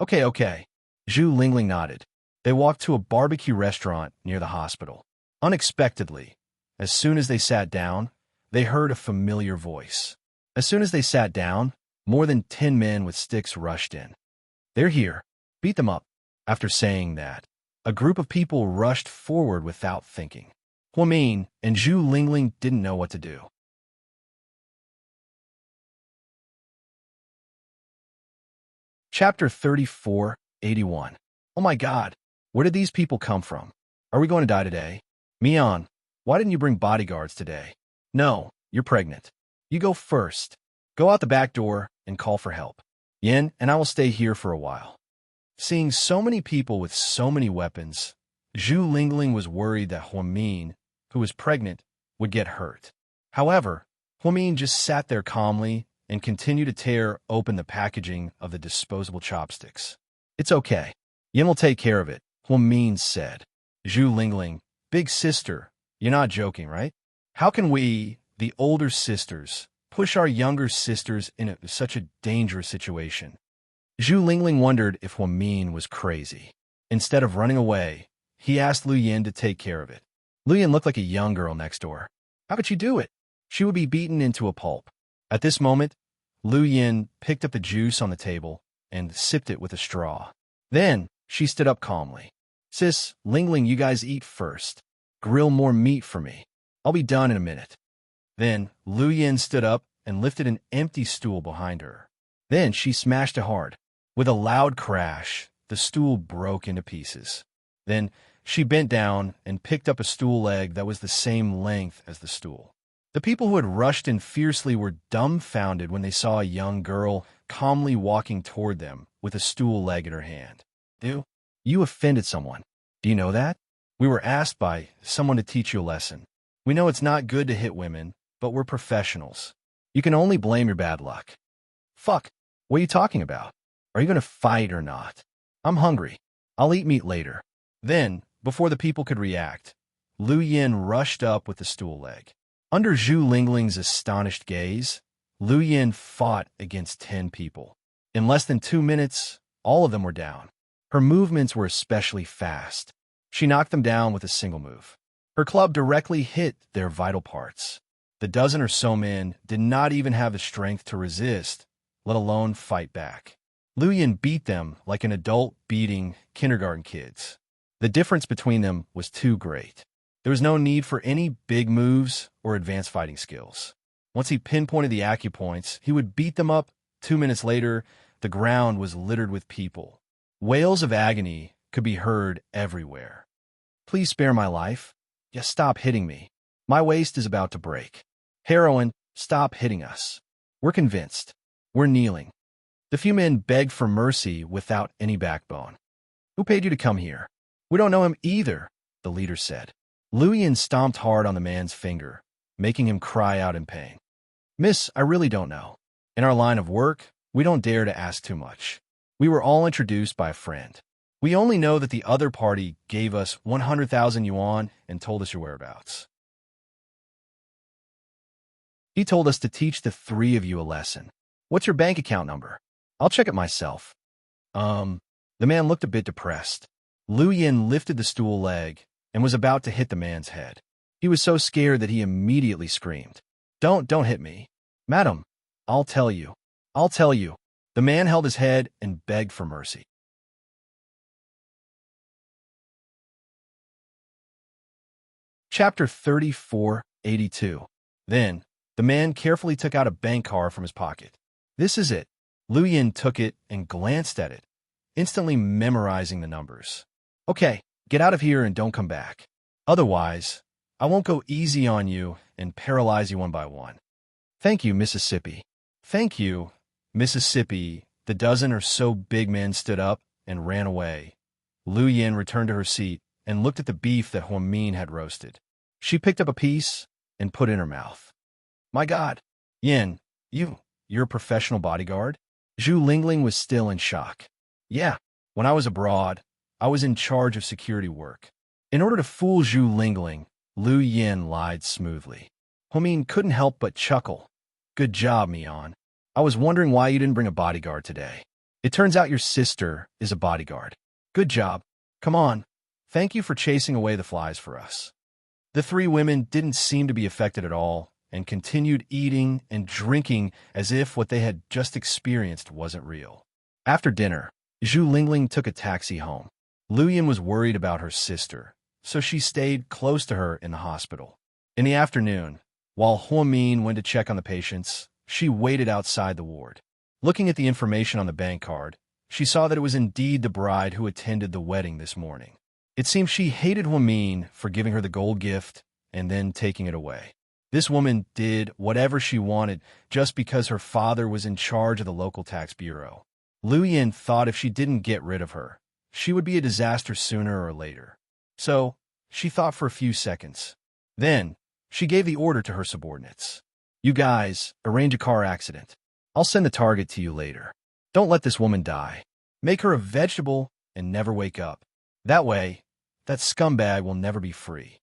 Okay, okay. Zhu Lingling nodded. They walked to a barbecue restaurant near the hospital. Unexpectedly, as soon as they sat down, they heard a familiar voice. As soon as they sat down, more than 10 men with sticks rushed in. They're here. Beat them up. After saying that, a group of people rushed forward without thinking. Huamin and Zhu Lingling didn't know what to do. Chapter 3481. Oh my God, where did these people come from? Are we going to die today? Mian, why didn't you bring bodyguards today? No, you're pregnant. You go first. Go out the back door and call for help. Yin and I will stay here for a while. Seeing so many people with so many weapons, Zhu Lingling was worried that Huamin, who was pregnant, would get hurt. However, Huamin just sat there calmly and continued to tear open the packaging of the disposable chopsticks. It's okay. Yin will take care of it, Huamin said. Zhu Lingling, big sister, you're not joking, right? How can we, the older sisters, push our younger sisters in such a dangerous situation? Zhu Lingling wondered if Huamin was crazy. Instead of running away, he asked Lu Yin to take care of it. Lu Yin looked like a young girl next door. How could she do it? She would be beaten into a pulp. At this moment, Lu Yin picked up the juice on the table and sipped it with a straw. Then, she stood up calmly. Sis, Lingling, you guys eat first. Grill more meat for me. I'll be done in a minute. Then, Lu Yin stood up and lifted an empty stool behind her. Then she smashed it hard. With a loud crash, the stool broke into pieces. Then, she bent down and picked up a stool leg that was the same length as the stool. The people who had rushed in fiercely were dumbfounded when they saw a young girl calmly walking toward them with a stool leg in her hand. You offended someone. Do you know that? We were asked by someone to teach you a lesson. We know it's not good to hit women, but we're professionals. You can only blame your bad luck. Fuck, what are you talking about? Are you going to fight or not? I'm hungry. I'll eat meat later. Then, before the people could react, Lu Yin rushed up with the stool leg. Under Zhu Lingling's astonished gaze, Lu Yin fought against 10 people. In less than 2 minutes, all of them were down. Her movements were especially fast. She knocked them down with a single move. Her club directly hit their vital parts. The dozen or so men did not even have the strength to resist, let alone fight back. Lu Yin beat them like an adult beating kindergarten kids. The difference between them was too great. There was no need for any big moves or advanced fighting skills. Once he pinpointed the acupoints, he would beat them up. 2 minutes later, the ground was littered with people. Wails of agony could be heard everywhere. Please spare my life. Just stop hitting me. My waist is about to break. Heroine, stop hitting us. We're convinced. We're kneeling. The few men begged for mercy without any backbone. Who paid you to come here? We don't know him either, the leader said. Lu Yin stomped hard on the man's finger, making him cry out in pain. Miss, I really don't know. In our line of work, we don't dare to ask too much. We were all introduced by a friend. We only know that the other party gave us 100,000 yuan and told us your whereabouts. He told us to teach the 3 of you a lesson. What's your bank account number? I'll check it myself. The man looked a bit depressed. Lu Yin lifted the stool leg and was about to hit the man's head. He was so scared that he immediately screamed. Don't hit me. Madam, I'll tell you. I'll tell you. The man held his head and begged for mercy. Chapter 3482. Then, the man carefully took out a bank card from his pocket. This is it. Lu Yin took it and glanced at it, instantly memorizing the numbers. Okay, get out of here and don't come back. Otherwise, I won't go easy on you and paralyze you one by one. Thank you, Mississippi. Thank you, Mississippi. The dozen or so big men stood up and ran away. Lu Yin returned to her seat and looked at the beef that Huamin had roasted. She picked up a piece and put it in her mouth. My God, Yin, you're a professional bodyguard? Zhu Lingling was still in shock. Yeah, when I was abroad, I was in charge of security work. In order to fool Zhu Lingling, Lu Yin lied smoothly. Huamin couldn't help but chuckle. Good job, Mian. I was wondering why you didn't bring a bodyguard today. It turns out your sister is a bodyguard. Good job. Come on. Thank you for chasing away the flies for us. The three women didn't seem to be affected at all and continued eating and drinking as if what they had just experienced wasn't real. After dinner, Zhu Lingling took a taxi home. Luyan was worried about her sister, so she stayed close to her in the hospital. In the afternoon, while Huamin went to check on the patients, she waited outside the ward. Looking at the information on the bank card, she saw that it was indeed the bride who attended the wedding this morning. It seemed she hated Huamin for giving her the gold gift and then taking it away. This woman did whatever she wanted just because her father was in charge of the local tax bureau. Luyan thought if she didn't get rid of her, she would be a disaster sooner or later. So, she thought for a few seconds. Then, she gave the order to her subordinates. You guys, arrange a car accident. I'll send the target to you later. Don't let this woman die. Make her a vegetable and never wake up. That way, that scumbag will never be free.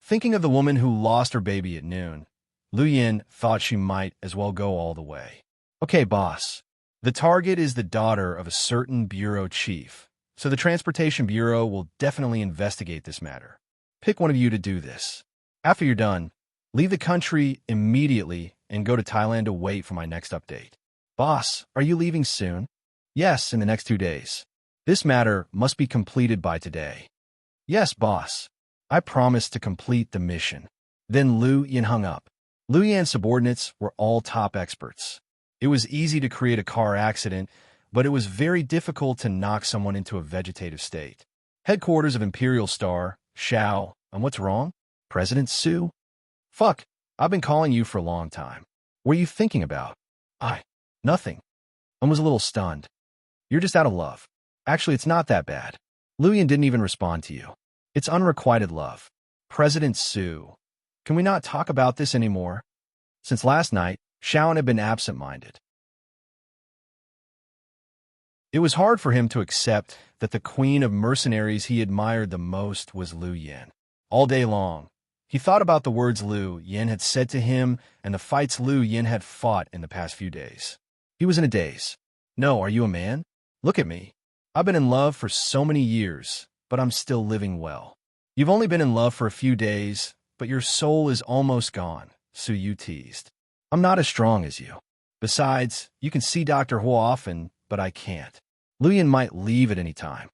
Thinking of the woman who lost her baby at noon, Luyan thought she might as well go all the way. Okay, boss. The target is the daughter of a certain bureau chief, so the Transportation Bureau will definitely investigate this matter. Pick one of you to do this. After you're done, leave the country immediately and go to Thailand to wait for my next update. Boss, are you leaving soon? Yes, in the next 2 days. This matter must be completed by today. Yes, boss. I promise to complete the mission. Then Luyan hung up. Luyan's subordinates were all top experts. It was easy to create a car accident, but it was very difficult to knock someone into a vegetative state. Headquarters of Imperial Star, Shao, and what's wrong? President Su? Fuck, I've been calling you for a long time. What are you thinking about? Nothing. I was a little stunned. You're just out of love. Actually, it's not that bad. Luyan didn't even respond to you. It's unrequited love. President Su. Can we not talk about this anymore? Since last night, Shaon had been absent-minded. It was hard for him to accept that the queen of mercenaries he admired the most was Luyan. All day long, he thought about the words Luyan had said to him and the fights Luyan had fought in the past few days. He was in a daze. No, are you a man? Look at me. I've been in love for so many years, but I'm still living well. You've only been in love for a few days, but your soul is almost gone, Su Yu teased. I'm not as strong as you. Besides, you can see Dr. Hua often, but I can't. Luyan might leave at any time.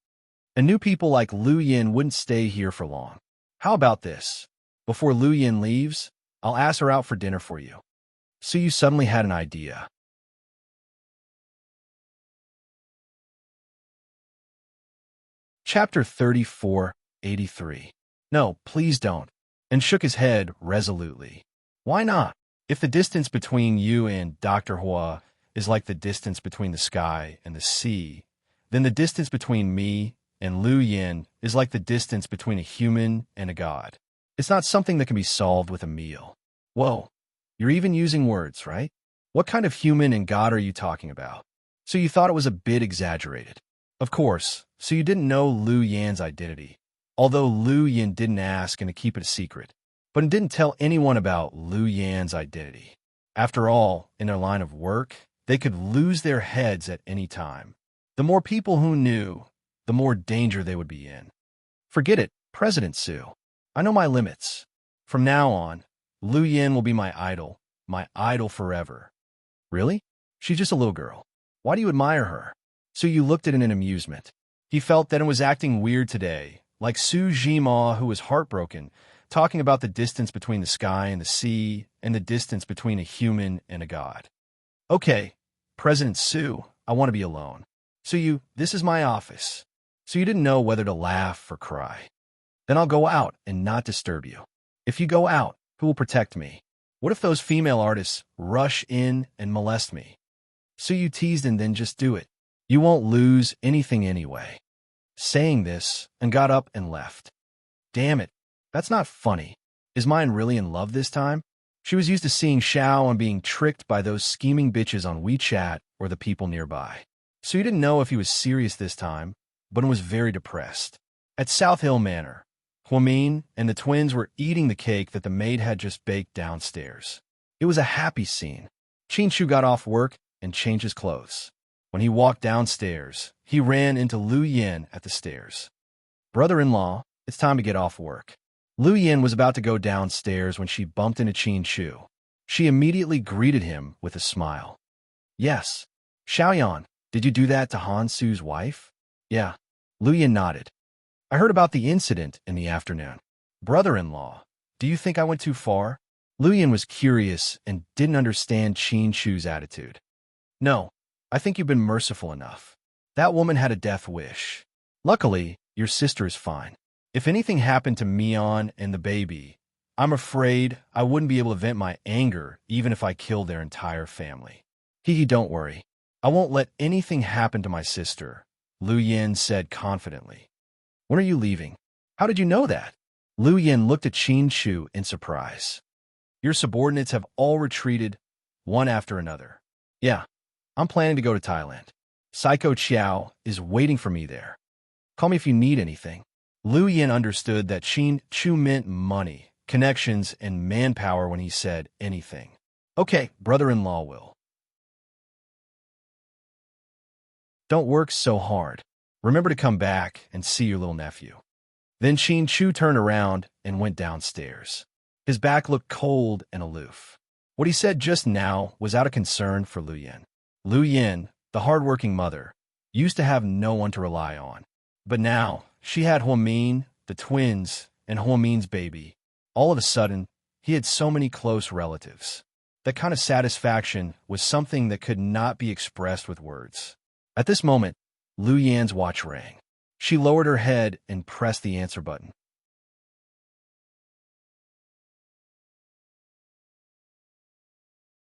And new people like Luyan wouldn't stay here for long. How about this? Before Luyan leaves, I'll ask her out for dinner for you. Su Yu suddenly had an idea. Chapter 3483. No, please don't. And shook his head resolutely. Why not? If the distance between you and Dr. Hua is like the distance between the sky and the sea, then the distance between me and Luyan is like the distance between a human and a god. It's not something that can be solved with a meal. Whoa, you're even using words, right? What kind of human and god are you talking about? So you thought it was a bit exaggerated. Of course, so you didn't know Luyan's identity, although Luyan didn't ask and to keep it a secret. But it didn't tell anyone about Luyan's identity. After all, in their line of work, they could lose their heads at any time. The more people who knew, the more danger they would be in. Forget it, President Su. I know my limits. From now on, Luyan will be my idol forever. Really? She's just a little girl. Why do you admire her? Su Yu looked at it in amusement. He felt that it was acting weird today, like Su Jima, who was heartbroken, talking about the distance between the sky and the sea, and the distance between a human and a god. Okay, President Su, I want to be alone. Su, this is my office. So you didn't know whether to laugh or cry. Then I'll go out and not disturb you. If you go out, who will protect me? What if those female artists rush in and molest me? Su teased and then just do it. You won't lose anything anyway. Saying this, and got up and left. Damn it. That's not funny. Is mine really in love this time? She was used to seeing Xiao and being tricked by those scheming bitches on WeChat or the people nearby. So you didn't know if he was serious this time, but was very depressed. At South Hill Manor, Huamin and the twins were eating the cake that the maid had just baked downstairs. It was a happy scene. Qinshu got off work and change his clothes. When he walked downstairs, he ran into Lu Yin at the stairs. "Brother-in-law, it's time to get off work." Lu Yin was about to go downstairs when she bumped into Qin Chu. She immediately greeted him with a smile. "Yes. Xiaoyan, did you do that to Han Su's wife?" "Yeah." Lu Yin nodded. "I heard about the incident in the afternoon." "Brother-in-law, do you think I went too far?" Lu Yin was curious and didn't understand Qin Chu's attitude. "No, I think you've been merciful enough. That woman had a death wish. Luckily, your sister is fine. If anything happened to Mian and the baby, I'm afraid I wouldn't be able to vent my anger even if I killed their entire family." "Hee, don't worry. I won't let anything happen to my sister," Lu Yin said confidently. "When are you leaving?" "How did you know that?" Lu Yin looked at Qin Chu in surprise. "Your subordinates have all retreated, one after another." "Yeah, I'm planning to go to Thailand. Psycho Chiao is waiting for me there. Call me if you need anything." Lu Yin understood that Qin Chu meant money, connections, and manpower when he said anything. "Okay, brother-in-law will. Don't work so hard. Remember to come back and see your little nephew." Then Qin Chu turned around and went downstairs. His back looked cold and aloof. What he said just now was out of concern for Lu Yin. Lu Yin, the hard-working mother, used to have no one to rely on. But now, she had Huamin, the twins, and Huamin's baby. All of a sudden, he had so many close relatives. That kind of satisfaction was something that could not be expressed with words. At this moment, Lu Yan's watch rang. She lowered her head and pressed the answer button.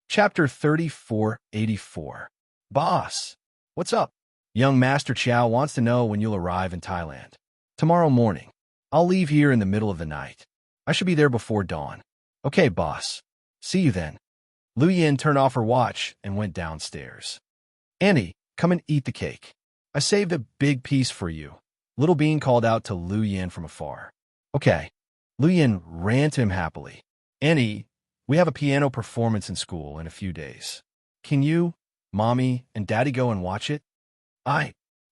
Chapter 3484. "Boss, what's up? Young Master Chow wants to know when you'll arrive in Thailand." "Tomorrow morning. I'll leave here in the middle of the night. I should be there before dawn." "Okay, boss. See you then." Lu Yin turned off her watch and went downstairs. "Annie, come and eat the cake. I saved a big piece for you." Little Bean called out to Lu Yin from afar. "Okay." Lu Yin ran to him happily. "Annie, we have a piano performance in school in a few days. Can you, Mommy, and Daddy go and watch it?"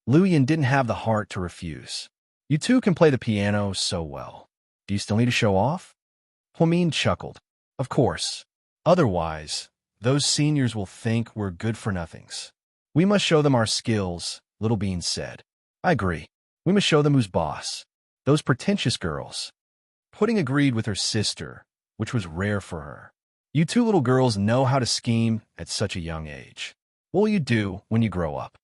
Lu Yin didn't have the heart to refuse. "You two can play the piano so well. Do you still need to show off?" Huamin chuckled. "Of course. Otherwise, those seniors will think we're good-for-nothings. We must show them our skills," Little Bean said. "I agree. We must show them who's boss. Those pretentious girls." Pudding agreed with her sister, which was rare for her. "You two little girls know how to scheme at such a young age. What will you do when you grow up?"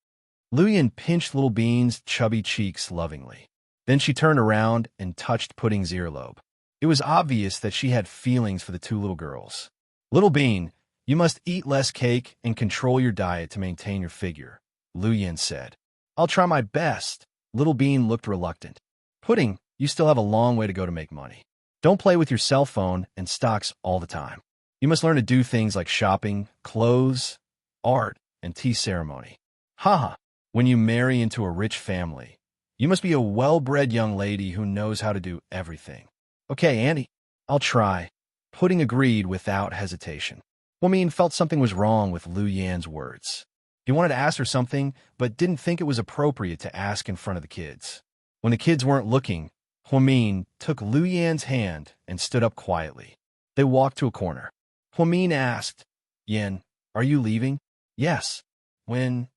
Lu Yin pinched Little Bean's chubby cheeks lovingly. Then she turned around and touched Pudding's earlobe. It was obvious that she had feelings for the two little girls. "Little Bean, you must eat less cake and control your diet to maintain your figure," Lu Yin said. "I'll try my best." Little Bean looked reluctant. "Pudding, you still have a long way to go to make money. Don't play with your cell phone and stocks all the time. You must learn to do things like shopping, clothes, art, and tea ceremony. Haha, when you marry into a rich family, you must be a well-bred young lady who knows how to do everything." "Okay, Annie, I'll try." Pudding agreed without hesitation. Huamin felt something was wrong with Lu Yan's words. He wanted to ask her something, but didn't think it was appropriate to ask in front of the kids. When the kids weren't looking, Huamin took Lu Yan's hand and stood up quietly. They walked to a corner. Huamin asked, "Yin, are you leaving?" "Yes." "When?"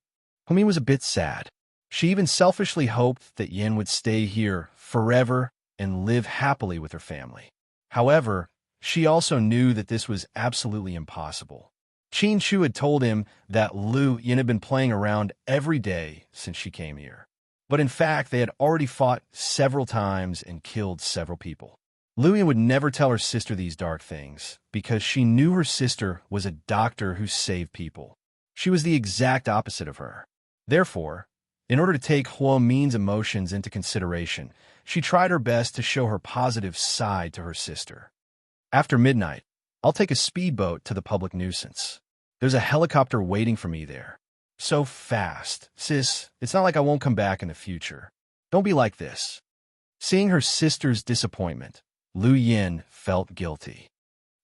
Huamin was a bit sad. She even selfishly hoped that Yin would stay here forever and live happily with her family. However, she also knew that this was absolutely impossible. Qin Chu had told him that Lu Yin had been playing around every day since she came here. But in fact, they had already fought several times and killed several people. Lu Yin would never tell her sister these dark things because she knew her sister was a doctor who saved people. She was the exact opposite of her. Therefore, in order to take Huamin's emotions into consideration, she tried her best to show her positive side to her sister. "After midnight, I'll take a speedboat to the public nuisance. There's a helicopter waiting for me there. So fast. Sis, it's not like I won't come back in the future. Don't be like this." Seeing her sister's disappointment, Lu Yin felt guilty.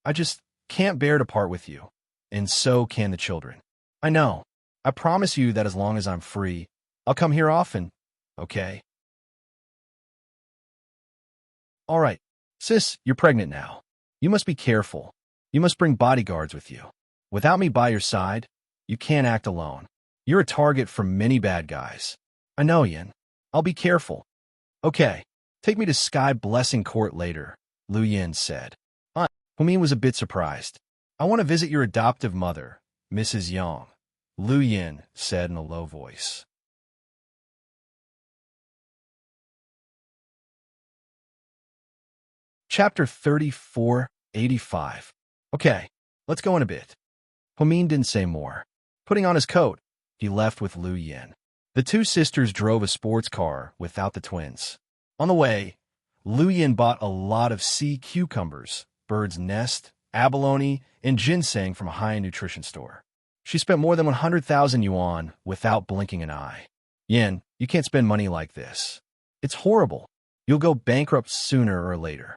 "I just can't bear to part with you, and so can the children. I know. I promise you that as long as I'm free, I'll come here often. Okay? All right. Sis, you're pregnant now. You must be careful. You must bring bodyguards with you. Without me by your side, you can't act alone. You're a target for many bad guys. I know, Yin. I'll be careful. Okay. Take me to Sky Blessing Court later, Lu Yin said. Humin was a bit surprised. I want to visit your adoptive mother, Mrs. Yang, Lu Yin said in a low voice. Chapter 3485. Okay, let's go in a bit. Humin didn't say more. Putting on his coat, he left with Lu Yin. The two sisters drove a sports car without the twins. On the way, Lu Yin bought a lot of sea cucumbers, bird's nest, abalone, and ginseng from a high-end nutrition store. She spent more than 100,000 yuan without blinking an eye. Yin, you can't spend money like this. It's horrible. You'll go bankrupt sooner or later.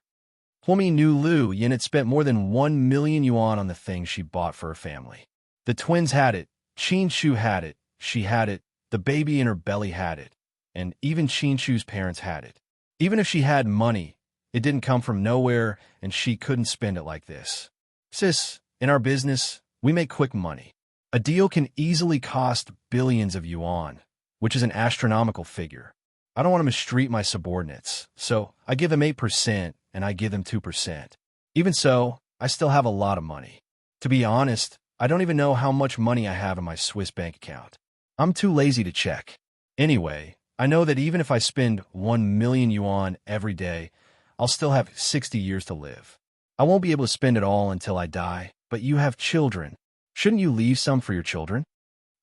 Huomi knew Lu Yin had spent more than 1 million yuan on the things she bought for her family. The twins had it, Qin Shu had it, she had it, the baby in her belly had it, and even Qin Shu's parents had it. Even if she had money, it didn't come from nowhere, and she couldn't spend it like this. Sis, in our business, we make quick money. A deal can easily cost billions of yuan, which is an astronomical figure. I don't want to mistreat my subordinates, so I give them 8% and I give them 2%. Even so, I still have a lot of money. To be honest, I don't even know how much money I have in my Swiss bank account. I'm too lazy to check. Anyway, I know that even if I spend 1 million yuan every day, I'll still have 60 years to live. I won't be able to spend it all until I die, but you have children. Shouldn't you leave some for your children?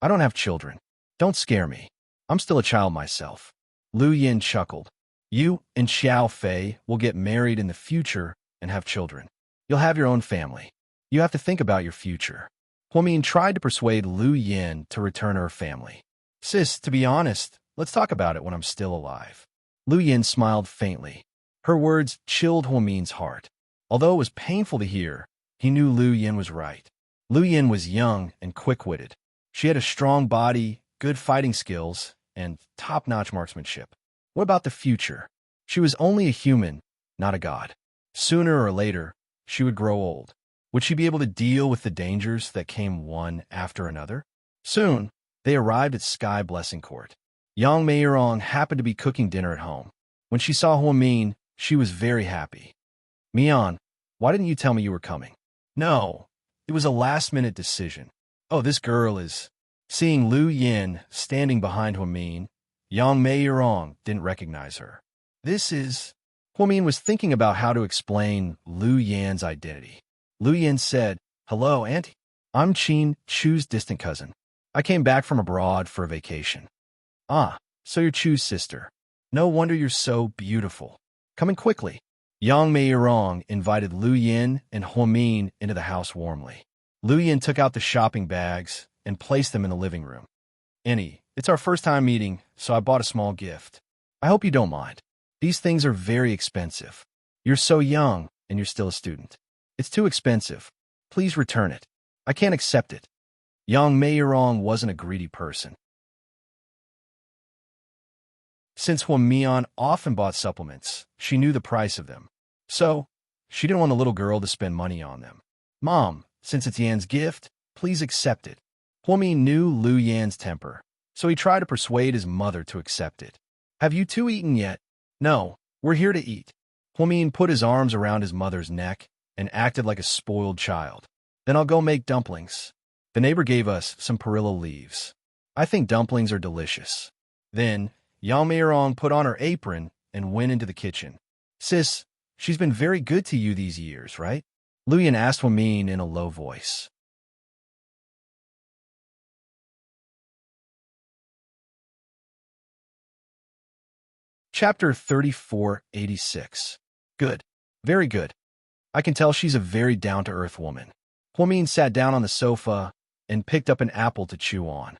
I don't have children. Don't scare me. I'm still a child myself. Lu Yin chuckled. You and Xiao Fei will get married in the future and have children. You'll have your own family. You have to think about your future. Huomin tried to persuade Lu Yin to return to her family. Sis, to be honest, let's talk about it when I'm still alive. Lu Yin smiled faintly. Her words chilled Huomin's heart. Although it was painful to hear, he knew Lu Yin was right. Lu Yin was young and quick-witted. She had a strong body, good fighting skills, and top-notch marksmanship. What about the future? She was only a human, not a god. Sooner or later, she would grow old. Would she be able to deal with the dangers that came one after another? Soon, they arrived at Sky Blessing Court. Yang Meirong happened to be cooking dinner at home. When she saw Huomin, she was very happy. Mian, why didn't you tell me you were coming? No, it was a last-minute decision. Oh, this girl is... Seeing Lu Yin standing behind Huomin, Yang Meirong didn't recognize her. This is... Huomin was thinking about how to explain Lu Yin's identity. Lu Yin said, Hello, Auntie. I'm Qin Chu's distant cousin. I came back from abroad for a vacation. Ah, so you're Chu's sister. No wonder you're so beautiful. Come in quickly. Yang Meirong invited Lu Yin and Huomin into the house warmly. Lu Yin took out the shopping bags and placed them in the living room. Annie, it's our first time meeting, so I bought a small gift. I hope you don't mind. These things are very expensive. You're so young, and you're still a student. It's too expensive. Please return it. I can't accept it. Yang Meirong wasn't a greedy person. Since Huomian often bought supplements, she knew the price of them. So, she didn't want the little girl to spend money on them. Mom, since it's Yan's gift, please accept it. Huomi knew Lu Yan's temper, so he tried to persuade his mother to accept it. Have you two eaten yet? No, we're here to eat. Huomin put his arms around his mother's neck and acted like a spoiled child. Then I'll go make dumplings. The neighbor gave us some perilla leaves. I think dumplings are delicious. Then, Yang Meirong put on her apron and went into the kitchen. Sis, she's been very good to you these years, right? Lu Yin asked Huomin in a low voice. Chapter 3486. Good. Very good. I can tell she's a very down-to-earth woman. Huomin sat down on the sofa and picked up an apple to chew on.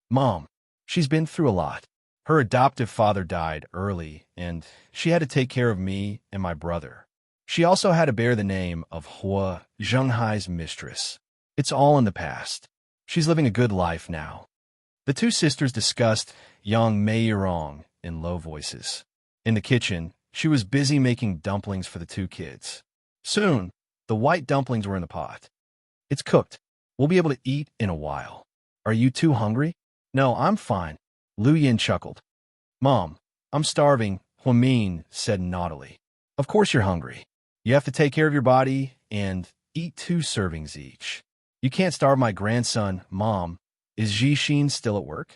Mom, she's been through a lot. Her adoptive father died early, and she had to take care of me and my brother. She also had to bear the name of Hua, Zhenghai's mistress. It's all in the past. She's living a good life now. The two sisters discussed Yang Meirong in low voices. In the kitchen, she was busy making dumplings for the two kids. Soon, the white dumplings were in the pot. It's cooked. We'll be able to eat in a while. Are you too hungry? No, I'm fine. Lu Yin chuckled. Mom, I'm starving, Huamin said naughtily. Of course you're hungry. You have to take care of your body and eat 2 servings each. You can't starve my grandson, Mom. Is Jixin still at work?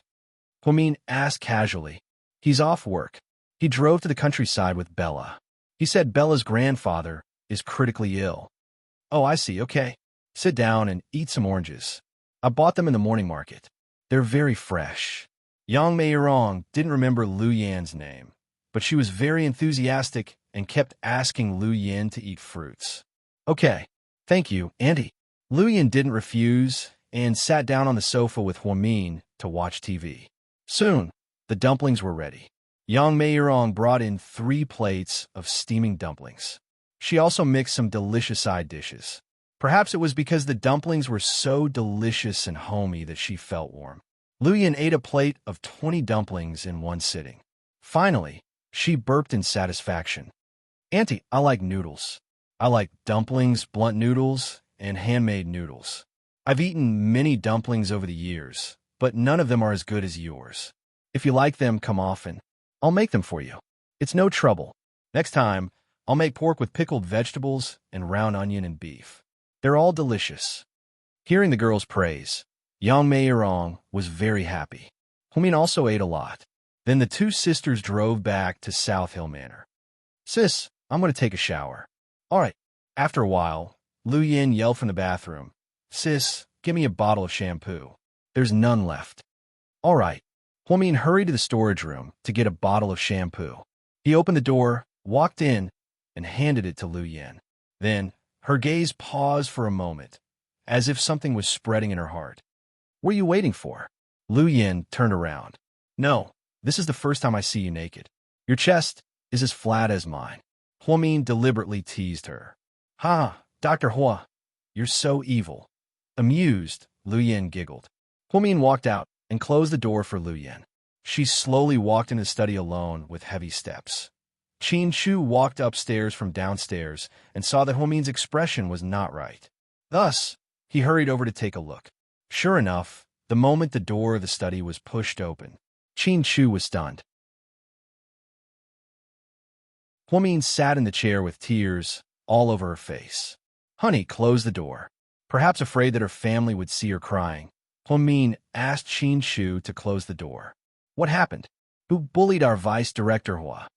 Huamin asked casually. He's off work. He drove to the countryside with Bella. He said Bella's grandfather is critically ill. Oh, I see, okay. Sit down and eat some oranges. I bought them in the morning market. They're very fresh. Yang Meirong didn't remember Lu Yan's name, but she was very enthusiastic and kept asking Lu Yan to eat fruits. Okay, thank you, Auntie. Lu Yan didn't refuse and sat down on the sofa with Huamin to watch TV. Soon, the dumplings were ready. Yang Meirong brought in 3 plates of steaming dumplings. She also mixed some delicious side dishes. Perhaps it was because the dumplings were so delicious and homey that she felt warm. Lu Yan ate a plate of 20 dumplings in one sitting. Finally, she burped in satisfaction. Auntie, I like noodles. I like dumplings, blunt noodles, and handmade noodles. I've eaten many dumplings over the years, but none of them are as good as yours. If you like them, come often. I'll make them for you. It's no trouble. Next time, I'll make pork with pickled vegetables and round onion and beef. They're all delicious. Hearing the girls' praise, Yang Meirong was very happy. Huamin also ate a lot. Then the two sisters drove back to South Hill Manor. Sis, I'm going to take a shower. All right. After a while, Lu Yin yelled from the bathroom. Sis, give me a bottle of shampoo. There's none left. All right. Huamin hurried to the storage room to get a bottle of shampoo. He opened the door, walked in, and handed it to Lu Yin. Then, her gaze paused for a moment, as if something was spreading in her heart. What are you waiting for? Lu Yin turned around. No, this is the first time I see you naked. Your chest is as flat as mine. Huamin deliberately teased her. Ha, Dr. Hua, you're so evil. Amused, Lu Yin giggled. Huamin walked out and closed the door for Lu Yin. She slowly walked into the study alone with heavy steps. Qin Shu walked upstairs from downstairs and saw that Huamin's expression was not right. Thus, he hurried over to take a look. Sure enough, the moment the door of the study was pushed open, Qin Shu was stunned. Huamin sat in the chair with tears all over her face. Honey closed the door. Perhaps afraid that her family would see her crying, Huamin asked Qin Shu to close the door. What happened? Who bullied our vice director Hua?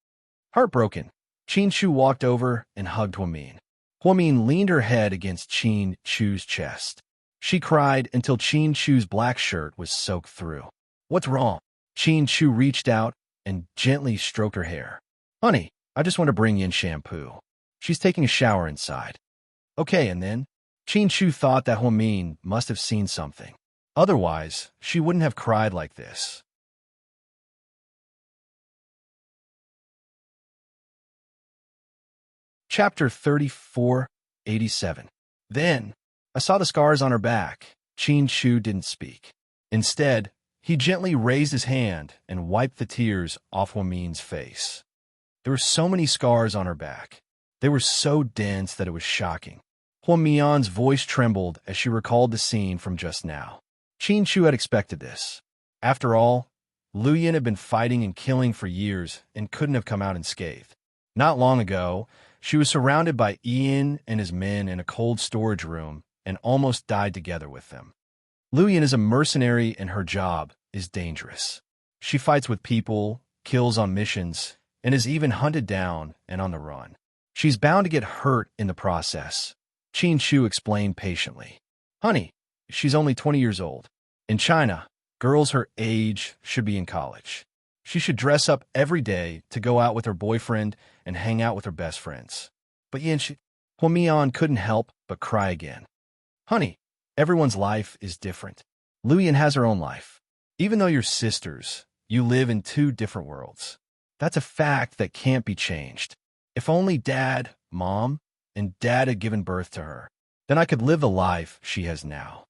Heartbroken, Qin Shu walked over and hugged Huamin. Huamin leaned her head against Qin Shu's chest. She cried until Qin Shu's black shirt was soaked through. What's wrong? Qin Shu reached out and gently stroked her hair. Honey, I just want to bring in shampoo. She's taking a shower inside. Okay, and then? Qin Shu thought that Huamin must have seen something. Otherwise, she wouldn't have cried like this. Chapter 3487. Then, I saw the scars on her back. Qin Shu didn't speak. Instead, he gently raised his hand and wiped the tears off Huamin's face. There were so many scars on her back. They were so dense that it was shocking. Huamin's voice trembled as she recalled the scene from just now. Qin Shu had expected this. After all, Lu Yin had been fighting and killing for years and couldn't have come out unscathed. Not long ago, she was surrounded by Ian and his men in a cold storage room and almost died together with them. Lu Yin is a mercenary and her job is dangerous. She fights with people, kills on missions, and is even hunted down and on the run. She's bound to get hurt in the process. Qin Shu explained patiently. Honey, she's only 20 years old. In China, girls her age should be in college. She should dress up every day to go out with her boyfriend and hang out with her best friends. But Huamian couldn't help but cry again. Honey, everyone's life is different. Lu Yin has her own life. Even though you're sisters, you live in 2 different worlds. That's a fact that can't be changed. If only Dad, Mom, and Dad had given birth to her, then I could live the life she has now.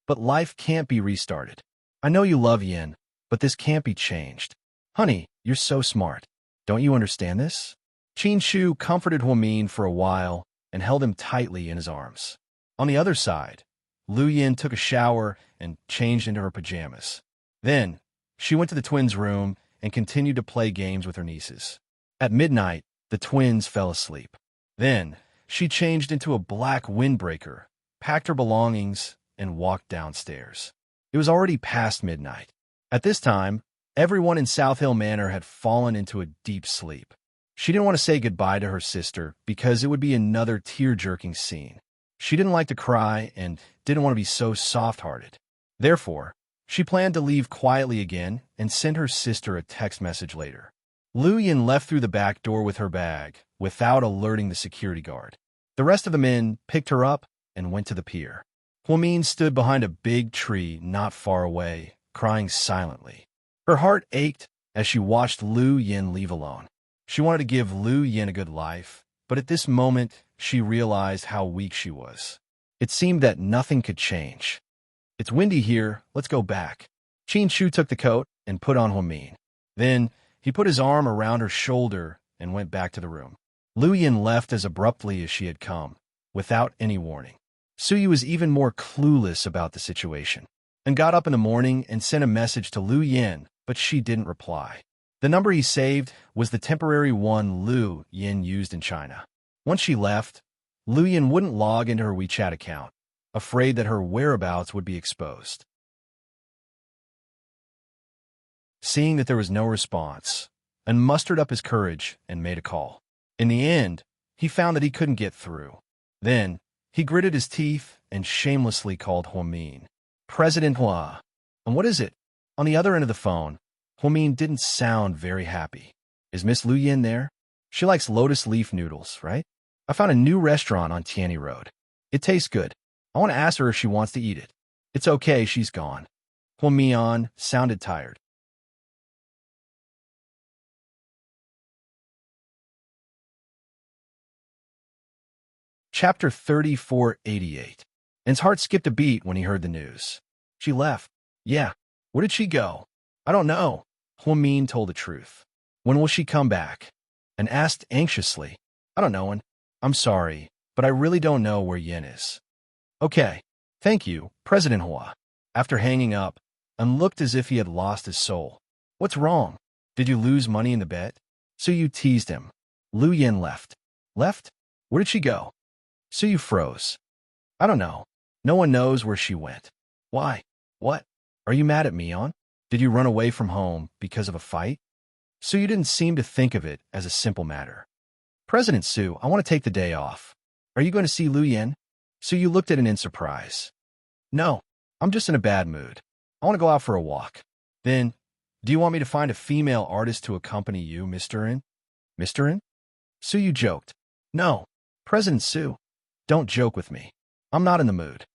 But life can't be restarted. I know you love Yin, but this can't be changed. Honey, you're so smart. Don't you understand this? Qin Shu comforted Huamin for a while and held him tightly in his arms. On the other side, Lu Yin took a shower and changed into her pajamas. Then, she went to the twins' room and continued to play games with her nieces. At midnight, the twins fell asleep. Then, she changed into a black windbreaker, packed her belongings, and walked downstairs. It was already past midnight. At this time, everyone in South Hill Manor had fallen into a deep sleep. She didn't want to say goodbye to her sister because it would be another tear-jerking scene. She didn't like to cry and didn't want to be so soft-hearted. Therefore, she planned to leave quietly again and send her sister a text message later. Lu Yin left through the back door with her bag without alerting the security guard. The rest of the men picked her up and went to the pier. Huamin stood behind a big tree not far away, crying silently. Her heart ached as she watched Lu Yin leave alone. She wanted to give Lu Yin a good life, but at this moment, she realized how weak she was. It seemed that nothing could change. It's windy here, let's go back. Qin Shu took the coat and put on Huamin. Then, he put his arm around her shoulder and went back to the room. Lu Yin left as abruptly as she had come, without any warning. Suyu was even more clueless about the situation, and got up in the morning and sent a message to Lu Yin, but she didn't reply. The number he saved was the temporary one Lu Yin used in China. Once she left, Lu Yin wouldn't log into her WeChat account, afraid that her whereabouts would be exposed. Seeing that there was no response, and mustered up his courage and made a call. In the end, he found that he couldn't get through. Then, he gritted his teeth and shamelessly called Huamin. President Hua. And what is it? On the other end of the phone, Huamin didn't sound very happy. Is Miss Lu Yin there? She likes lotus leaf noodles, right? I found a new restaurant on Tianyi Road. It tastes good. I want to ask her if she wants to eat it. It's okay, she's gone. Huamian sounded tired. Chapter 3488. An's heart skipped a beat when he heard the news. She left. Yeah. Where did she go? I don't know. Huamin told the truth. When will she come back? And asked anxiously. I don't know, An. I'm sorry, but I really don't know where Yin is. Okay. Thank you, President Hua. After hanging up, An looked as if he had lost his soul. What's wrong? Did you lose money in the bet? Suyu teased him. Lu Yin left. Left? Where did she go? Suyu froze. I don't know. No one knows where she went. Why? What? Are you mad at me, An? Did you run away from home because of a fight? Suyu didn't seem to think of it as a simple matter. President Su, I want to take the day off. Are you going to see Lu Yin? Suyu looked at An in surprise. No, I'm just in a bad mood. I want to go out for a walk. Then, do you want me to find a female artist to accompany you, Mr. In? Mr. In? Suyu joked. No, President Su, don't joke with me. I'm not in the mood.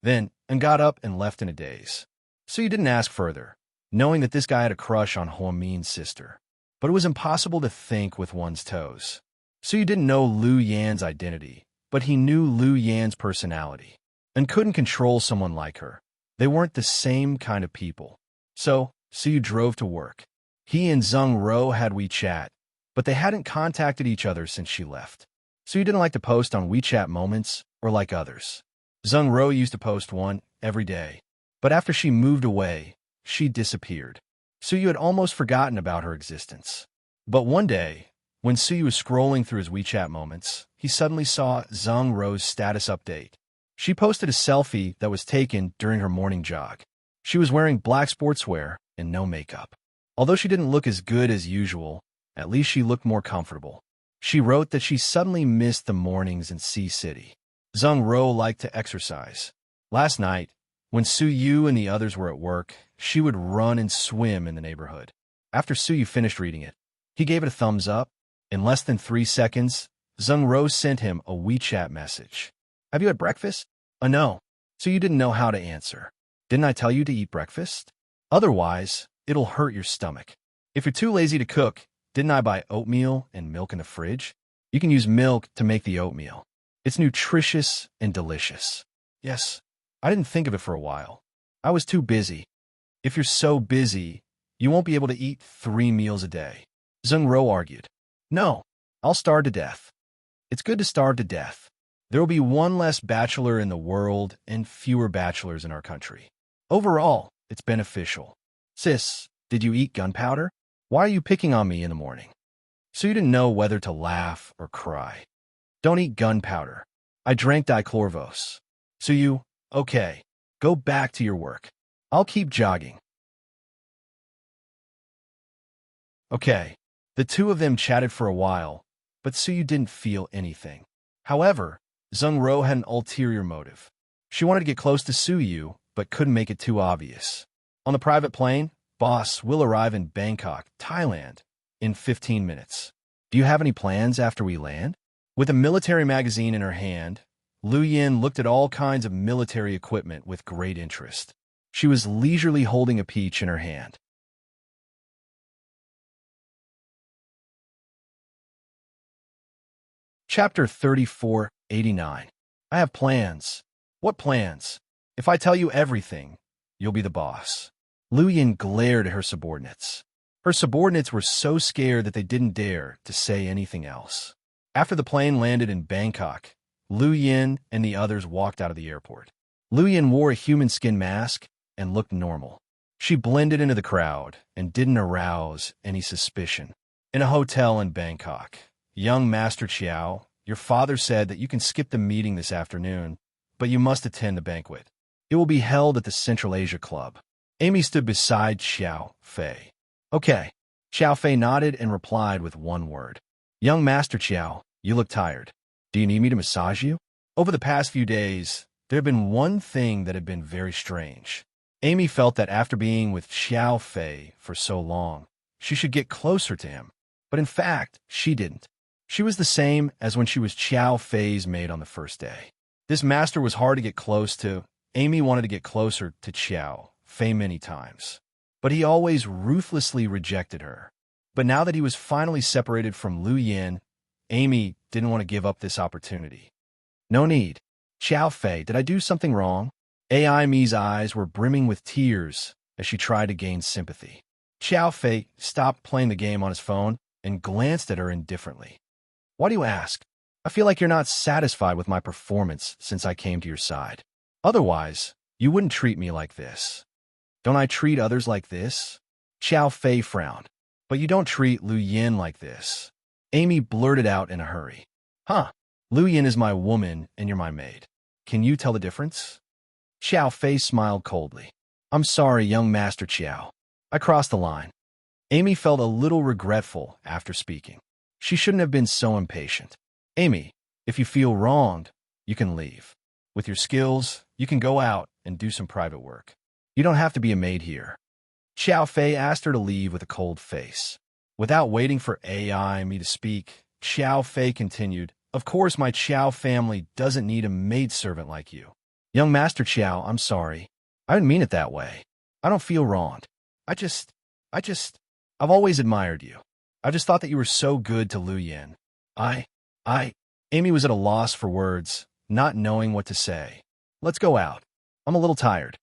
Then, An got up and left in a daze. Suyu didn't ask further, knowing that this guy had a crush on Huamin's sister. But it was impossible to think with one's toes. Suyu didn't know Lu Yan's identity, but he knew Lu Yan's personality, and couldn't control someone like her. They weren't the same kind of people. So, Suyu drove to work. He and Zheng Ro had WeChat, but they hadn't contacted each other since she left. Suyu didn't like to post on WeChat moments or like others. Zheng Ro used to post one every day, but after she moved away, she disappeared. Suyu had almost forgotten about her existence. But one day, when Suyu was scrolling through his WeChat moments, he suddenly saw Zheng Ro's status update. She posted a selfie that was taken during her morning jog. She was wearing black sportswear and no makeup. Although she didn't look as good as usual, at least she looked more comfortable. She wrote that she suddenly missed the mornings in Sea City. Zheng Ro liked to exercise. Last night, when Suyu and the others were at work, she would run and swim in the neighborhood. After Suyu finished reading it, he gave it a thumbs up. In less than 3 seconds, Zheng Ro sent him a WeChat message. Have you had breakfast? No. So you didn't know how to answer. Didn't I tell you to eat breakfast? Otherwise, it'll hurt your stomach. If you're too lazy to cook, didn't I buy oatmeal and milk in the fridge? You can use milk to make the oatmeal. It's nutritious and delicious. Yes. I didn't think of it for a while. I was too busy. If you're so busy, you won't be able to eat 3 meals a day. Zheng Ro argued. No, I'll starve to death. It's good to starve to death. There will be one less bachelor in the world and fewer bachelors in our country. Overall, it's beneficial. Sis, did you eat gunpowder? Why are you picking on me in the morning? So you didn't know whether to laugh or cry. Don't eat gunpowder. I drank dichlorvos. So you, okay, go back to your work. I'll keep jogging. Okay. The two of them chatted for a while, but Suyu didn't feel anything. However, Zheng Ro had an ulterior motive. She wanted to get close to Suyu, but couldn't make it too obvious. On the private plane, boss will arrive in Bangkok, Thailand, in 15 minutes. Do you have any plans after we land? With a military magazine in her hand, Lu Yin looked at all kinds of military equipment with great interest. She was leisurely holding a peach in her hand. Chapter 3489. I have plans. What plans? If I tell you everything, you'll be the boss. Lu Yin glared at her subordinates. Her subordinates were so scared that they didn't dare to say anything else. After the plane landed in Bangkok, Lu Yin and the others walked out of the airport. Lu Yin wore a human skin mask and looked normal. She blended into the crowd and didn't arouse any suspicion. In a hotel in Bangkok, young Master Chiao, your father said that you can skip the meeting this afternoon, but you must attend the banquet. It will be held at the Central Asia Club. Amy stood beside Xiao Fei. Okay. Xiao Fei nodded and replied with one word. Young Master Chiao, you look tired. Do you need me to massage you? Over the past few days, there had been one thing that had been very strange. Amy felt that after being with Xiao Fei for so long, she should get closer to him. But in fact, she didn't. She was the same as when she was Xiao Fei's maid on the first day. This master was hard to get close to. Amy wanted to get closer to Xiao Fei many times, but he always ruthlessly rejected her. But now that he was finally separated from Lu Yin, Amy didn't want to give up this opportunity. No need. Xiao Fei, did I do something wrong? AI Mi's eyes were brimming with tears as she tried to gain sympathy. Xiao Fei stopped playing the game on his phone and glanced at her indifferently. Why do you ask? I feel like you're not satisfied with my performance since I came to your side. Otherwise, you wouldn't treat me like this. Don't I treat others like this? Xiao Fei frowned. But you don't treat Lu Yin like this. Amy blurted out in a hurry. Huh, Lu Yin is my woman and you're my maid. Can you tell the difference? Xiao Fei smiled coldly. I'm sorry, young Master Chiao. I crossed the line. Amy felt a little regretful after speaking. She shouldn't have been so impatient. Amy, if you feel wronged, you can leave. With your skills, you can go out and do some private work. You don't have to be a maid here. Xiao Fei asked her to leave with a cold face. Without waiting for AI me to speak, Xiao Fei continued, Of course my Chiao family doesn't need a maidservant like you. Young Master Chiao, I'm sorry. I didn't mean it that way. I don't feel wronged. I've always admired you. I just thought that you were so good to Lu Yin. Amy was at a loss for words, not knowing what to say. Let's go out. I'm a little tired.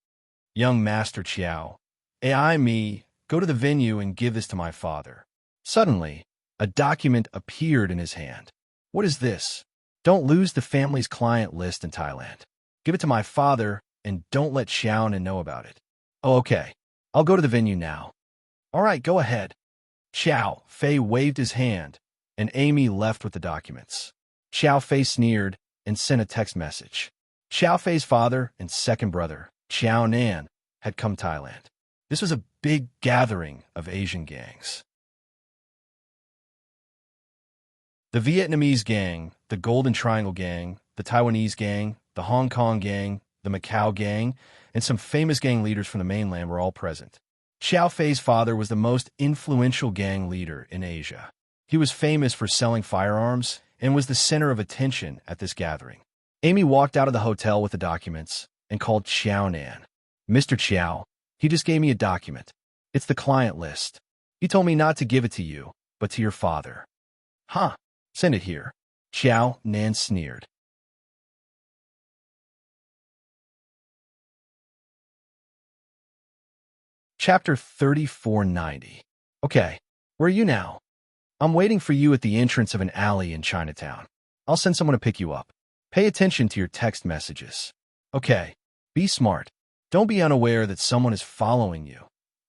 Young Master Chiao, AI me, go to the venue and give this to my father. Suddenly, a document appeared in his hand. What is this? Don't lose the family's client list in Thailand. Give it to my father and don't let Xiaonan know about it. Oh, okay. I'll go to the venue now. All right, go ahead. Xiao Fei waved his hand, and Amy left with the documents. Xiao Fei sneered and sent a text message. Xiao Fei's father and second brother, Xiao Nan, had come to Thailand. This was a big gathering of Asian gangs. The Vietnamese gang, the Golden Triangle gang, the Taiwanese gang, the Hong Kong gang, the Macau gang, and some famous gang leaders from the mainland were all present. Xiao Fei's father was the most influential gang leader in Asia. He was famous for selling firearms and was the center of attention at this gathering. Amy walked out of the hotel with the documents and called Xiao Nan. Mr. Chiao, he just gave me a document. It's the client list. He told me not to give it to you, but to your father. Huh, send it here. Xiao Nan sneered. Chapter 3490. Okay, where are you now? I'm waiting for you at the entrance of an alley in Chinatown. I'll send someone to pick you up. Pay attention to your text messages. Okay, be smart. Don't be unaware that someone is following you,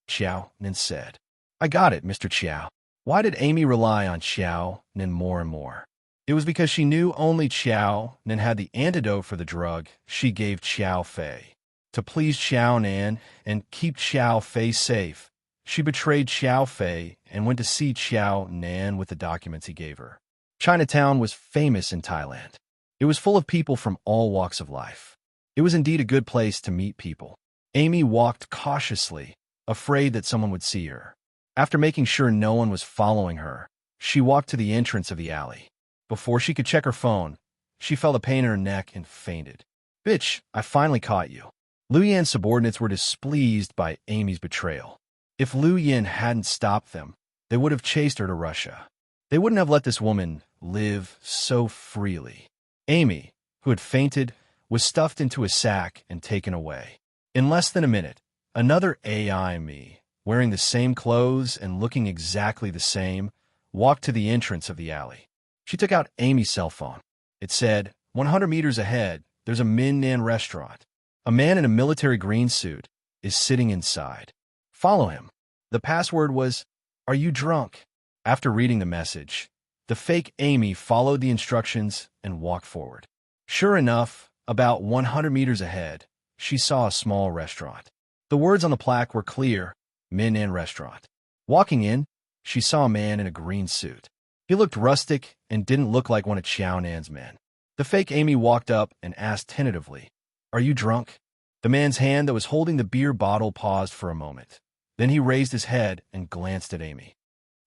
Xiao Nin said. I got it, Mr. Xiao. Why did Amy rely on Xiao Nin more and more? It was because she knew only Xiao Nin had the antidote for the drug she gave Xiao Fei. To please Xiao Nan and keep Xiao Fei safe, she betrayed Xiao Fei and went to see Xiao Nan with the documents he gave her. Chinatown was famous in Thailand. It was full of people from all walks of life. It was indeed a good place to meet people. Amy walked cautiously, afraid that someone would see her. After making sure no one was following her, she walked to the entrance of the alley. Before she could check her phone, she felt a pain in her neck and fainted. Bitch, I finally caught you. Lu Yan's subordinates were displeased by Amy's betrayal. If Lu Yan hadn't stopped them, they would have chased her to Russia. They wouldn't have let this woman live so freely. Amy, who had fainted, was stuffed into a sack and taken away. In less than a minute, another AI me, wearing the same clothes and looking exactly the same, walked to the entrance of the alley. She took out Amy's cell phone. It said, 100 meters ahead, there's a Min Nan restaurant. A man in a military green suit is sitting inside. Follow him. The password was, "Are you drunk?" After reading the message, the fake Amy followed the instructions and walked forward. Sure enough, about 100 meters ahead, she saw a small restaurant. The words on the plaque were clear, Min Nan Restaurant. Walking in, she saw a man in a green suit. He looked rustic and didn't look like one of Xiao Nan's men. The fake Amy walked up and asked tentatively, "Are you drunk?" The man's hand that was holding the beer bottle paused for a moment. Then he raised his head and glanced at Amy.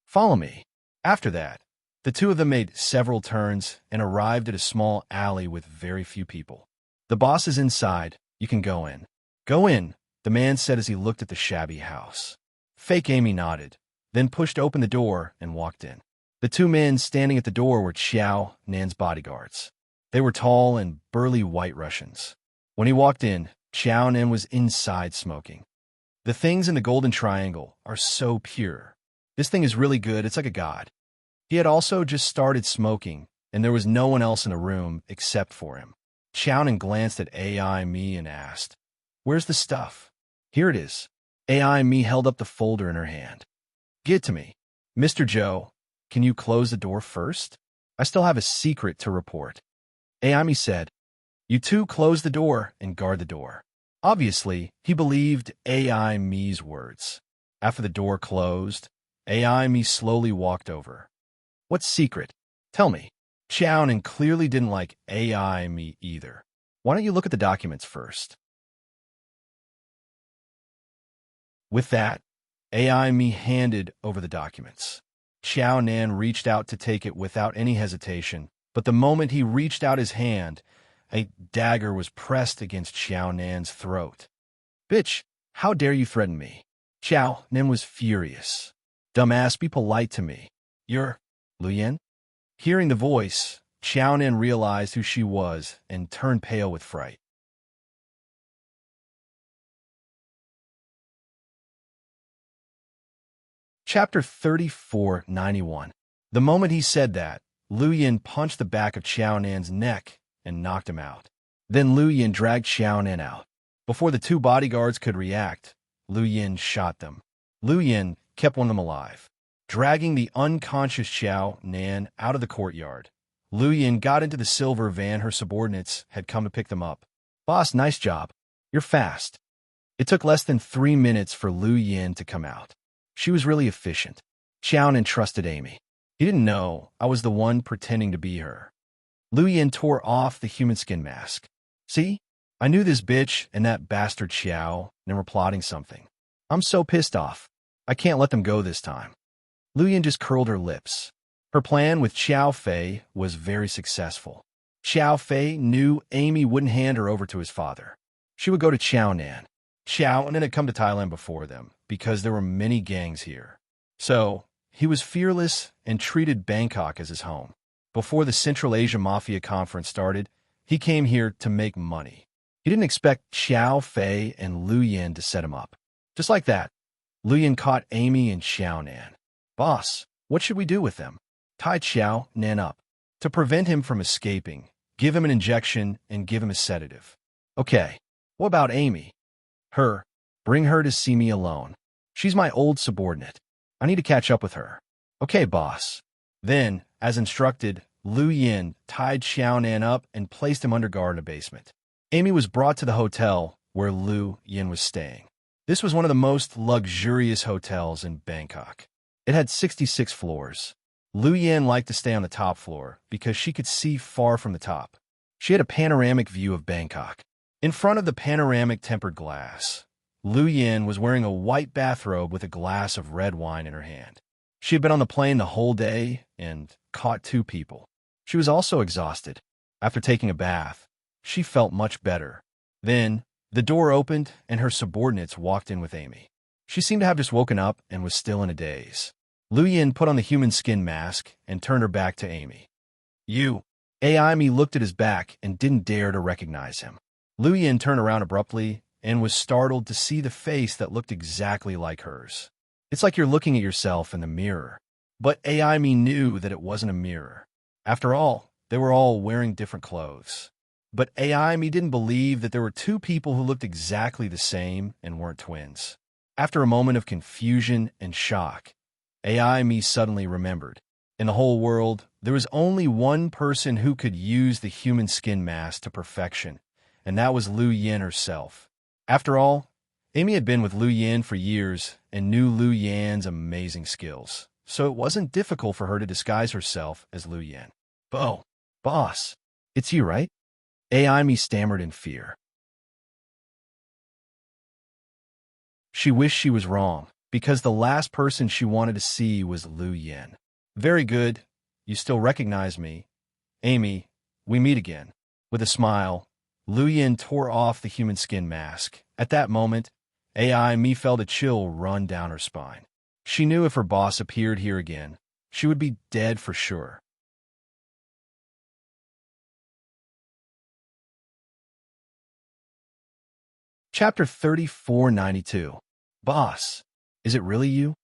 "Follow me." After that, the two of them made several turns and arrived at a small alley with very few people. "The boss is inside. You can go in." "Go in," the man said as he looked at the shabby house. Fake Amy nodded, then pushed open the door and walked in. The two men standing at the door were Xiao Nan's bodyguards. They were tall and burly white Russians. When he walked in, Xiao Nan was inside smoking. The things in the golden triangle are so pure. This thing is really good, it's like a god. He had also just started smoking, and there was no one else in the room except for him. Xiao Nan glanced at AI Me and asked, "Where's the stuff?" "Here it is." AI Me held up the folder in her hand. "Give it to me." "Mr. Joe, can you close the door first? I still have a secret to report." AI Me said, "You two close the door and guard the door." Obviously, he believed AI Me's words. After the door closed, AI Me slowly walked over. "What secret? Tell me." Xiao Nan clearly didn't like AI Me either. "Why don't you look at the documents first?" With that, AI Me handed over the documents. Xiao Nan reached out to take it without any hesitation, but the moment he reached out his hand, a dagger was pressed against Xiao Nan's throat. "Bitch, how dare you threaten me?" Xiao Nan was furious. "Dumbass, be polite to me. You're Lu Yan?" Hearing the voice, Xiao Nan realized who she was and turned pale with fright. Chapter 3491. The moment he said that, Lu Yan punched the back of Xiao Nan's neck and knocked him out. Then Lu Yan dragged Xiao Nan out. Before the two bodyguards could react, Lu Yan shot them. Lu Yan kept one of them alive. Dragging the unconscious Xiao Nan out of the courtyard, Lu Yan got into the silver van her subordinates had come to pick them up. "Boss, nice job. You're fast." It took less than 3 minutes for Lu Yan to come out. She was really efficient. Xiao Nan trusted Amy. He didn't know I was the one pretending to be her. Lu Yan tore off the human skin mask. "See? I knew this bitch and that bastard Xiao Nan were plotting something. I'm so pissed off. I can't let them go this time." Lu Yan just curled her lips. Her plan with Xiao Fei was very successful. Xiao Fei knew Amy wouldn't hand her over to his father. She would go to Xiao Nan. Xiao Nan had come to Thailand before them because there were many gangs here. So, he was fearless and treated Bangkok as his home. Before the Central Asia Mafia Conference started, he came here to make money. He didn't expect Xiao Fei and Lu Yan to set him up. Just like that, Lu Yin caught Amy and Xiao Nan. Boss, what should we do with them? Tie Xiao Nan up. To prevent him from escaping, give him an injection and give him a sedative. Okay, what about Amy? Her. Bring her to see me alone. She's my old subordinate. I need to catch up with her. Okay, boss. Then, as instructed, Lu Yin tied Xiao Nan up and placed him under guard in a basement. Amy was brought to the hotel where Lu Yin was staying. This was one of the most luxurious hotels in Bangkok. It had 66 floors. Lu Yin liked to stay on the top floor because she could see far from the top. She had a panoramic view of Bangkok. In front of the panoramic tempered glass, Lu Yin was wearing a white bathrobe with a glass of red wine in her hand. She had been on the plane the whole day and caught 2 people. She was also exhausted. After taking a bath, she felt much better. Then, the door opened and her subordinates walked in with Amy. She seemed to have just woken up and was still in a daze. Lu Yin put on the human skin mask and turned her back to Amy. You. Amy looked at his back and didn't dare to recognize him. Lu Yin turned around abruptly and was startled to see the face that looked exactly like hers. It's like you're looking at yourself in the mirror. But Amy knew that it wasn't a mirror. After all, they were all wearing different clothes. But Amy didn't believe that there were 2 people who looked exactly the same and weren't twins. After a moment of confusion and shock, Amy suddenly remembered. In the whole world, there was only one person who could use the human skin mask to perfection, and that was Lu Yin herself. After all, Amy had been with Lu Yin for years and knew Lu Yin's amazing skills, so it wasn't difficult for her to disguise herself as Lu Yin. Oh, boss, it's you, right? Amy stammered in fear. She wished she was wrong, because the last person she wanted to see was Lu Yin. Very good. You still recognize me. Amy, we meet again. With a smile, Lu Yin tore off the human skin mask. At that moment, Amy felt a chill run down her spine. She knew if her boss appeared here again, she would be dead for sure. Chapter 3492. Boss, is it really you?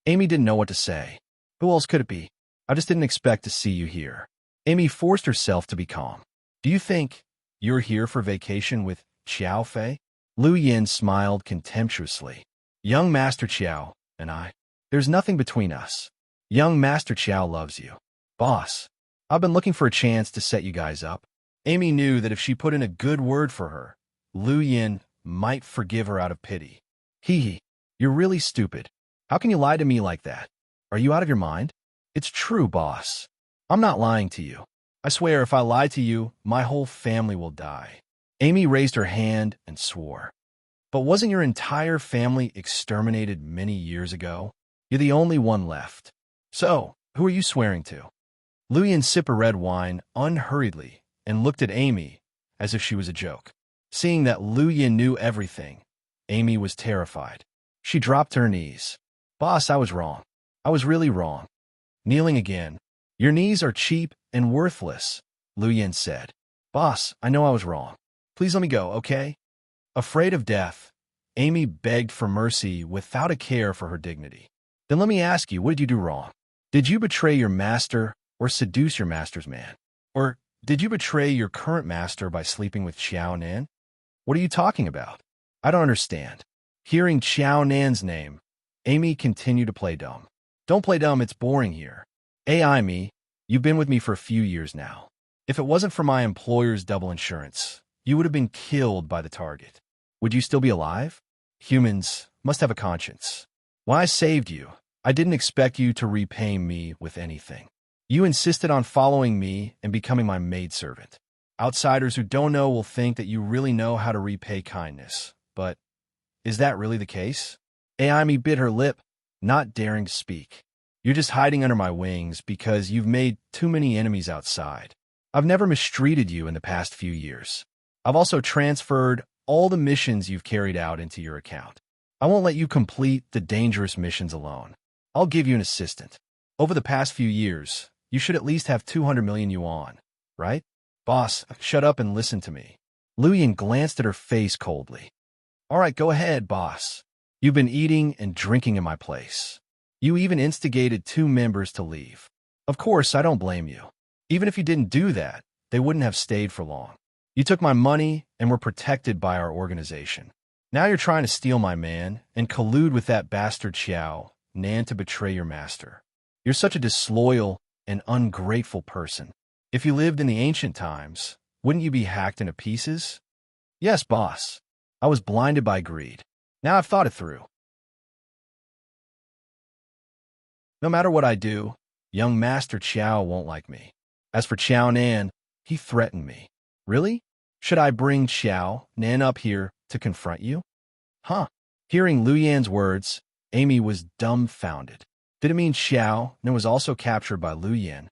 Amy didn't know what to say. Who else could it be? I just didn't expect to see you here. Amy forced herself to be calm. Do you think you're here for vacation with Xiao Fei? Lu Yin smiled contemptuously. Young Master Xiao and I, there's nothing between us. Young Master Xiao loves you. Boss, I've been looking for a chance to set you guys up. Amy knew that if she put in a good word for her, Lu Yin might forgive her out of pity. Hee, you're really stupid. How can you lie to me like that? Are you out of your mind? It's true, boss. I'm not lying to you. I swear if I lie to you, my whole family will die. Amy raised her hand and swore. But wasn't your entire family exterminated many years ago? You're the only one left. So, who are you swearing to? Lu Yin sipped her red wine unhurriedly and looked at Amy as if she was a joke. Seeing that Lu Yin knew everything, Amy was terrified. She dropped to her knees. Boss, I was wrong. I was really wrong. Kneeling again. Your knees are cheap and worthless, Lu Yin said. Boss, I know I was wrong. Please let me go, okay? Afraid of death, Amy begged for mercy without a care for her dignity. Then let me ask you, what did you do wrong? Did you betray your master or seduce your master's man? Or did you betray your current master by sleeping with Xiao Nan? What are you talking about? I don't understand. Hearing Xiao Nan's name, Amy continued to play dumb. Don't play dumb, it's boring here. Amy, you've been with me for a few years now. If it wasn't for my employer's double insurance, you would have been killed by the target. Would you still be alive? Humans must have a conscience. When I saved you, I didn't expect you to repay me with anything. You insisted on following me and becoming my maidservant. Outsiders who don't know will think that you really know how to repay kindness. But is that really the case? Amy bit her lip, not daring to speak. You're just hiding under my wings because you've made too many enemies outside. I've never mistreated you in the past few years. I've also transferred all the missions you've carried out into your account. I won't let you complete the dangerous missions alone. I'll give you an assistant. Over the past few years, you should at least have 200 million yuan, right? Boss, shut up and listen to me. Lu Yin glanced at her face coldly. All right, go ahead, boss. You've been eating and drinking in my place. You even instigated 2 members to leave. Of course, I don't blame you. Even if you didn't do that, they wouldn't have stayed for long. You took my money and were protected by our organization. Now you're trying to steal my man and collude with that bastard Xiao Nan to betray your master. You're such a disloyal and ungrateful person. If you lived in the ancient times, wouldn't you be hacked into pieces? Yes, boss. I was blinded by greed. Now I've thought it through. No matter what I do, young Master Qiao won't like me. As for Qiao Nan, he threatened me. Really? Should I bring Qiao Nan up here to confront you? Huh. Hearing Lu Yan's words, Amy was dumbfounded. Did it mean Xiao Nan was also captured by Lu Yan?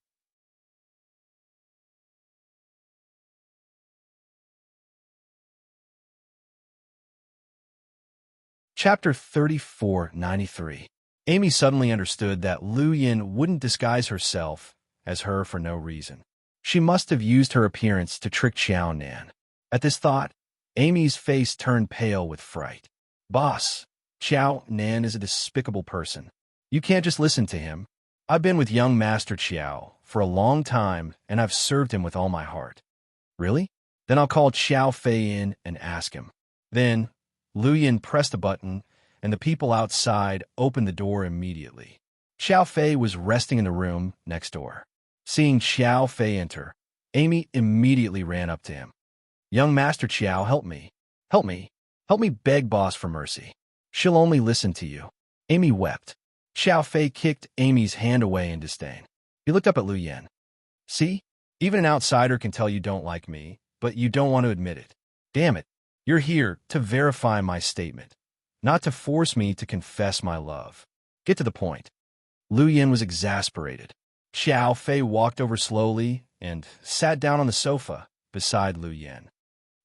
Chapter 3493. Amy suddenly understood that Lu Yan wouldn't disguise herself as her for no reason. She must have used her appearance to trick Xiao Nan. At this thought, Amy's face turned pale with fright. Boss, Xiao Nan is a despicable person. You can't just listen to him. I've been with young Master Qiao for a long time, and I've served him with all my heart. Really? Then I'll call Xiao Fei in and ask him. Then Lu Yan pressed a button, and the people outside opened the door immediately. Xiao Fei was resting in the room next door. Seeing Xiao Fei enter, Amy immediately ran up to him. Young Master Qiao, help me. Help me. Help me beg boss for mercy. She'll only listen to you. Amy wept. Xiao Fei kicked Amy's hand away in disdain. He looked up at Lu Yan. See? Even an outsider can tell you don't like me, but you don't want to admit it. Damn it. You're here to verify my statement, not to force me to confess my love. Get to the point. Lu Yan was exasperated. Xiao Fei walked over slowly and sat down on the sofa beside Lu Yan.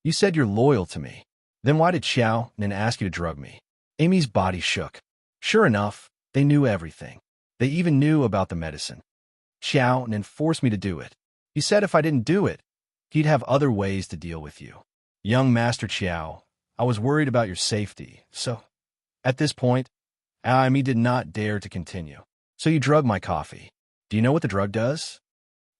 You said you're loyal to me. Then why did Xiao Nan ask you to drug me? Amy's body shook. Sure enough, they knew everything. They even knew about the medicine. Xiao Nan forced me to do it. He said if I didn't do it, he'd have other ways to deal with you. Young Master Qiao, I was worried about your safety, so at this point, Amy did not dare to continue. So you drugged my coffee. Do you know what the drug does?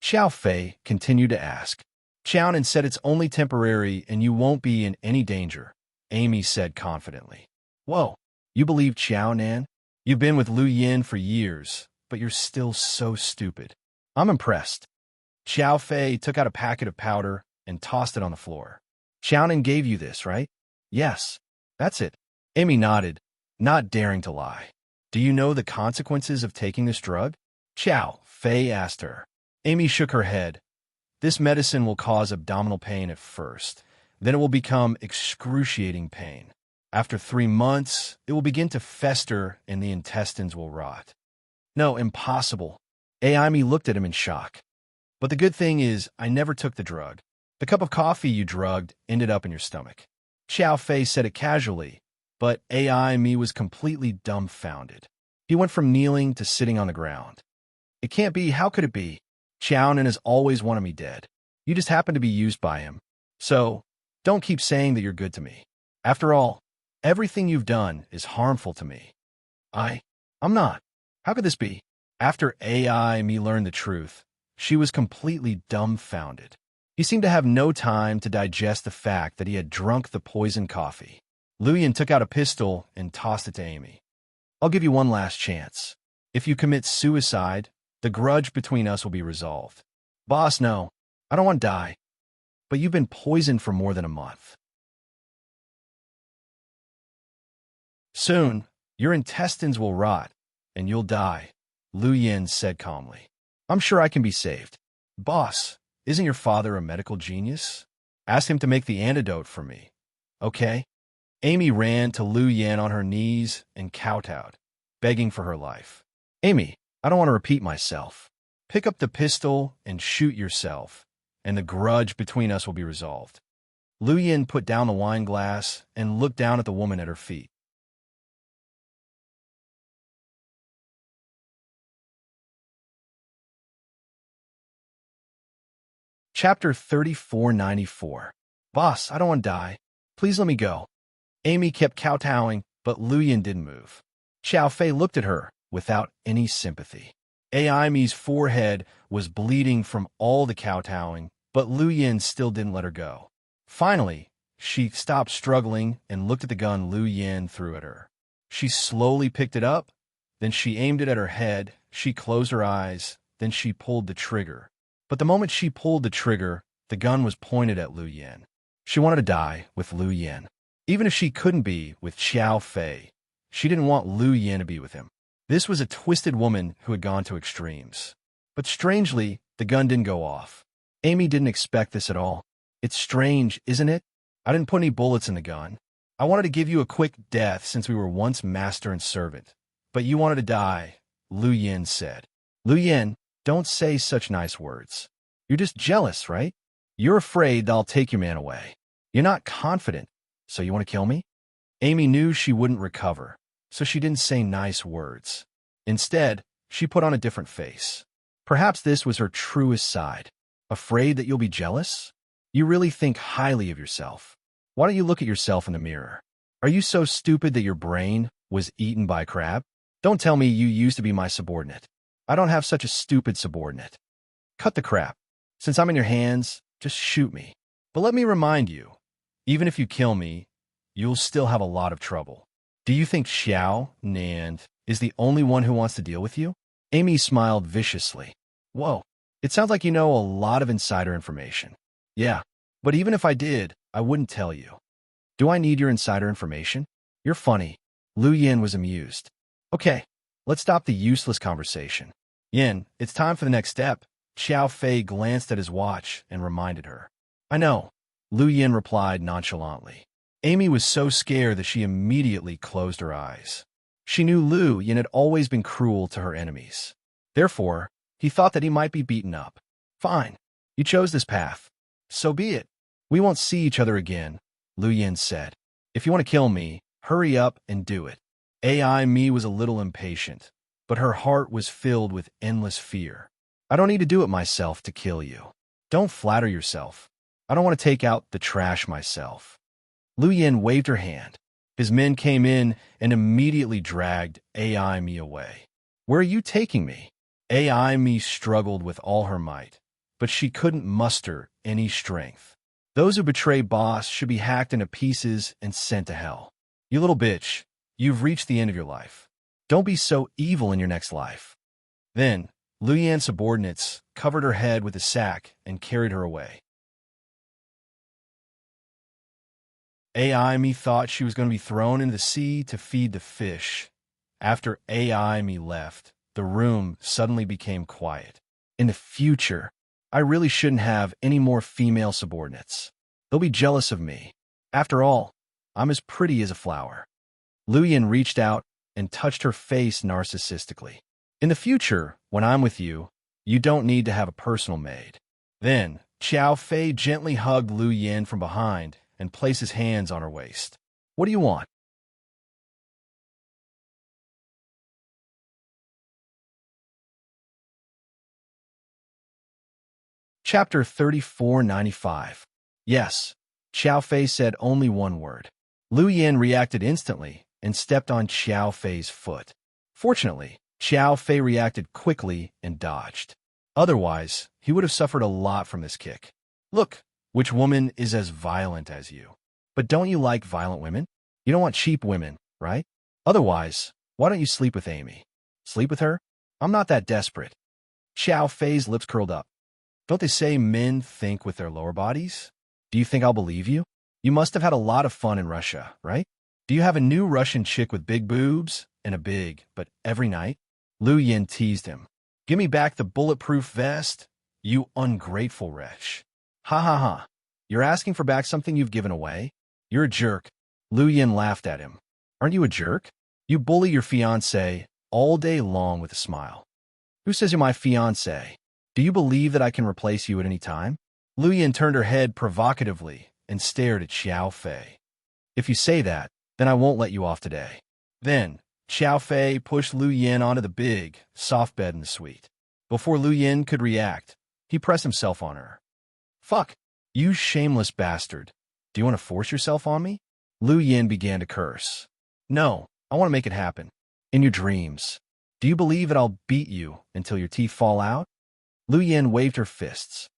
Xiao Fei continued to ask. Xiao Nan said it's only temporary and you won't be in any danger, Amy said confidently. Whoa, you believe Xiao Nan? You've been with Lu Yan for years, but you're still so stupid. I'm impressed. Xiao Fei took out a packet of powder and tossed it on the floor. Xiao Nan gave you this, right? Yes, that's it. Amy nodded, not daring to lie. Do you know the consequences of taking this drug? Xiao Fei asked her. Amy shook her head. This medicine will cause abdominal pain at first. Then it will become excruciating pain. After 3 months, it will begin to fester and the intestines will rot. No, impossible. Amy looked at him in shock. But the good thing is, I never took the drug. The cup of coffee you drugged ended up in your stomach. Xiao Fei said it casually, but Amy was completely dumbfounded. He went from kneeling to sitting on the ground. It can't be, how could it be? Xiao Nan has always wanted me dead. You just happen to be used by him. So, don't keep saying that you're good to me. After all, everything you've done is harmful to me. I'm not. How could this be? After Amy learned the truth, she was completely dumbfounded. He seemed to have no time to digest the fact that he had drunk the poisoned coffee. Lu Yan took out a pistol and tossed it to Amy. I'll give you one last chance. If you commit suicide, the grudge between us will be resolved. Boss, no. I don't want to die. But you've been poisoned for more than a month. Soon, your intestines will rot, and you'll die, Lu Yan said calmly. I'm sure I can be saved. Boss, isn't your father a medical genius? Ask him to make the antidote for me. Okay? Amy ran to Lu Yan on her knees and kowtowed, begging for her life. Amy, I don't want to repeat myself. Pick up the pistol and shoot yourself, and the grudge between us will be resolved. Lu Yan put down the wine glass and looked down at the woman at her feet. Chapter 3494. Boss, I don't want to die. Please let me go. Amy kept kowtowing, but Lu Yin didn't move. Xiao Fei looked at her without any sympathy. Ai Mi's forehead was bleeding from all the kowtowing, but Lu Yin still didn't let her go. Finally, she stopped struggling and looked at the gun Lu Yin threw at her. She slowly picked it up, then she aimed it at her head, she closed her eyes, then she pulled the trigger. But the moment she pulled the trigger, the gun was pointed at Lu Yin. She wanted to die with Lu Yin. Even if she couldn't be with Xiao Fei, she didn't want Lu Yin to be with him. This was a twisted woman who had gone to extremes. But strangely, the gun didn't go off. Amy didn't expect this at all. It's strange, isn't it? I didn't put any bullets in the gun. I wanted to give you a quick death since we were once master and servant. But you wanted to die, Lu Yin said. Lu Yin, don't say such nice words. You're just jealous, right? You're afraid that I'll take your man away. You're not confident, so you want to kill me? Amy knew she wouldn't recover, so she didn't say nice words. Instead, she put on a different face. Perhaps this was her truest side. Afraid that you'll be jealous? You really think highly of yourself. Why don't you look at yourself in the mirror? Are you so stupid that your brain was eaten by a crab? Don't tell me you used to be my subordinate. I don't have such a stupid subordinate. Cut the crap. Since I'm in your hands, just shoot me. But let me remind you, even if you kill me, you'll still have a lot of trouble. Do you think Xiao Nan is the only one who wants to deal with you? Amy smiled viciously. Whoa, it sounds like you know a lot of insider information. Yeah, but even if I did, I wouldn't tell you. Do I need your insider information? You're funny. Lu Yin was amused. Okay, let's stop the useless conversation. Yin, it's time for the next step. Xiao Fei glanced at his watch and reminded her. I know, Lu Yin replied nonchalantly. Amy was so scared that she immediately closed her eyes. She knew Lu Yin had always been cruel to her enemies. Therefore, he thought that he might be beaten up. Fine, you chose this path. So be it. We won't see each other again, Lu Yin said. If you want to kill me, hurry up and do it. Ai Mi was a little impatient, but her heart was filled with endless fear. I don't need to do it myself to kill you. Don't flatter yourself. I don't want to take out the trash myself. Lu Yin waved her hand. His men came in and immediately dragged Ai Mi away. Where are you taking me? Ai Mi struggled with all her might, but she couldn't muster any strength. Those who betray boss should be hacked into pieces and sent to hell. You little bitch, you've reached the end of your life. Don't be so evil in your next life. Then, Lu Yin's subordinates covered her head with a sack and carried her away. Ai Mi thought she was going to be thrown into the sea to feed the fish. After Ai Mi left, the room suddenly became quiet. In the future, I really shouldn't have any more female subordinates. They'll be jealous of me. After all, I'm as pretty as a flower. Lu Yin reached out and touched her face narcissistically. In the future, when I'm with you, you don't need to have a personal maid. Then, Xiao Fei gently hugged Lu Yin from behind and placed his hands on her waist. What do you want? Chapter 3495. Yes, Xiao Fei said only one word. Lu Yin reacted instantly and stepped on Xiao Fei's foot. Fortunately, Xiao Fei reacted quickly and dodged. Otherwise, he would have suffered a lot from this kick. Look, which woman is as violent as you? But don't you like violent women? You don't want cheap women, right? Otherwise, why don't you sleep with Amy? Sleep with her? I'm not that desperate. Xiao Fei's lips curled up. Don't they say men think with their lower bodies? Do you think I'll believe you? You must have had a lot of fun in Russia, right? Do you have a new Russian chick with big boobs and a big, but every night? Lu Yin teased him. Give me back the bulletproof vest, you ungrateful wretch. Ha ha ha. You're asking for back something you've given away? You're a jerk. Lu Yin laughed at him. Aren't you a jerk? You bully your fiancé all day long with a smile. Who says you're my fiancé? Do you believe that I can replace you at any time? Lu Yin turned her head provocatively and stared at Xiao Fei. If you say that, then I won't let you off today. Then, Xiao Fei pushed Lu Yin onto the big, soft bed in the suite. Before Lu Yin could react, he pressed himself on her. Fuck, you shameless bastard. Do you want to force yourself on me? Lu Yin began to curse. No, I want to make it happen. In your dreams. Do you believe that I'll beat you until your teeth fall out? Lu Yin waved her fists.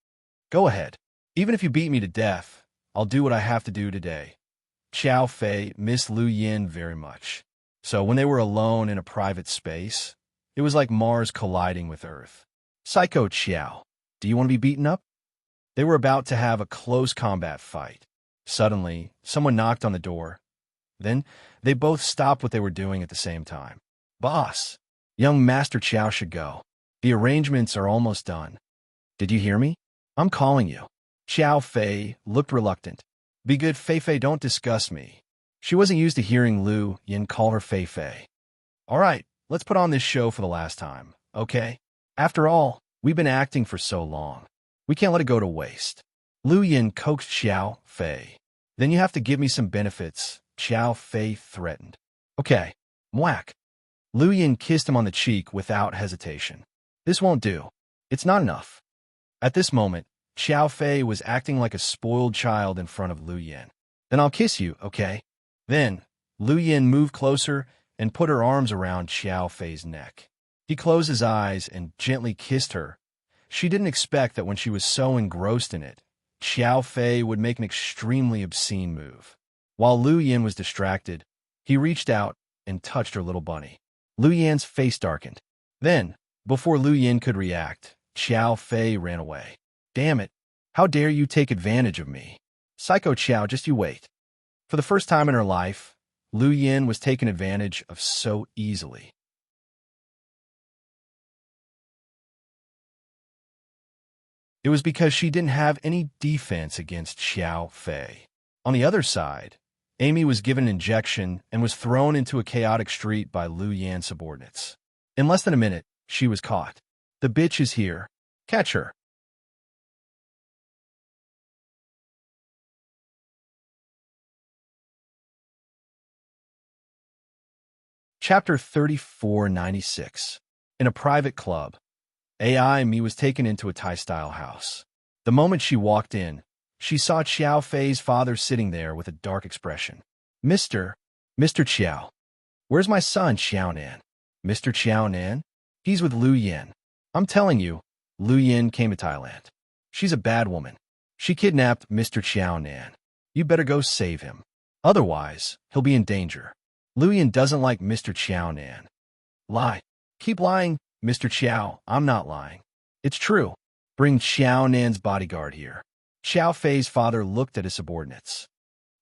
Go ahead. Even if you beat me to death, I'll do what I have to do today. Xiao Fei missed Lu Yin very much. So when they were alone in a private space, it was like Mars colliding with Earth. Psycho Xiao, do you want to be beaten up? They were about to have a close combat fight. Suddenly, someone knocked on the door. Then, they both stopped what they were doing at the same time. Boss, young Master Qiao should go. The arrangements are almost done. Did you hear me? I'm calling you. Xiao Fei looked reluctant. Be good, Fei Fei, don't discuss me. She wasn't used to hearing Lu Yin call her Fei Fei. All right, let's put on this show for the last time, okay? After all, we've been acting for so long. We can't let it go to waste. Lu Yin coaxed Xiao Fei. Then you have to give me some benefits, Xiao Fei threatened. Okay, whack. Lu Yin kissed him on the cheek without hesitation. This won't do. It's not enough. At this moment, Xiao Fei was acting like a spoiled child in front of Lu Yin. Then I'll kiss you, okay? Then, Lu Yin moved closer and put her arms around Xiao Fei's neck. He closed his eyes and gently kissed her. She didn't expect that when she was so engrossed in it, Xiao Fei would make an extremely obscene move. While Lu Yin was distracted, he reached out and touched her little bunny. Lu Yin's face darkened. Then, before Lu Yin could react, Xiao Fei ran away. Damn it! How dare you take advantage of me? Psycho Qiao, just you wait. For the first time in her life, Lu Yin was taken advantage of so easily. It was because she didn't have any defense against Xiao Fei. On the other side, Amy was given an injection and was thrown into a chaotic street by Lu Yan's subordinates. In less than a minute, she was caught. The bitch is here. Catch her. Chapter 3496. In a private club, AI Mi was taken into a Thai-style house. The moment she walked in, she saw Xiao Fei's father sitting there with a dark expression. Mr. Qiao. Where's my son, Xiao Nan? Mr. Xiao Nan? He's with Lu Yin. I'm telling you, Lu Yin came to Thailand. She's a bad woman. She kidnapped Mr. Xiao Nan. You better go save him. Otherwise, he'll be in danger. Lu Yin doesn't like Mr. Xiao Nan. Lie. Keep lying, Mr. Qiao. I'm not lying. It's true. Bring Xiao Nan's bodyguard here. Xiao Fei's father looked at his subordinates.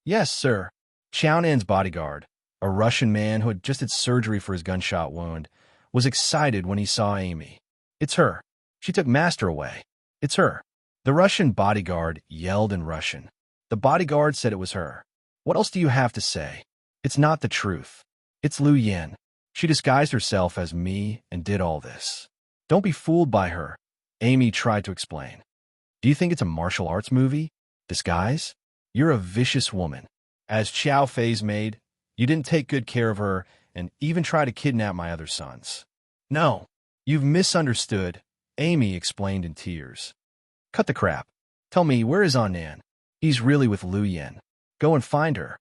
Yes, sir. Xiao Nan's bodyguard, a Russian man who had just had surgery for his gunshot wound, was excited when he saw Amy. It's her. She took Master away. It's her. The Russian bodyguard yelled in Russian. The bodyguard said it was her. What else do you have to say? It's not the truth. It's Lu Yin. She disguised herself as me and did all this. Don't be fooled by her, Amy tried to explain. Do you think it's a martial arts movie? Disguise? You're a vicious woman. As Xiao Fei's maid, you didn't take good care of her and even try to kidnap my other sons. No, you've misunderstood, Amy explained in tears. Cut the crap. Tell me, where is Annan? He's really with Lu Yin. Go and find her.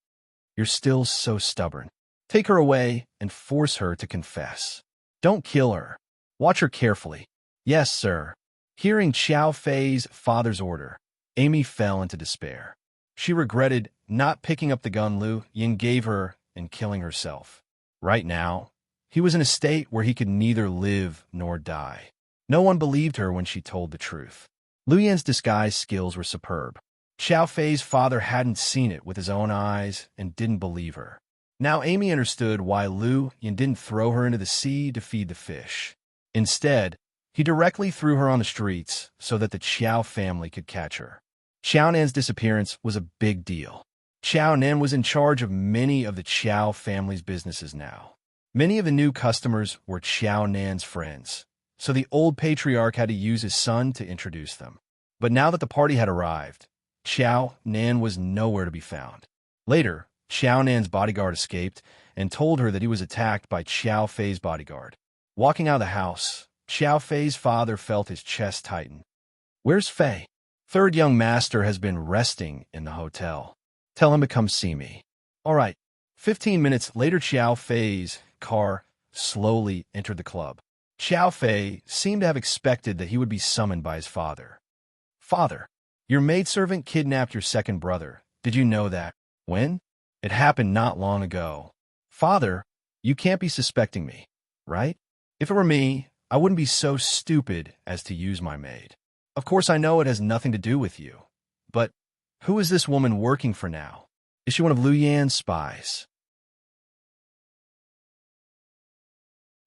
You're still so stubborn. Take her away and force her to confess. Don't kill her. Watch her carefully. Yes, sir. Hearing Xiao Fei's father's order, Amy fell into despair. She regretted not picking up the gun Lu Yin gave her and killing herself. Right now, he was in a state where he could neither live nor die. No one believed her when she told the truth. Lu Yin's disguise skills were superb. Xiao Fei's father hadn't seen it with his own eyes and didn't believe her. Now Amy understood why Lu Yin didn't throw her into the sea to feed the fish. Instead, he directly threw her on the streets so that the Qiao family could catch her. Xiao Nan's disappearance was a big deal. Xiao Nan was in charge of many of the Qiao family's businesses now. Many of the new customers were Xiao Nan's friends, so the old patriarch had to use his son to introduce them. But now that the party had arrived, Xiao Nan was nowhere to be found. Later, Xiao Nan's bodyguard escaped and told her that he was attacked by Xiao Fei's bodyguard. Walking out of the house, Xiao Fei's father felt his chest tighten. Where's Fei? Third young master has been resting in the hotel. Tell him to come see me. All right. 15 minutes later, Xiao Fei's car slowly entered the club. Xiao Fei seemed to have expected that he would be summoned by his father. Father, your maidservant kidnapped your second brother. Did you know that? When? It happened not long ago. Father, you can't be suspecting me, right? If it were me, I wouldn't be so stupid as to use my maid. Of course, I know it has nothing to do with you. But who is this woman working for now? Is she one of Lu Yan's spies?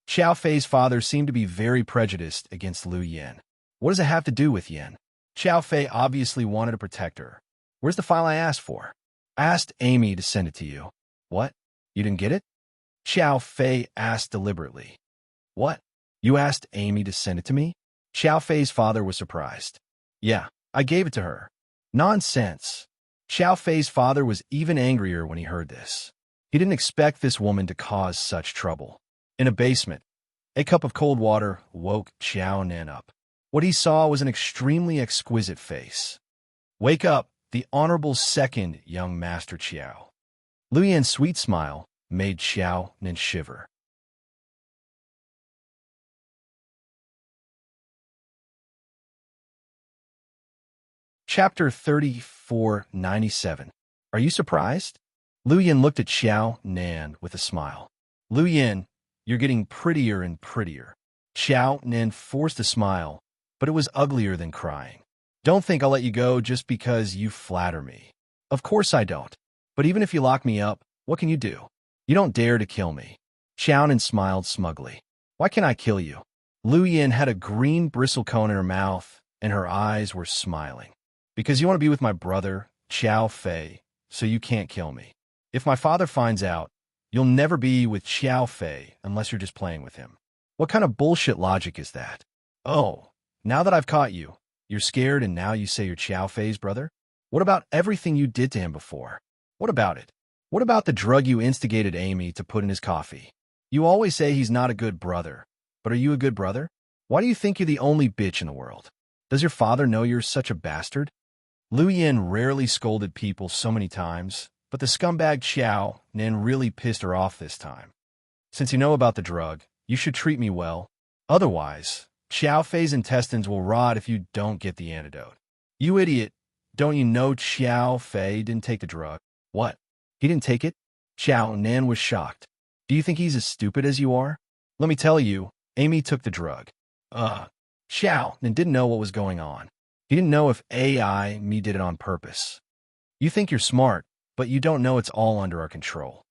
Xiao Fei's father seemed to be very prejudiced against Lu Yan. What does it have to do with Yan? Xiao Fei obviously wanted to protect her. Where's the file I asked for? I asked Amy to send it to you. What? You didn't get it? Xiao Fei asked deliberately. What? You asked Amy to send it to me? Xiao Fei's father was surprised. Yeah, I gave it to her. Nonsense. Xiao Fei's father was even angrier when he heard this. He didn't expect this woman to cause such trouble. In a basement, a cup of cold water woke Xiao Nan up. What he saw was an extremely exquisite face. Wake up, the honorable second young Master Xiao. Lu Yan's sweet smile made Xiao Nan shiver. Chapter 3497. Are you surprised? Lu Yan looked at Xiao Nan with a smile. Lu Yan, you're getting prettier and prettier. Xiao Nan forced a smile, but it was uglier than crying. Don't think I'll let you go just because you flatter me. Of course I don't. But even if you lock me up, what can you do? You don't dare to kill me. Xiao Nan smiled smugly. Why can't I kill you? Lu Yan had a green bristlecone in her mouth, and her eyes were smiling. Because you want to be with my brother, Xiao Fei, so you can't kill me. If my father finds out, you'll never be with Xiao Fei unless you're just playing with him. What kind of bullshit logic is that? Oh, now that I've caught you, you're scared and now you say you're Xiao Fei's brother? What about everything you did to him before? What about it? What about the drug you instigated Amy to put in his coffee? You always say he's not a good brother, but are you a good brother? Why do you think you're the only bitch in the world? Does your father know you're such a bastard? Lu Yan rarely scolded people so many times, but the scumbag Xiao Nan really pissed her off this time. Since you know about the drug, you should treat me well. Otherwise, Xiao Fei's intestines will rot if you don't get the antidote. You idiot. Don't you know Xiao Fei didn't take the drug? What? He didn't take it? Xiao Nan was shocked. Do you think he's as stupid as you are? Let me tell you, Amy took the drug. Xiao Nan didn't know what was going on. He didn't know if me did it on purpose. You think you're smart, but you don't know it's all under our control.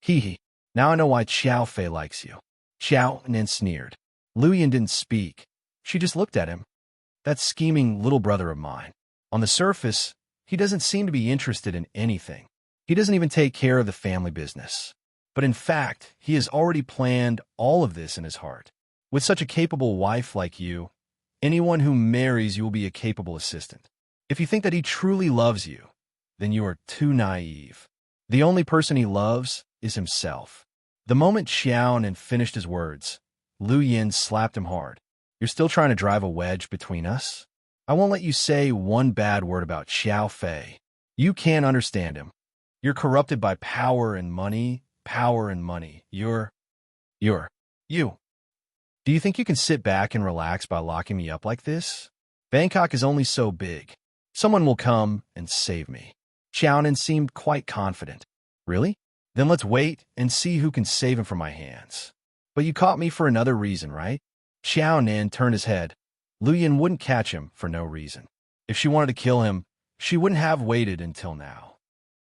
Hee hee. Now I know why Xiao Fei likes you. Xiao Nan sneered. Lu Yan didn't speak. She just looked at him. That scheming little brother of mine. On the surface, he doesn't seem to be interested in anything. He doesn't even take care of the family business. But in fact, he has already planned all of this in his heart. With such a capable wife like you, anyone who marries you will be a capable assistant. If you think that he truly loves you, then you are too naive. The only person he loves is himself. The moment Xiao Nan finished his words, Lu Yan slapped him hard. You're still trying to drive a wedge between us? I won't let you say one bad word about Xiao Fei. You can't understand him. You're corrupted by power and money. You. Do you think you can sit back and relax by locking me up like this? Bangkok is only so big. Someone will come and save me. Xiao Nan seemed quite confident. Really? Then let's wait and see who can save him from my hands. But you caught me for another reason, right? Xiao Nan turned his head. Lu Yan wouldn't catch him for no reason. If she wanted to kill him, she wouldn't have waited until now.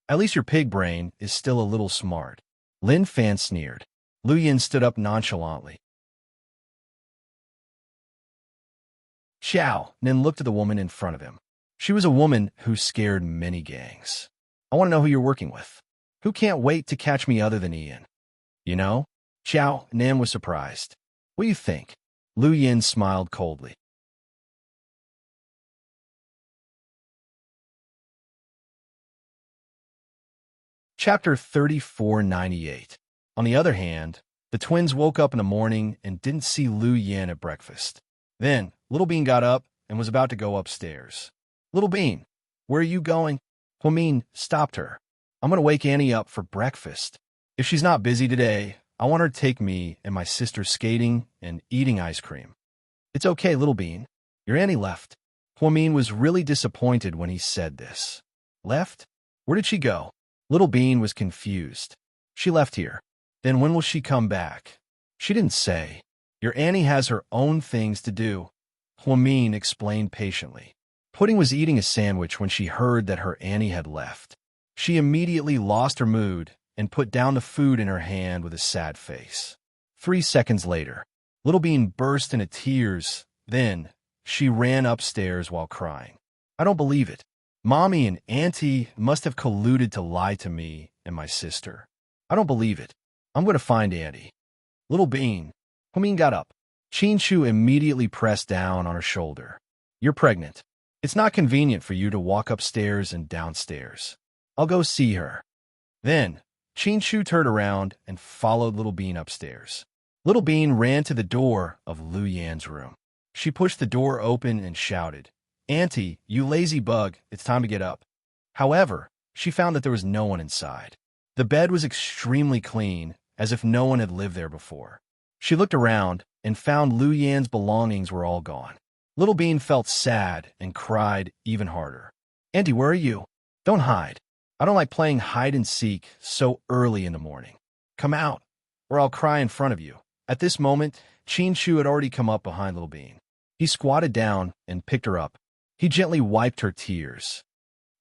At least your pig brain is still a little smart. Lin Fan sneered. Lu Yan stood up nonchalantly. Xiao Nan looked at the woman in front of him. She was a woman who scared many gangs. I want to know who you're working with. Who can't wait to catch me other than Ian? You know? Xiao Nan was surprised. What do you think? Lu Yan smiled coldly. Chapter 3498. On the other hand, the twins woke up in the morning and didn't see Lu Yan at breakfast. Then, Little Bean got up and was about to go upstairs. Little Bean, where are you going? Huamin stopped her. I'm going to wake Annie up for breakfast. If she's not busy today, I want her to take me and my sister skating and eating ice cream. It's okay, Little Bean. Your auntie left. Huamin was really disappointed when he said this. Left? Where did she go? Little Bean was confused. She left here. Then when will she come back? She didn't say. Your auntie has her own things to do, Huamin explained patiently. Pudding was eating a sandwich when she heard that her auntie had left. She immediately lost her mood and put down the food in her hand with a sad face. 3 seconds later, Little Bean burst into tears. Then, she ran upstairs while crying. I don't believe it. Mommy and Auntie must have colluded to lie to me and my sister. I don't believe it. I'm going to find Auntie. Little Bean. Huamin got up. Chin-Chu immediately pressed down on her shoulder. You're pregnant. It's not convenient for you to walk upstairs and downstairs. I'll go see her. Then, Chin-Chu turned around and followed Little Bean upstairs. Little Bean ran to the door of Lu Yan's room. She pushed the door open and shouted, Auntie, you lazy bug, it's time to get up. However, she found that there was no one inside. The bed was extremely clean, as if no one had lived there before. She looked around and found Lu Yan's belongings were all gone. Little Bean felt sad and cried even harder. Auntie, where are you? Don't hide. I don't like playing hide-and-seek so early in the morning. Come out, or I'll cry in front of you. At this moment, Chin-Chu had already come up behind Little Bean. He squatted down and picked her up. He gently wiped her tears.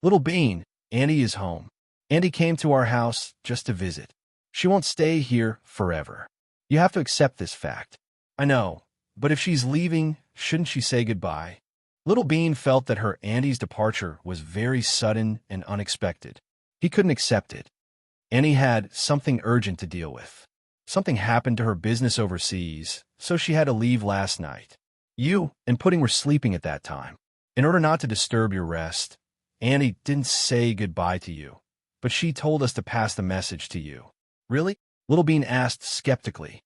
Little Bean, Auntie is home. Auntie came to our house just to visit. She won't stay here forever. You have to accept this fact. I know, but if she's leaving, shouldn't she say goodbye? Little Bean felt that her auntie's departure was very sudden and unexpected. He couldn't accept it. Auntie had something urgent to deal with. Something happened to her business overseas, so she had to leave last night. You and Pudding were sleeping at that time. In order not to disturb your rest, Auntie didn't say goodbye to you, but she told us to pass the message to you. Really? Little Bean asked skeptically.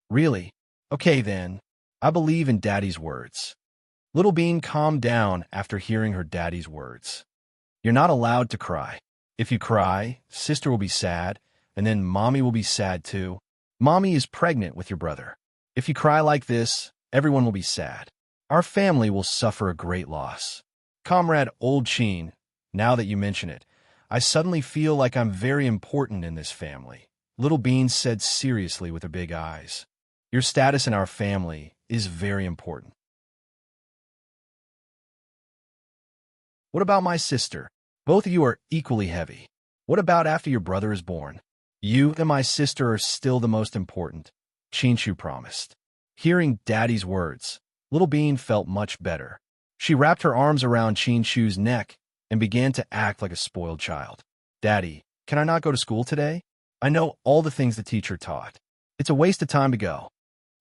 Really? Okay then. I believe in Daddy's words. Little Bean calmed down after hearing her daddy's words. You're not allowed to cry. If you cry, Sister will be sad, and then Mommy will be sad too. Mommy is pregnant with your brother. If you cry like this, everyone will be sad. Our family will suffer a great loss. Comrade Old Chin, now that you mention it, I suddenly feel like I'm very important in this family. Little Bean said seriously with her big eyes. Your status in our family is very important. What about my sister? Both of you are equally heavy. What about after your brother is born? You and my sister are still the most important, Chin-Chu promised. Hearing Daddy's words, Little Bean felt much better. She wrapped her arms around Chin-Chu's neck and began to act like a spoiled child. Daddy, can I not go to school today? I know all the things the teacher taught. It's a waste of time to go.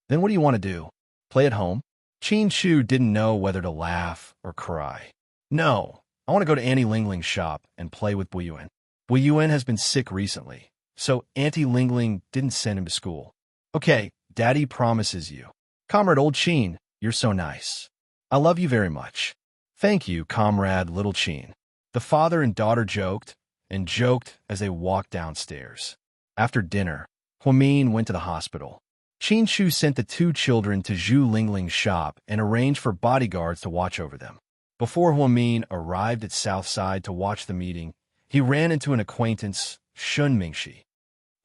Then what do you want to do? Play at home? Chin-Chu didn't know whether to laugh or cry. No, I want to go to Auntie Lingling's shop and play with Buyuan. Buyuan has been sick recently, so Auntie Lingling didn't send him to school. Okay, Daddy promises you. Comrade Old Chin, you're so nice. I love you very much. Thank you, Comrade Little Chin. The father and daughter joked and joked as they walked downstairs. After dinner, Huamin went to the hospital. Chin-Chu sent the 2 children to Zhu Lingling's shop and arranged for bodyguards to watch over them. Before Huamin arrived at Southside to watch the meeting, he ran into an acquaintance, Shun Mingshi.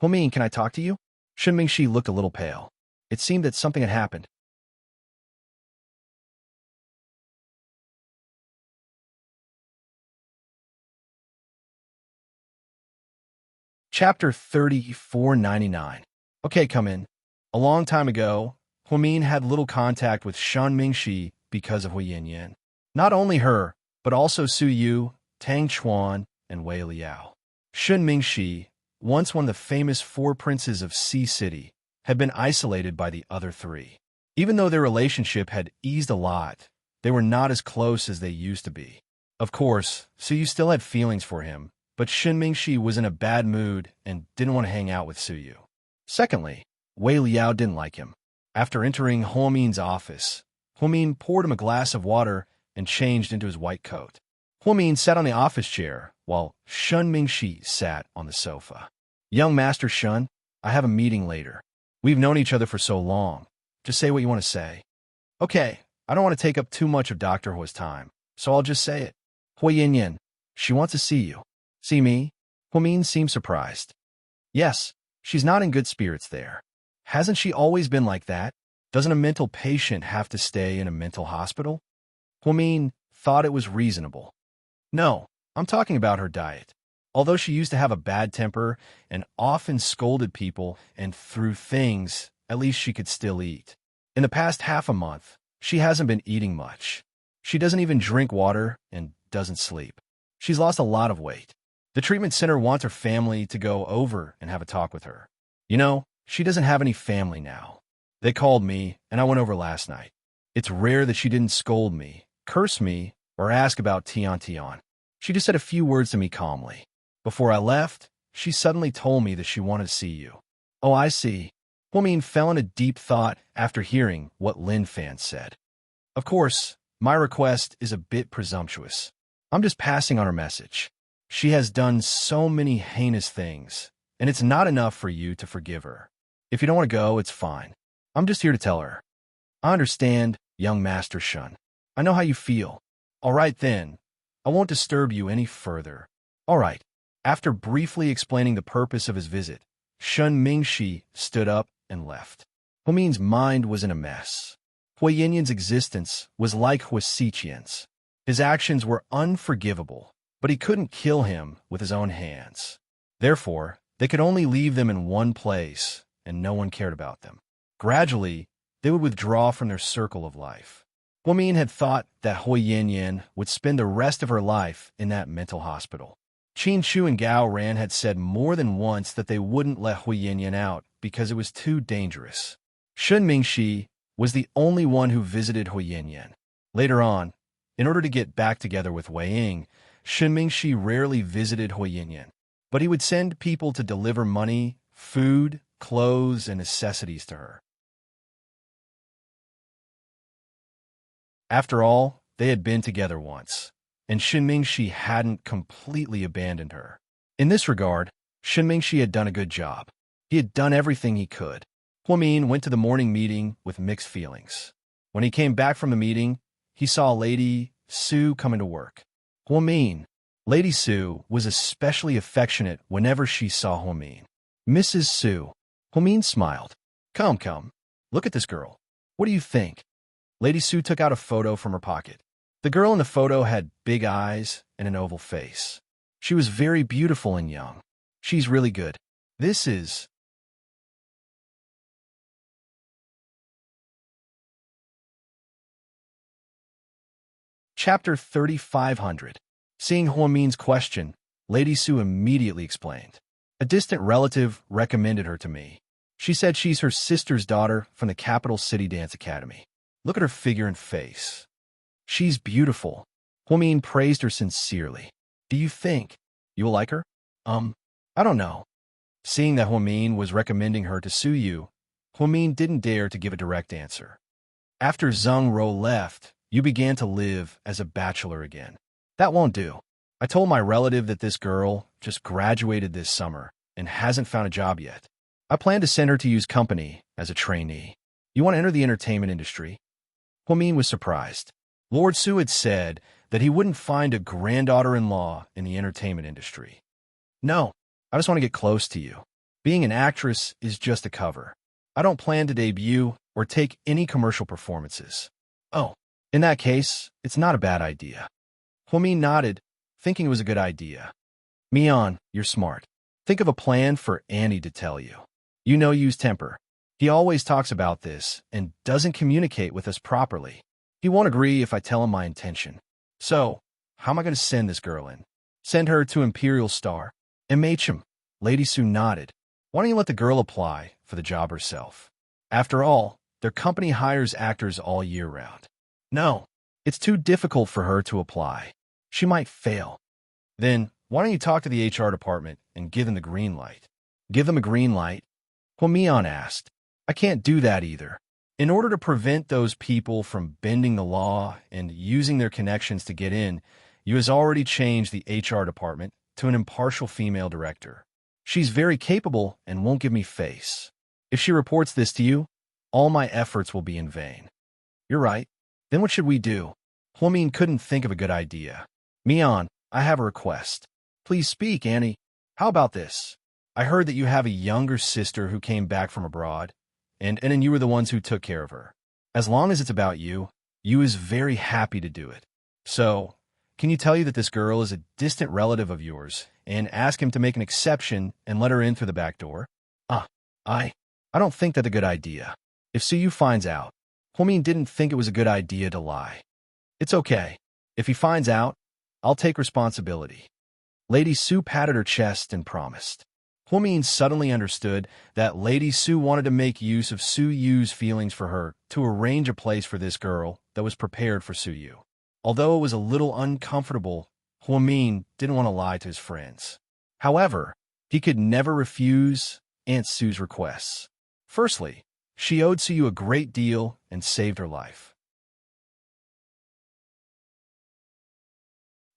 Huamin, can I talk to you? Shun Mingshi looked a little pale. It seemed that something had happened. Chapter 3499. Okay, come in. A long time ago, Huamin had little contact with Shun Mingshi because of Hui Yin. Not only her, but also Su Yu, Tang Chuan, and Wei Liao. Shun Mingshi, once one of the famous 4 princes of Sea City, had been isolated by the other 3. Even though their relationship had eased a lot, they were not as close as they used to be. Of course, Su Yu still had feelings for him, but Shun Mingshi was in a bad mood and didn't want to hang out with Su Yu. Secondly, Wei Liao didn't like him. After entering Huamin's office, Huamin poured him a glass of water and changed into his white coat. Huamin sat on the office chair, while Shun Mingshi sat on the sofa. Young Master Shun, I have a meeting later. We've known each other for so long. Just say what you want to say. Okay, I don't want to take up too much of Dr. Hua's time, so I'll just say it. Hui Yin, she wants to see you. See me? Huamin seemed surprised. Yes, she's not in good spirits there. Hasn't she always been like that? Doesn't a mental patient have to stay in a mental hospital? Huamin thought it was reasonable. No, I'm talking about her diet. Although she used to have a bad temper and often scolded people and threw things, at least she could still eat. In the past half a month, she hasn't been eating much. She doesn't even drink water and doesn't sleep. She's lost a lot of weight. The treatment center wants her family to go over and have a talk with her. You know, she doesn't have any family now. They called me, and I went over last night. It's rare that she didn't scold me, curse me, or ask about Tian Tian. She just said a few words to me calmly. Before I left, she suddenly told me that she wanted to see you. Oh, I see. Huamin fell in a deep thought after hearing what Lin Fan said. Of course, my request is a bit presumptuous. I'm just passing on her message. She has done so many heinous things, and it's not enough for you to forgive her. If you don't want to go, it's fine. I'm just here to tell her. I understand, young Master Shun. I know how you feel. All right then. I won't disturb you any further. All right. After briefly explaining the purpose of his visit, Shun Mingshi stood up and left. Huamin's mind was in a mess. Hui Yinyan's existence was like Hui Xiqian's. His actions were unforgivable, but he couldn't kill him with his own hands. Therefore, they could only leave them in one place, and no one cared about them. Gradually, they would withdraw from their circle of life. Huamin had thought that Hui Yinyan would spend the rest of her life in that mental hospital. Qin Chu and Gao Ran had said more than once that they wouldn't let Hui Yinyan out because it was too dangerous. Shun Mingshi was the only one who visited Hui Yinyan. Later on, in order to get back together with Wei Ying, Shun Mingshi rarely visited Hui Yinyan, but he would send people to deliver money, food, clothes, and necessities to her. After all, they had been together once, and Shun Mingshi hadn't completely abandoned her. In this regard, Shun Mingshi had done a good job. He had done everything he could. Huamin went to the morning meeting with mixed feelings. When he came back from the meeting, he saw Lady Su coming to work. Huamin. Lady Su was especially affectionate whenever she saw Huamin. Mrs. Su. Huamin smiled. Come, look at this girl. What do you think? Lady Su took out a photo from her pocket. The girl in the photo had big eyes and an oval face. She was very beautiful and young. She's really good. This is... Chapter 3500. Seeing Huamin's question, Lady Su immediately explained. A distant relative recommended her to me. She said she's her sister's daughter from the capital city dance academy. Look at her figure and face. She's beautiful. Huamin praised her sincerely. Do you think you will like her? I don't know. Seeing that Huamin was recommending her to Su Yu, Huamin didn't dare to give a direct answer. After Zheng Ro left, you began to live as a bachelor again. That won't do. I told my relative that this girl just graduated this summer and hasn't found a job yet. I plan to send her to Yu's company as a trainee. You want to enter the entertainment industry? Huamin was surprised. Lord Su had said that he wouldn't find a granddaughter-in-law in the entertainment industry. No, I just want to get close to you. Being an actress is just a cover. I don't plan to debut or take any commercial performances. Oh, in that case, it's not a bad idea. Huamin nodded, thinking it was a good idea. Mian, you're smart. Think of a plan for Annie to tell you. You know Yu's temper. He always talks about this and doesn't communicate with us properly. He won't agree if I tell him my intention. So, how am I going to send this girl in? Send her to Imperial Star. MHM. Lady Su nodded. Why don't you let the girl apply for the job herself? After all, their company hires actors all year round. No, it's too difficult for her to apply. She might fail. Then, why don't you talk to the HR department and give them the green light? Give them a green light? Huamian asked. I can't do that either. In order to prevent those people from bending the law and using their connections to get in, you has already changed the HR department to an impartial female director. She's very capable and won't give me face. If she reports this to you, all my efforts will be in vain. You're right. Then what should we do? Hwamin couldn't think of a good idea. Mion, I have a request. Please speak, Annie. How about this? I heard that you have a younger sister who came back from abroad, and you were the ones who took care of her. As long as it's about you, you is very happy to do it. So, can you tell you that this girl is a distant relative of yours, and ask him to make an exception and let her in through the back door? I don't think that's a good idea. If Suyu finds out, Hwamin didn't think it was a good idea to lie. It's okay. If he finds out, I'll take responsibility. Lady Su patted her chest and promised. Hwamin suddenly understood that Lady Su wanted to make use of Suyu's feelings for her to arrange a place for this girl that was prepared for Suyu. Although it was a little uncomfortable, Hwamin didn't want to lie to his friends. However, he could never refuse Aunt Su's requests. Firstly, she owed Suyu a great deal and saved her life.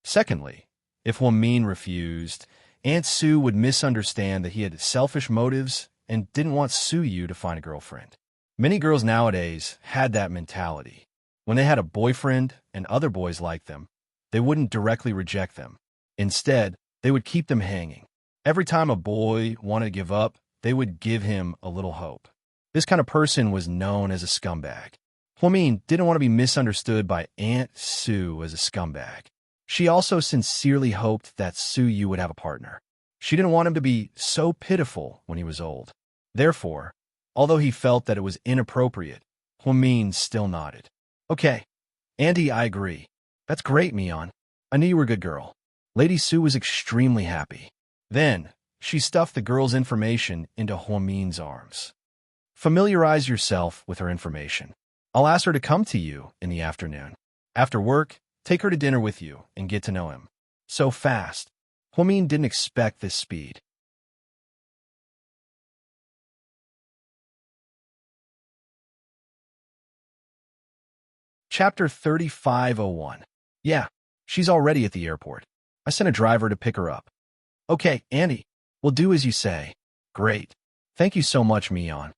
Secondly, if Hwamin refused, Aunt Su would misunderstand that he had selfish motives and didn't want Suyu to find a girlfriend. Many girls nowadays had that mentality. When they had a boyfriend and other boys liked them, they wouldn't directly reject them. Instead, they would keep them hanging. Every time a boy wanted to give up, they would give him a little hope. This kind of person was known as a scumbag. Hwamin didn't want to be misunderstood by Aunt Su as a scumbag. She also sincerely hoped that Suyu would have a partner. She didn't want him to be so pitiful when he was old. Therefore, although he felt that it was inappropriate, Hwamin still nodded. Okay, Auntie, I agree. That's great, Mion. I knew you were a good girl. Lady Su was extremely happy. Then, she stuffed the girl's information into Hwamin's arms. Familiarize yourself with her information. I'll ask her to come to you in the afternoon. After work, take her to dinner with you and get to know him. So fast. Hwamin didn't expect this speed. Chapter 3501. Yeah, she's already at the airport. I sent a driver to pick her up. Okay, Andy, we'll do as you say. Great. Thank you so much, Mion.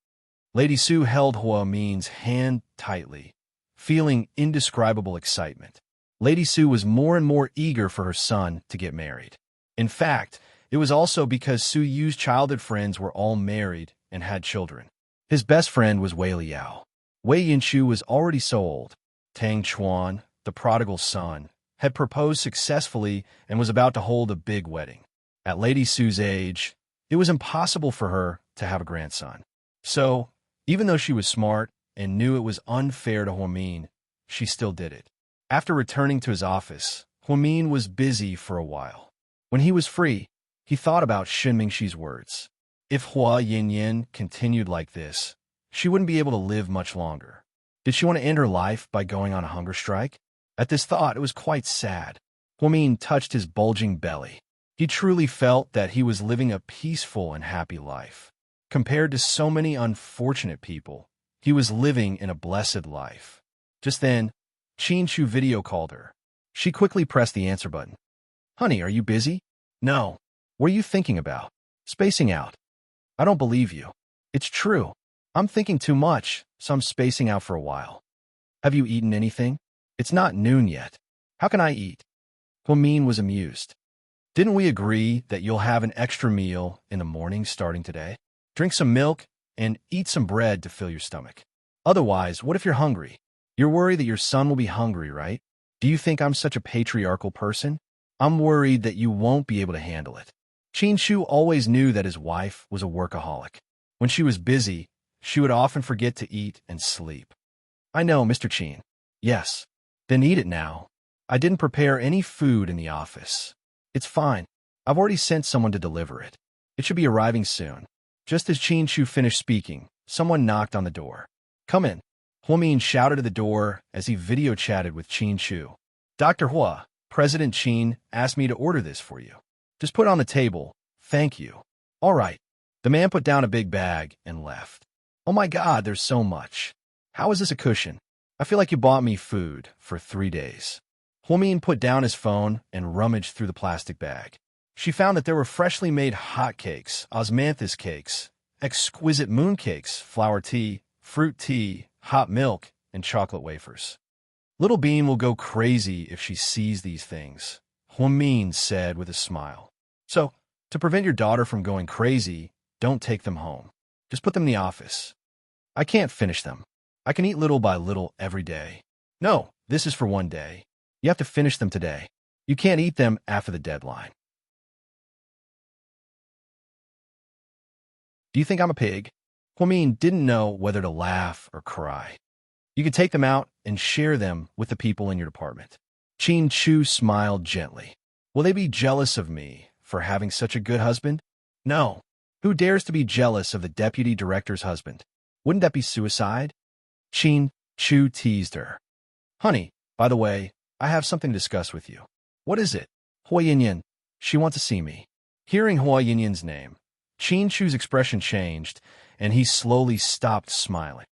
Lady Su held Hwamin's hand tightly, feeling indescribable excitement. Lady Su was more and more eager for her son to get married. In fact, it was also because Su Yu's childhood friends were all married and had children. His best friend was Wei Liao. Wei Yinshu was already so old. Tang Chuan, the prodigal son, had proposed successfully and was about to hold a big wedding. At Lady Su's age, it was impossible for her to have a grandson. So, even though she was smart and knew it was unfair to Hwamin, she still did it. After returning to his office, Hwamin was busy for a while. When he was free, he thought about Shin Mingxi's words. If Hua Yinyin continued like this, she wouldn't be able to live much longer. Did she want to end her life by going on a hunger strike? At this thought, it was quite sad. Hwamin touched his bulging belly. He truly felt that he was living a peaceful and happy life. Compared to so many unfortunate people, he was living in a blessed life. Just then, Qin Shu video called her. She quickly pressed the answer button. Honey, are you busy? No. What are you thinking about? Spacing out. I don't believe you. It's true. I'm thinking too much, so I'm spacing out for a while. Have you eaten anything? It's not noon yet. How can I eat? Hwamin was amused. Didn't we agree that you'll have an extra meal in the morning starting today? Drink some milk and eat some bread to fill your stomach. Otherwise, what if you're hungry? You're worried that your son will be hungry, right? Do you think I'm such a patriarchal person? I'm worried that you won't be able to handle it. Qin Shu always knew that his wife was a workaholic. When she was busy, she would often forget to eat and sleep. I know, Mr. Qin. Yes. Then eat it now. I didn't prepare any food in the office. It's fine. I've already sent someone to deliver it. It should be arriving soon. Just as Qin Shu finished speaking, someone knocked on the door. Come in. Hwamin shouted at the door as he video chatted with Qin Shu. Dr. Hua, President Qin asked me to order this for you. Just put it on the table. Thank you. All right. The man put down a big bag and left. Oh my God, there's so much. How is this a cushion? I feel like you bought me food for 3 days. Hwamin put down his phone and rummaged through the plastic bag. She found that there were freshly made hot cakes, osmanthus cakes, exquisite moon cakes, flower tea, fruit tea, hot milk, and chocolate wafers. Little Bean will go crazy if she sees these things, Huamin said with a smile. So, to prevent your daughter from going crazy, don't take them home. Just put them in the office. I can't finish them. I can eat little by little every day. No, this is for one day. You have to finish them today. You can't eat them after the deadline. Do you think I'm a pig? Huamin didn't know whether to laugh or cry. You could take them out and share them with the people in your department. Qin Chu smiled gently. Will they be jealous of me for having such a good husband? No. Who dares to be jealous of the deputy director's husband? Wouldn't that be suicide? Qin Chu teased her. Honey, by the way, I have something to discuss with you. What is it? Hua Yinyan. She wants to see me. Hearing Hua Yinyan's name, Qin Chu's expression changed, and he slowly stopped smiling.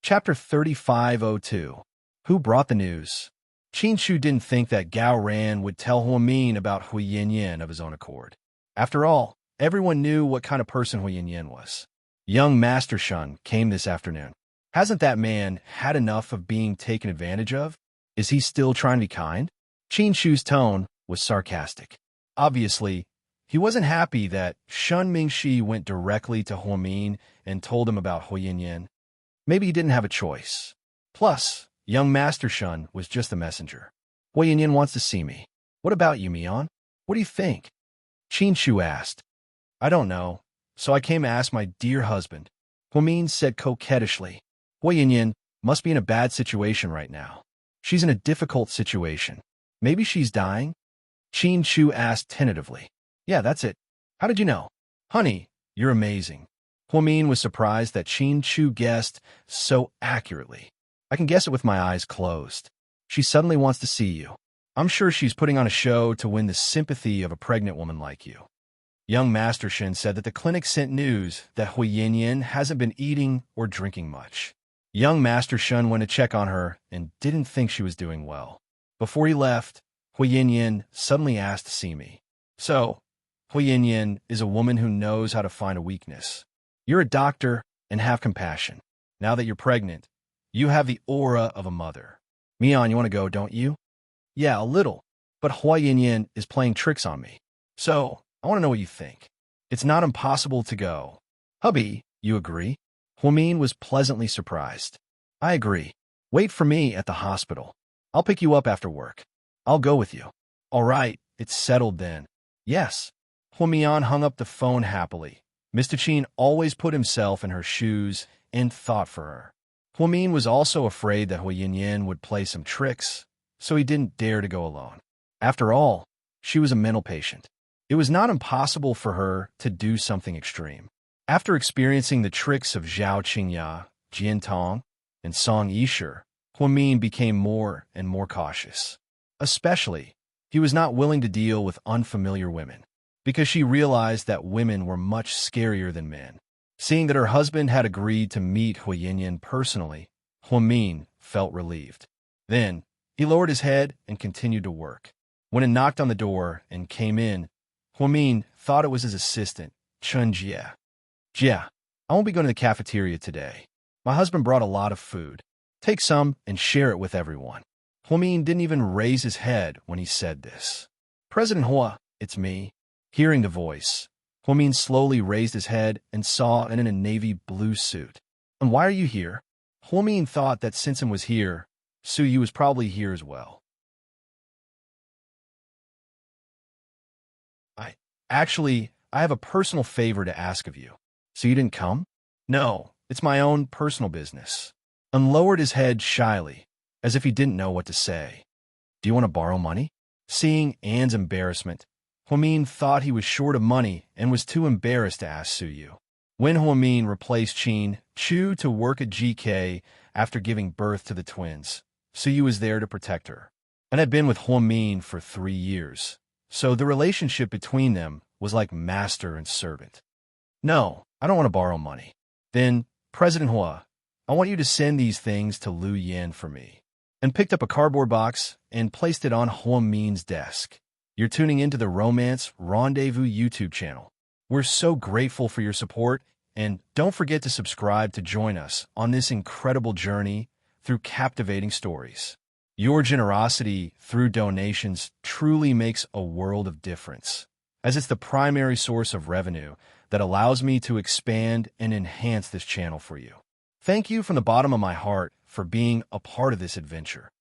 Chapter 3502. Who brought the news? Qin Chu didn't think that Gao Ran would tell Huamin about Hu Yinyan of his own accord. After all, everyone knew what kind of person Hu Yinyan was. Young Master Shun came this afternoon. Hasn't that man had enough of being taken advantage of? Is he still trying to be kind? Qin Chu's tone was sarcastic. Obviously, he wasn't happy that Shun Mingxi went directly to Huamin and told him about Hu Yinyan. Maybe he didn't have a choice. Plus, young Master Shun was just the messenger. Hu Yinyan wants to see me. What about you, Mian? What do you think? Qin Chu asked. I don't know, so I came to ask my dear husband. Huamin said coquettishly. Hu Yinyan must be in a bad situation right now. She's in a difficult situation. Maybe she's dying? Qin Chu asked tentatively. Yeah, that's it. How did you know? Honey, you're amazing. Huamin was surprised that Qin Chu guessed so accurately. I can guess it with my eyes closed. She suddenly wants to see you. I'm sure she's putting on a show to win the sympathy of a pregnant woman like you. Young Master Shin said that the clinic sent news that Hu Yinyan hasn't been eating or drinking much. Young Master Shun went to check on her and didn't think she was doing well. Before he left, Hu Yinyan suddenly asked to see me. So, Hu Yinyan is a woman who knows how to find a weakness. You're a doctor and have compassion. Now that you're pregnant, you have the aura of a mother. Mian, you want to go, don't you? Yeah, a little. But Hua Yinyan is playing tricks on me. So, I want to know what you think. It's not impossible to go. Hubby, you agree? Huamin was pleasantly surprised. I agree. Wait for me at the hospital. I'll pick you up after work. I'll go with you. All right, it's settled then. Yes. Huamian hung up the phone happily. Mr. Qin always put himself in her shoes and thought for her. Huamin was also afraid that Hu Yinyan would play some tricks, so he didn't dare to go alone. After all, she was a mental patient. It was not impossible for her to do something extreme. After experiencing the tricks of Zhao Qingya, Jian Tong, and Song Yisher, Huamin became more and more cautious. Especially, he was not willing to deal with unfamiliar women, because she realized that women were much scarier than men. Seeing that her husband had agreed to meet Hu Yinyan personally, Huamin felt relieved. Then, he lowered his head and continued to work. When it knocked on the door and came in, Huamin thought it was his assistant, Chun Jia. Jia, I won't be going to the cafeteria today. My husband brought a lot of food. Take some and share it with everyone. Huamin didn't even raise his head when he said this. President Hua, it's me. Hearing the voice, Huamin slowly raised his head and saw him in a navy blue suit. And why are you here? Huamin thought that since him was here, Su Yu was probably here as well. I have a personal favor to ask of you. So you didn't come? No, it's my own personal business. And lowered his head shyly, as if he didn't know what to say. Do you want to borrow money? Seeing Anne's embarrassment, Huamin thought he was short of money and was too embarrassed to ask Su Yu. When Huamin replaced Qin Chu to work at GK after giving birth to the twins, Su Yu was there to protect her, and had been with Huamin for 3 years. So the relationship between them was like master and servant. No, I don't want to borrow money. Then, President Hua, I want you to send these things to Lu Yin for me. And picked up a cardboard box and placed it on Huang Min's desk. You're tuning into the Romance Rendezvous YouTube channel. We're so grateful for your support, and don't forget to subscribe to join us on this incredible journey through captivating stories. Your generosity through donations truly makes a world of difference, as it's the primary source of revenue that allows me to expand and enhance this channel for you. Thank you from the bottom of my heart for being a part of this adventure.